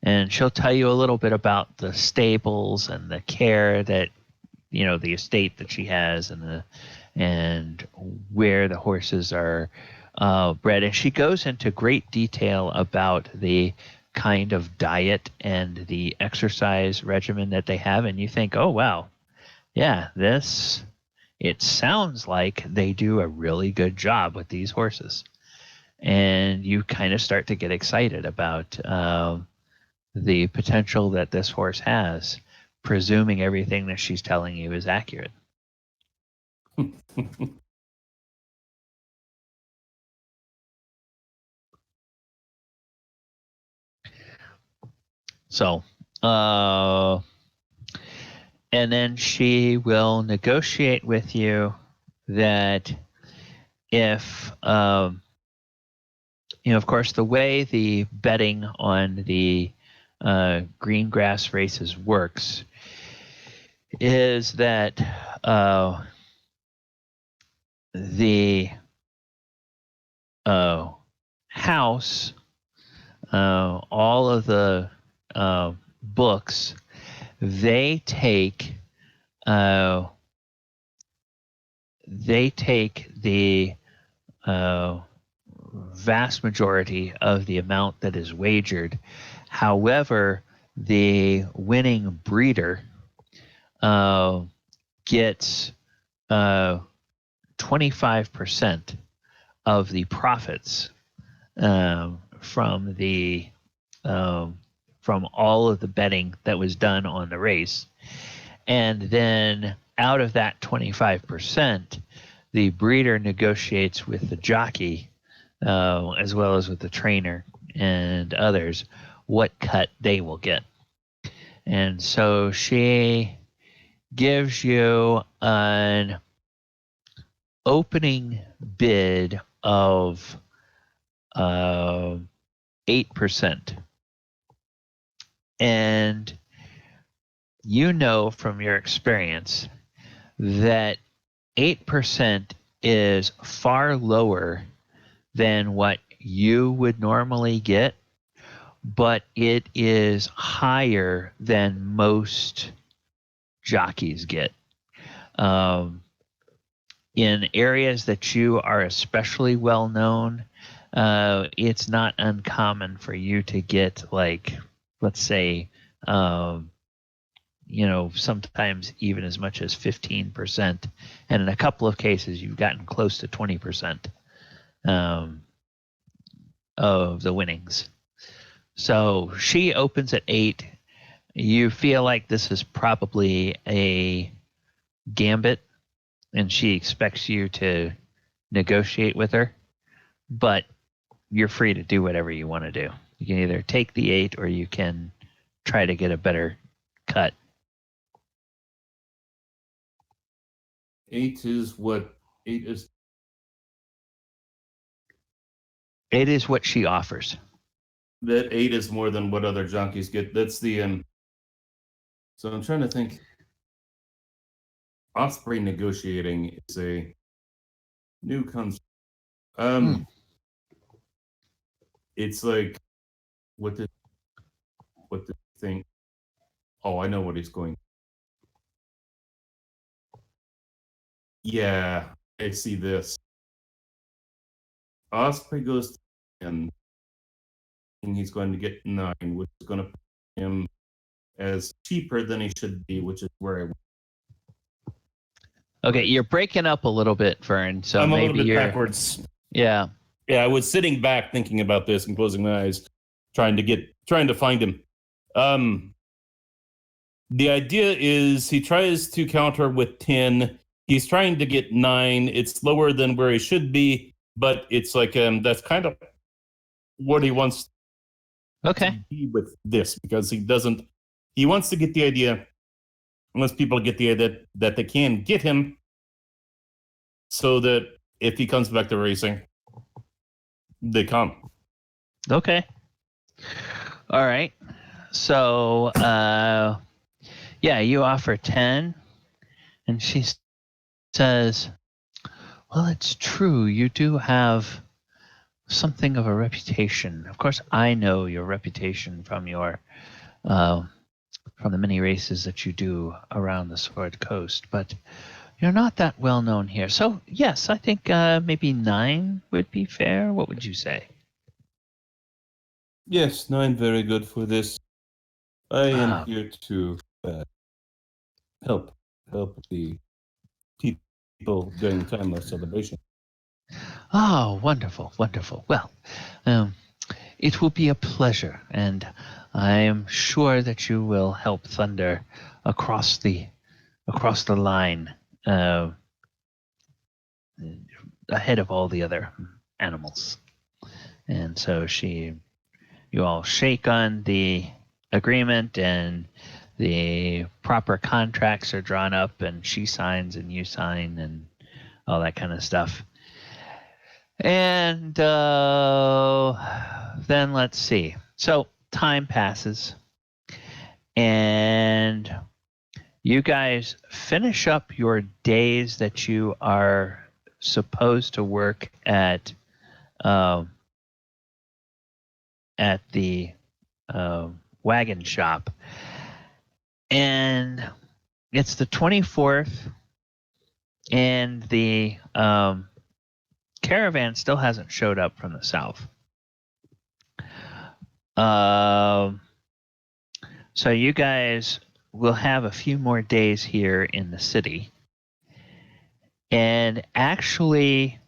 And she'll tell you a little bit about the stables and the care that, the estate that she has and where the horses are bred. And she goes into great detail about the kind of diet and the exercise regimen that they have. And you think, oh, wow, yeah, it sounds like they do a really good job with these horses. And you kind of start to get excited about the potential that this horse has, presuming everything that she's telling you is accurate. So, and then she will negotiate with you that if, of course, the way the betting on the green grass races works is that the house, all of the books, they take the vast majority of the amount that is wagered. However, the winning breeder gets 25% of the profits from the from all of the betting that was done on the race. And then out of that 25%, the breeder negotiates with the jockey, as well as with the trainer and others, what cut they will get. And so she gives you an opening bid of 8%. And you know from your experience that 8% is far lower than what you would normally get, but it is higher than most jockeys get. In areas that you are especially well known, it's not uncommon for you to get, like, let's say, sometimes even as much as 15%. And in a couple of cases, you've gotten close to 20% of the winnings. So she opens at 8. You feel like this is probably a gambit, and she expects you to negotiate with her, but you're free to do whatever you want to do. You can either take the 8 or you can try to get a better cut. 8 is what? 8 is... 8 is what she offers. That 8 is more than what other jockeys get. That's the... So I'm trying to think. Osprey negotiating is a new concept. It's like, what the thing? Oh, I know what he's going. Yeah, I see this. Osprey goes to 10, and he's going to get 9, which is going to put him as cheaper than he should be, which is where I went. Okay, you're breaking up a little bit, Fern. So I'm maybe a little bit you're backwards. Yeah. Yeah, I was sitting back thinking about this and closing my eyes, trying to find him. The idea is he tries to counter with 10. He's trying to get 9. It's lower than where he should be, but it's like that's kind of what he wants to be with this, because he wants to get the idea, unless people get the idea that they can get him, so that if he comes back to racing, they come. Okay. All right. So, you offer 10, and she says, well, it's true. You do have something of a reputation. Of course, I know your reputation from from the many races that you do around the Sword Coast, but you're not that well known here. So, yes, I think maybe 9 would be fair. What would you say? Yes, 9, very good for this. I am here to help the people during time of celebration. Oh, wonderful, wonderful. Well, it will be a pleasure, and I am sure that you will help Thunder across the line, ahead of all the other animals. And so you all shake on the agreement, and the proper contracts are drawn up, and she signs and you sign and all that kind of stuff. And then let's see. So time passes, and you guys finish up your days that you are supposed to work at um, at the wagon shop. And it's the 24th, and the caravan still hasn't showed up from the south. So you guys will have a few more days here in the city. And actually,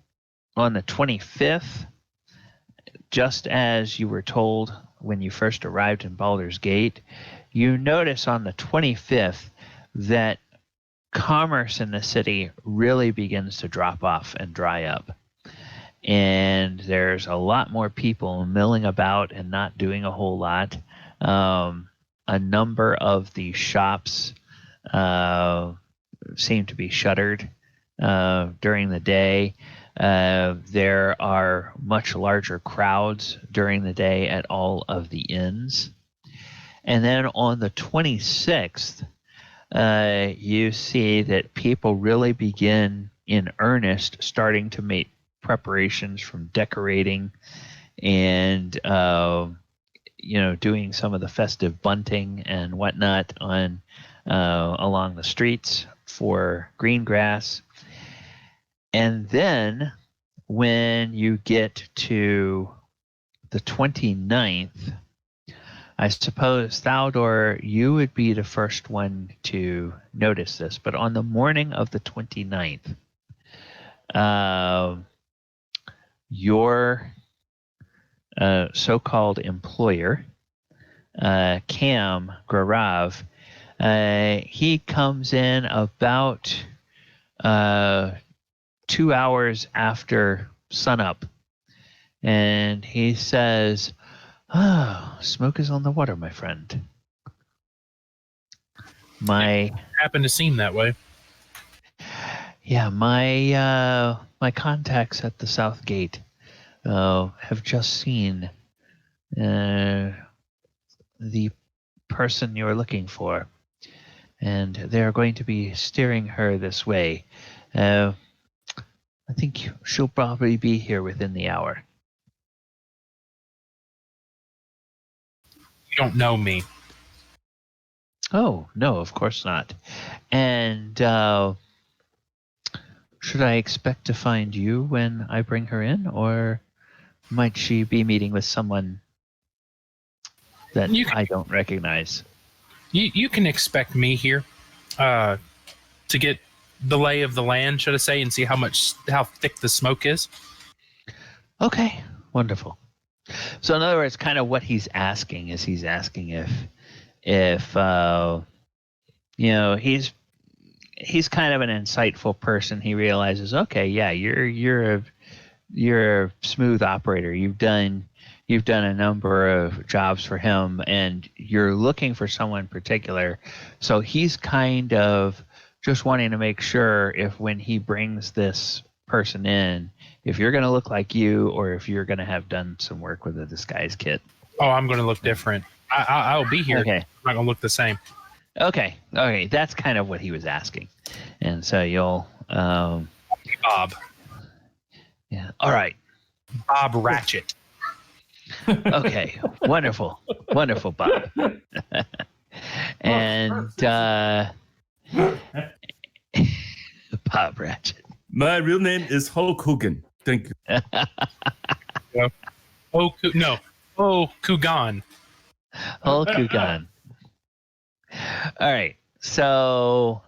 on the 25th, just as you were told when you first arrived in Baldur's Gate, you notice on the 25th that commerce in the city really begins to drop off and dry up. And there's a lot more people milling about and not doing a whole lot. A number of the shops seem to be shuttered during the day. There are much larger crowds during the day at all of the inns. And then on the 26th, you see that people really begin in earnest starting to make preparations from decorating and doing some of the festive bunting and whatnot on along the streets for green grass. And then when you get to the 29th, I suppose, Baldur, you would be the first one to notice this, but on the morning of the 29th, your so-called employer, Cam Grarav, he comes in about 2 hours after sunup, and he says, "Oh, smoke is on the water, my friend. Happened to seem that way. Yeah, my contacts at the South Gate have just seen the person you're looking for, and they're going to be steering her this way. I think she'll probably be here within the hour." You don't know me. Oh, no, of course not. And should I expect to find you when I bring her in, or might she be meeting with someone that I don't recognize? You can expect me here to get the lay of the land, should I say, and see how thick the smoke is. Okay, wonderful. So in other words, kind of what he's asking is if he's kind of an insightful person. He realizes, okay, yeah, you're a smooth operator. You've done a number of jobs for him, and you're looking for someone particular. So he's kind of just wanting to make sure if when he brings this person in, if you're going to look like you or if you're going to have done some work with a disguise kit. Oh, I'm going to look different. I'll be here. Okay. I'm not going to look the same. Okay. That's kind of what he was asking. And so you'll... Bob. Yeah. All right. Bob Ratchet. Okay. Wonderful. Wonderful, Bob. And Bob Ratchet. My real name is Hulk Hogan. Thank you. Kugan. Hulk Hogan. All right. So,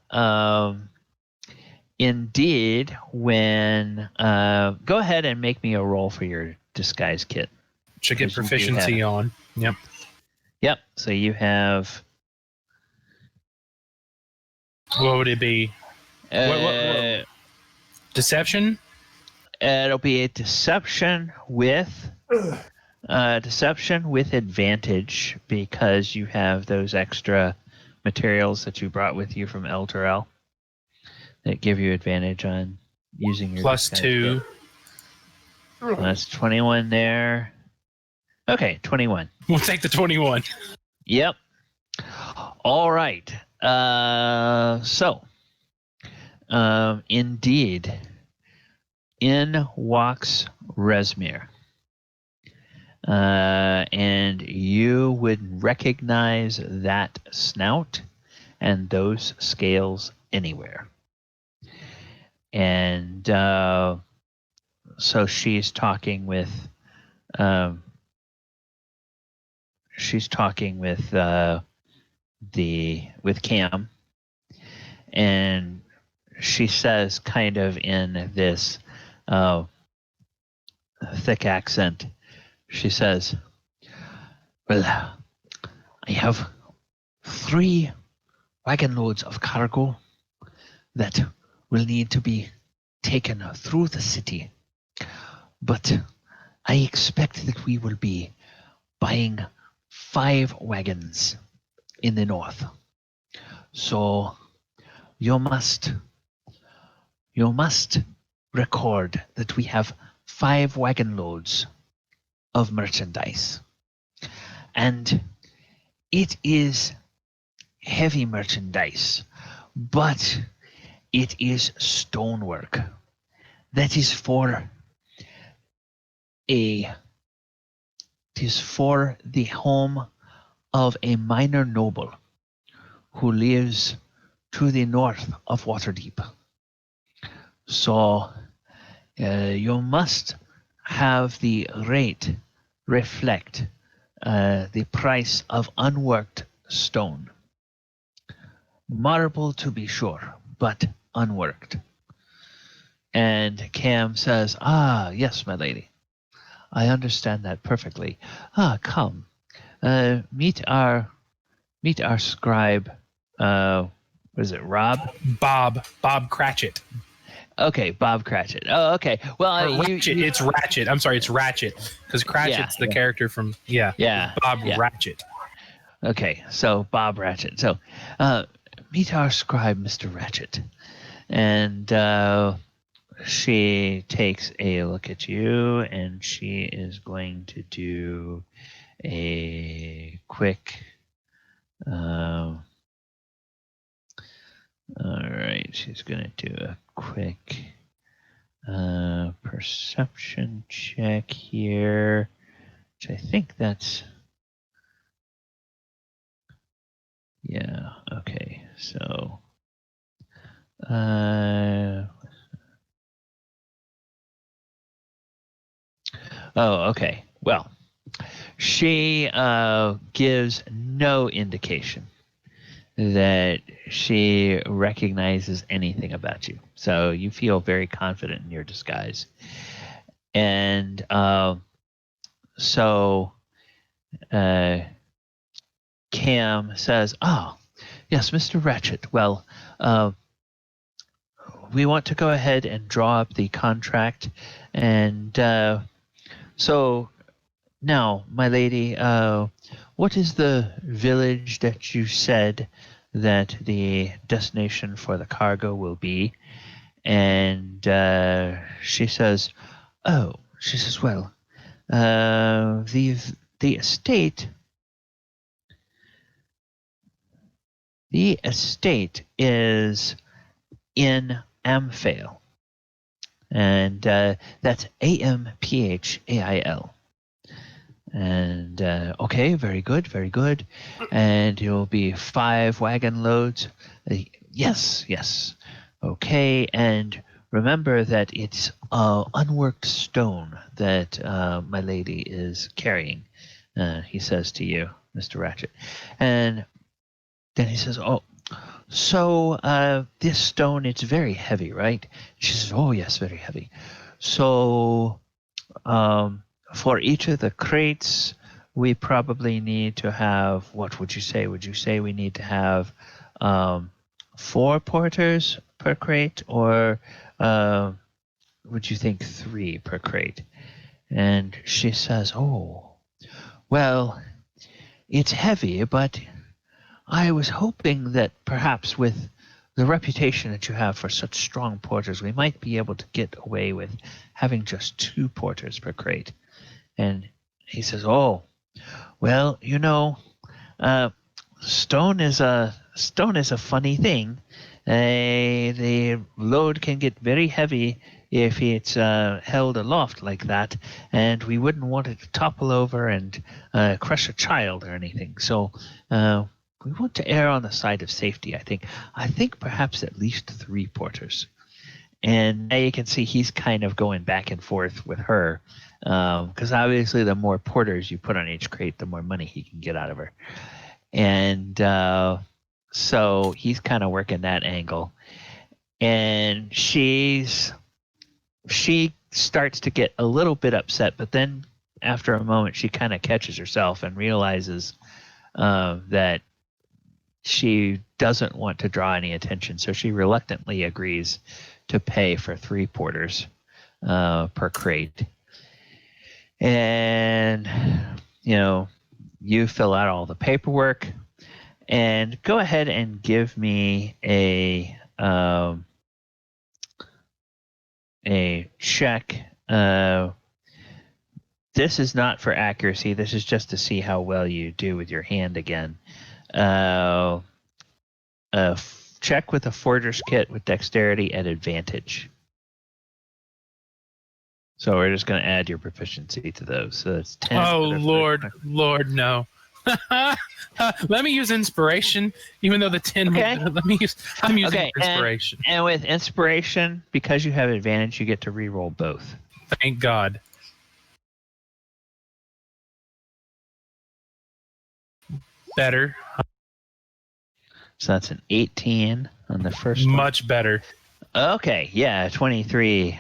indeed, when go ahead and make me a roll for your disguise kit. Should get proficiency on. Yep. Yep. So you have. What would it be? What? Deception? It'll be a deception with advantage because you have those extra materials that you brought with you from Elturel that give you advantage on using your +2. Kit. That's 21 there. Okay, 21. We'll take the 21. Yep. All right. Indeed, in walks Resmir. and you would recognize that snout and those scales anywhere. And so she's talking with with Cam, and she says, kind of in this thick accent, she says, "Well, I have 3 wagon loads of cargo that will need to be taken through the city, but I expect that we will be buying 5 wagons in the north. So you must record that we have 5 wagon loads of merchandise. And it is heavy merchandise, but it is stonework. That is for the home of a minor noble who lives to the north of Waterdeep. So you must have the rate reflect the price of unworked stone. Marble to be sure, but unworked." And Cam says, "Ah, yes, my lady. I understand that perfectly. Come, meet our scribe. What is it, Rob? Bob Cratchit. Okay, Bob Cratchit. Oh, okay. Well, Ratchet. It's Ratchet. I'm sorry, it's Ratchet because Cratchit's the character from Bob Ratchet. Okay, so Bob Ratchet. So meet our scribe, Mr. Ratchet, and she takes a look at you, and she is going to do a quick. All right, she's going to do a quick perception check here, which I think that's. Yeah, okay, so. Okay. Well, she gives no indication that she recognizes anything about you. So you feel very confident in your disguise. And so Cam says, "Oh, yes, Mr. Ratchet. Well, we want to go ahead and draw up the contract. And so now, my lady, what is the village that you said that the destination for the cargo will be?" And she says, well, the estate is in Amphale, and that's Amphail. And okay, very good. And it will be 5 wagon loads. Yes. Okay, and remember that it's unworked stone that my lady is carrying. He says to you, Mr. Ratchet, and then he says, "Oh, so this stone, it's very heavy, right?" She says, "Oh yes, very heavy. So for each of the crates, we probably need to have, what would you say? Would you say we need to have 4 porters per crate, or would you think 3 per crate?" And she says, "Oh, well, it's heavy, but I was hoping that perhaps with the reputation that you have for such strong porters, we might be able to get away with having just 2 porters per crate." And he says, "Oh, well, stone is a funny thing. The load can get very heavy if it's held aloft like that, and we wouldn't want it to topple over and crush a child or anything. So we want to err on the side of safety, I think. I think perhaps at least 3 porters. And now you can see he's kind of going back and forth with her, because obviously the more porters you put on each crate, the more money he can get out of her. And so he's kind of working that angle. And she starts to get a little bit upset, but then after a moment she kind of catches herself and realizes that she doesn't want to draw any attention, so she reluctantly agrees to pay for 3 porters per crate. And you fill out all the paperwork, and go ahead and give me a check. This is not for accuracy. This is just to see how well you do with your hand again. Check with a forger's kit with dexterity at advantage. So we're just going to add your proficiency to those. So that's 10. Oh, Lord, no. Let me use inspiration, even though the 10. Okay. I'm using inspiration. And with inspiration, because you have advantage, you get to re-roll both. Thank God. Better. So that's an 18 on the first one. Much better. Okay, yeah, 23.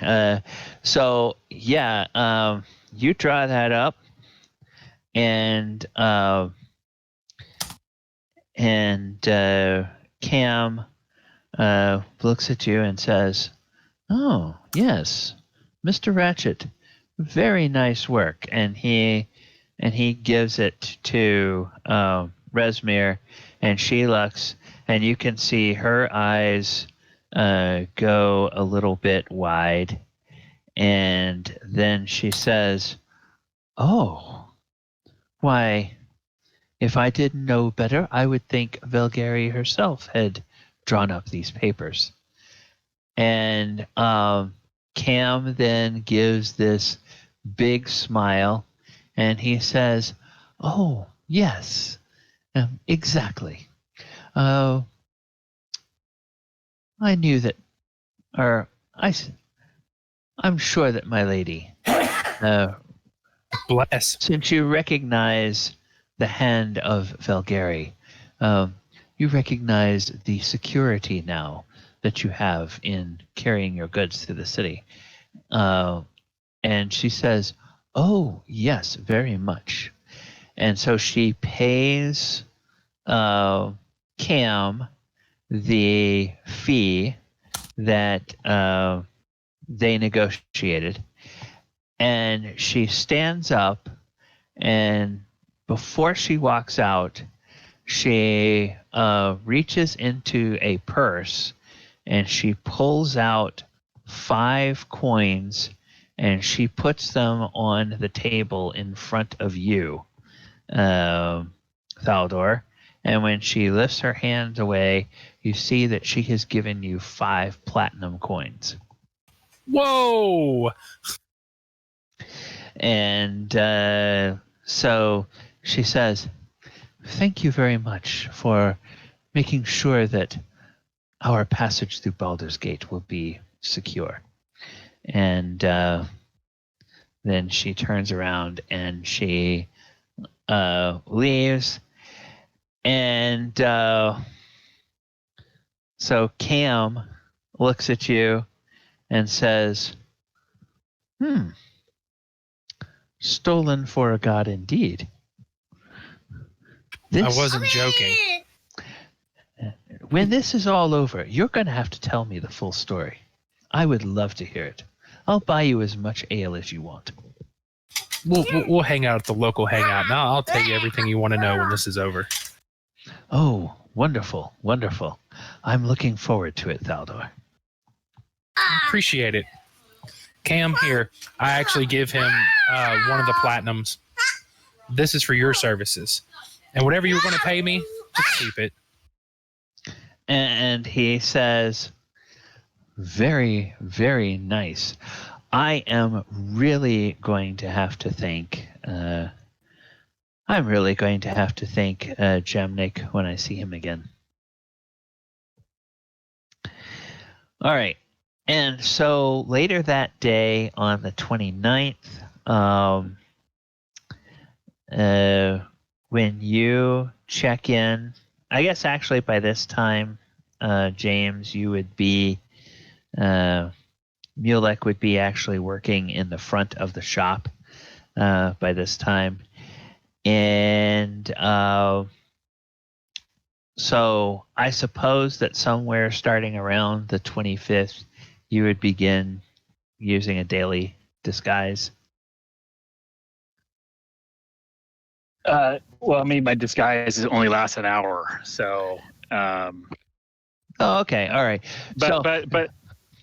So yeah, you draw that up, and Cam looks at you and says, "Oh yes, Mr. Ratchet, very nice work." And he gives it to Resmir, and she looks, and you can see her eyes go a little bit wide, and then she says, "Oh, why, if I didn't know better, I would think Velgari herself had drawn up these papers." And Cam then gives this big smile, and he says, "Oh, yes, exactly. I knew that, or I'm sure that my lady, Bless. since you recognize the hand of Velgari, you recognize the security now that you have in carrying your goods through the city." And she says, "Oh, yes, very much." And so she pays Cam the fee that they negotiated, and she stands up, and before she walks out, she reaches into a purse, and she pulls out 5 coins, and she puts them on the table in front of you, Thaldor. And when she lifts her hands away, you see that she has given you 5 platinum coins. Whoa! And so she says, "Thank you very much for making sure that our passage through Baldur's Gate will be secure." And then she turns around and she leaves. And so Cam looks at you and says, "Stolen for a god indeed." I wasn't joking. When this is all over, you're going to have to tell me the full story. I would love to hear it. I'll buy you as much ale as you want. We'll hang out at the local hangout. Now I'll tell you everything you want to know when this is over. Oh, wonderful, wonderful. I'm looking forward to it, Thaldor. Appreciate it. Cam, here. I actually give him one of the platinums. This is for your services. And whatever you're going to pay me, just keep it. And he says, very, very nice. I am really going to have to thank. I'm really going to have to thank Gemnik when I see him again. All right. And so later that day on the 29th, when you check in, I guess actually by this time, James, you would be, Mulek would be actually working in the front of the shop by this time. And so I suppose that somewhere starting around the 25th, you would begin using a daily disguise. Well, I mean, my disguise only lasts an hour, so. Oh, okay, all right. But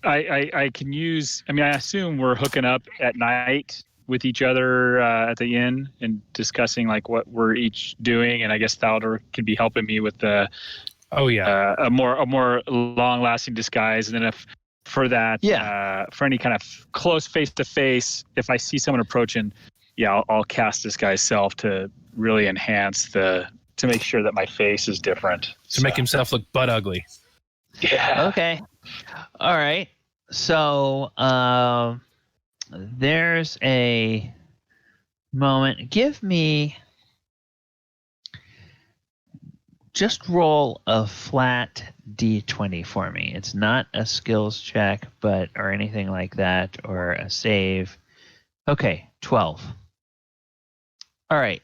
I can use. I mean, I assume we're hooking up at night with each other at the inn and discussing like what we're each doing, and I guess Baldur can be helping me with the. Oh yeah. A more long lasting disguise, and then if for that, for any kind of close face to face, if I see someone approaching, I'll cast this guy's self to really enhance to make sure that my face is different. To make himself look butt ugly. Yeah. Okay. All right. So there's a moment. Give me. Just roll a flat d20 for me. It's not a skills check, or anything like that, or a save. Okay, 12. All right.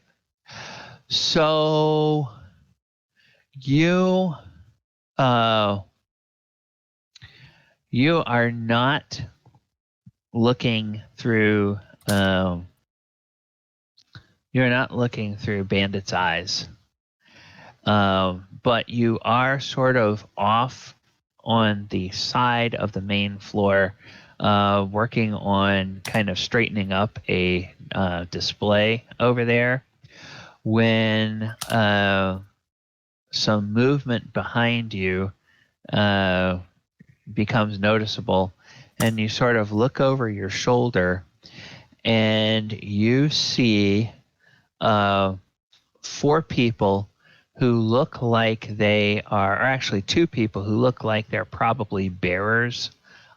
So you are not looking through you're not looking through Bandit's eyes. But you are sort of off on the side of the main floor, working on kind of straightening up a display over there, when some movement behind you becomes noticeable, and you sort of look over your shoulder, and you see 4 people who look like they are, or actually 2 people who look like they're probably bearers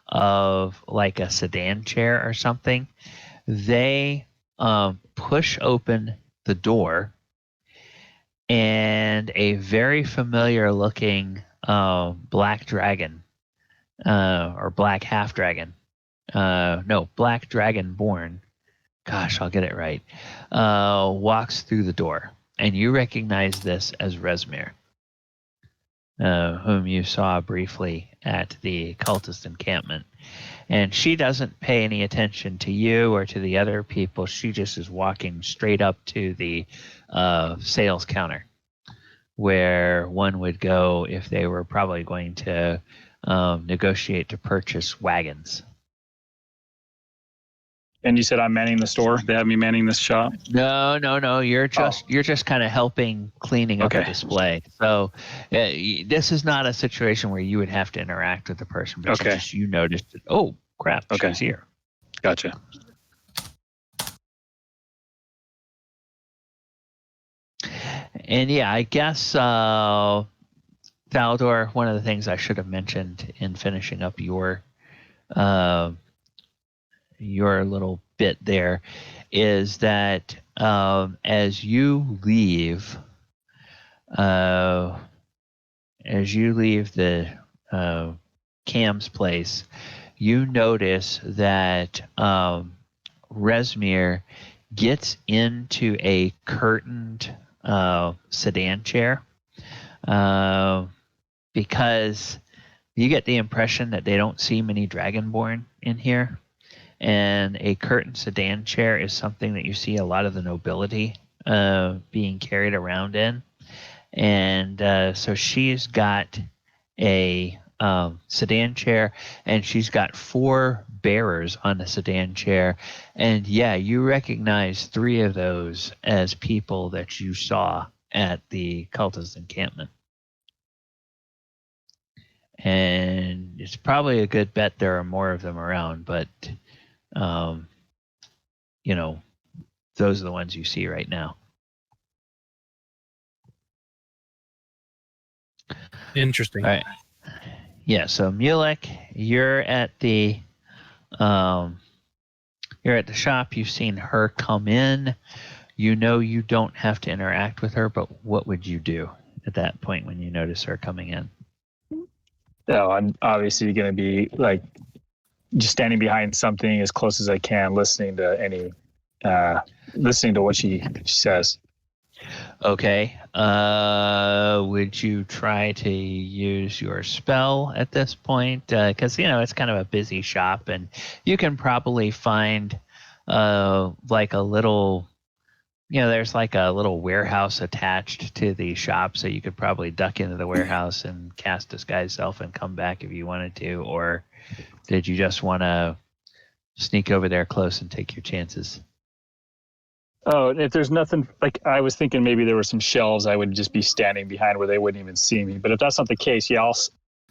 of like a sedan chair or something. They push open the door, and a very familiar looking black dragon, or black half dragon, black dragonborn, gosh, I'll get it right, walks through the door. And you recognize this as Resmir, whom you saw briefly at the cultist encampment. And she doesn't pay any attention to you or to the other people. She just is walking straight up to the sales counter, where one would go if they were probably going to negotiate to purchase wagons. And you said I'm manning the store. They have me manning this shop. No. You're just kind of helping cleaning up a display. So this is not a situation where you would have to interact with the person, but you noticed that, oh crap, she's here. Gotcha. And I guess Baldur, one of the things I should have mentioned in finishing up your little bit there is that as you leave the Cam's place, you notice that Resmir gets into a curtained sedan chair, because you get the impression that they don't see many Dragonborn in here. And a curtained sedan chair is something that you see a lot of the nobility being carried around in. And so she's got a sedan chair, and she's got 4 bearers on the sedan chair. And you recognize 3 of those as people that you saw at the cultist encampment. And it's probably a good bet there are more of them around, but you know, those are the ones you see right now. Interesting. All right. Yeah, so Mulek, you're at the shop. You've seen her come in. You know you don't have to interact with her, but what would you do at that point when you notice her coming in? So I'm obviously going to be like just standing behind something as close as I can, listening to what she says. Okay. Would you try to use your spell at this point? Because it's kind of a busy shop, and you can probably find like a little. There's like a little warehouse attached to the shop, so you could probably duck into the warehouse and cast Disguise Self and come back if you wanted to. Or did you just want to sneak over there close and take your chances? Oh, if there's nothing, like I was thinking maybe there were some shelves I would just be standing behind where they wouldn't even see me. But if that's not the case, yeah,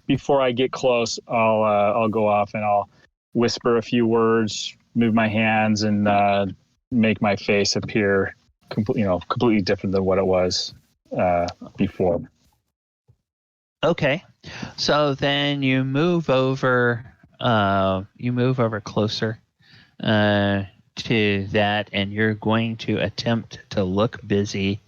before I get close, I'll go off and I'll whisper a few words, move my hands, and make my face appear completely different than what it was before. Okay, so then you move over closer to that, and you're going to attempt to look busy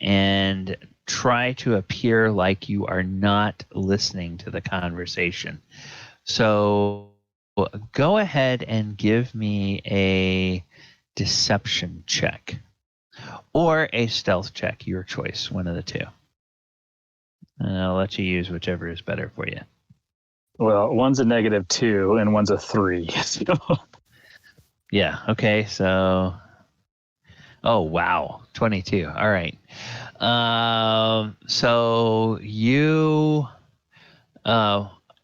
and try to appear like you are not listening to the conversation. So go ahead and give me a deception check or a stealth check, your choice, one of the two. And I'll let you use whichever is better for you. Well, one's a -2 and one's a 3. Yeah, okay, so... Oh, wow, 22. All right. So you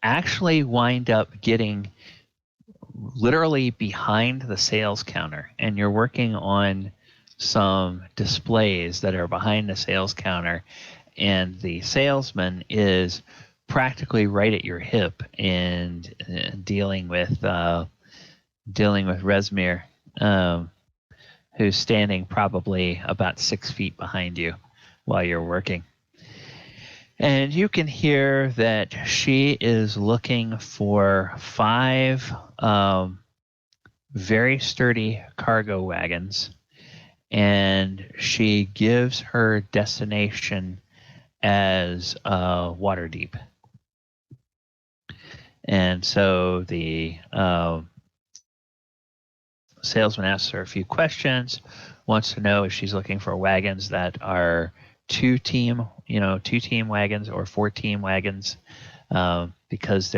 actually wind up getting literally behind the sales counter, and you're working on some displays that are behind the sales counter, and the salesman is practically right at your hip and dealing with Resmir, who's standing probably about 6 feet behind you while you're working. And you can hear that she is looking for 5 very sturdy cargo wagons, and she gives her destination as Waterdeep. And so the salesman asks her a few questions, wants to know if she's looking for wagons that are 2-team wagons or 4-team wagons, because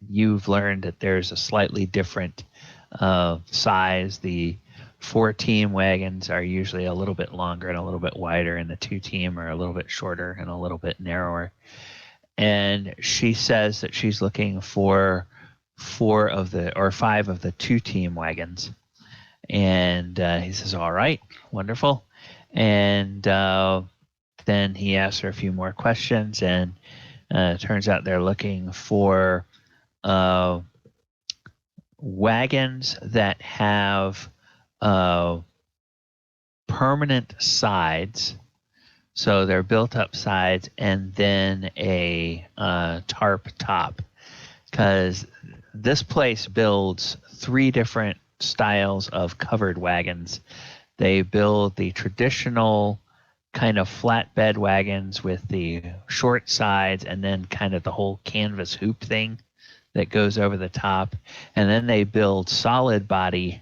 you've learned that there's a slightly different size. The 4-team wagons are usually a little bit longer and a little bit wider, and the 2-team are a little bit shorter and a little bit narrower. And she says that she's looking for 5 of the 2-team wagons. And he says, all right, wonderful. And then he asks her a few more questions, and it turns out they're looking for wagons that have permanent sides. So they're built up sides and then a tarp top, because this place builds 3 different styles of covered wagons. They build the traditional kind of flatbed wagons with the short sides and then kind of the whole canvas hoop thing that goes over the top. And then they build solid body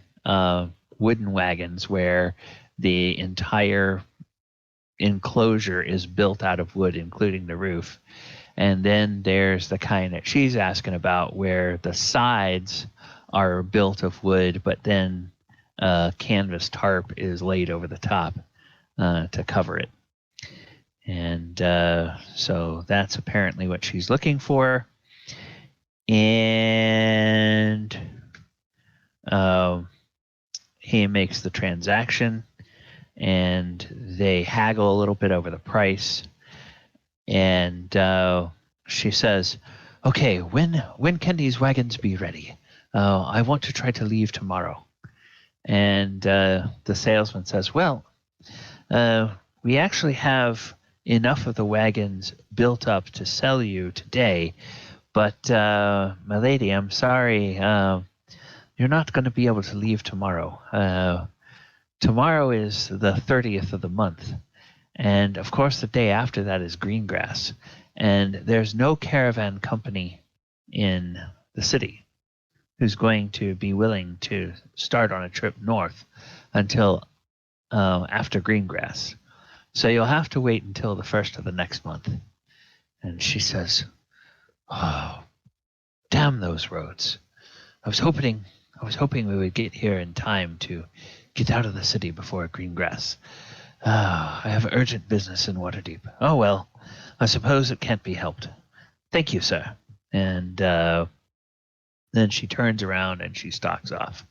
wooden wagons where the entire enclosure is built out of wood, including the roof. And then there's the kind that she's asking about where the sides are built of wood, but then canvas tarp is laid over the top to cover it. And so that's apparently what she's looking for. And he makes the transaction, and they haggle a little bit over the price. And she says, "Okay, when can these wagons be ready? I want to try to leave tomorrow." And the salesman says, "Well, we actually have enough of the wagons built up to sell you today, but my lady, I'm sorry, you're not going to be able to leave tomorrow. Tomorrow is the 30th of the month, and of course the day after that is Greengrass, and there's no caravan company in the city who's going to be willing to start on a trip north until after Greengrass. So you'll have to wait until the first of the next month." And she says, "Oh, damn those roads. I was hoping we would get here in time to get out of the city before Greengrass. I have urgent business in Waterdeep. Oh well, I suppose it can't be helped. Thank you, sir." And then she turns around and she stalks off.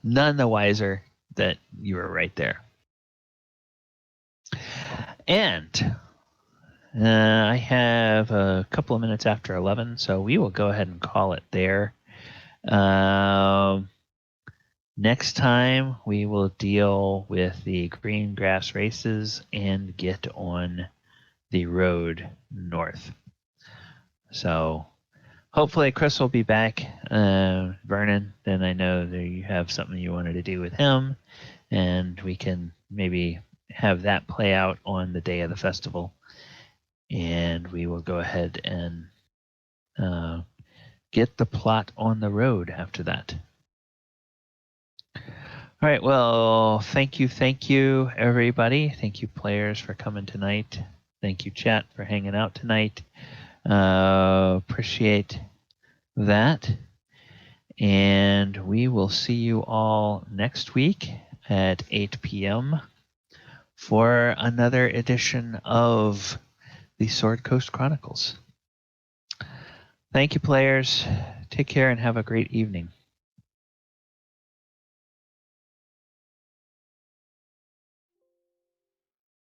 None the wiser that you were right there. And I have a couple of minutes after 11, so we will go ahead and call it there. Next time, we will deal with the green grass races and get on the road north. So hopefully Chris will be back. Vernon, then I know that you have something you wanted to do with him, and we can maybe have that play out on the day of the festival. And we will go ahead and get the plot on the road after that. All right, well, thank you, everybody. Thank you, players, for coming tonight. Thank you, chat, for hanging out tonight. Appreciate that. And we will see you all next week at 8 p.m. for another edition of the Sword Coast Chronicles. Thank you, players. Take care and have a great evening.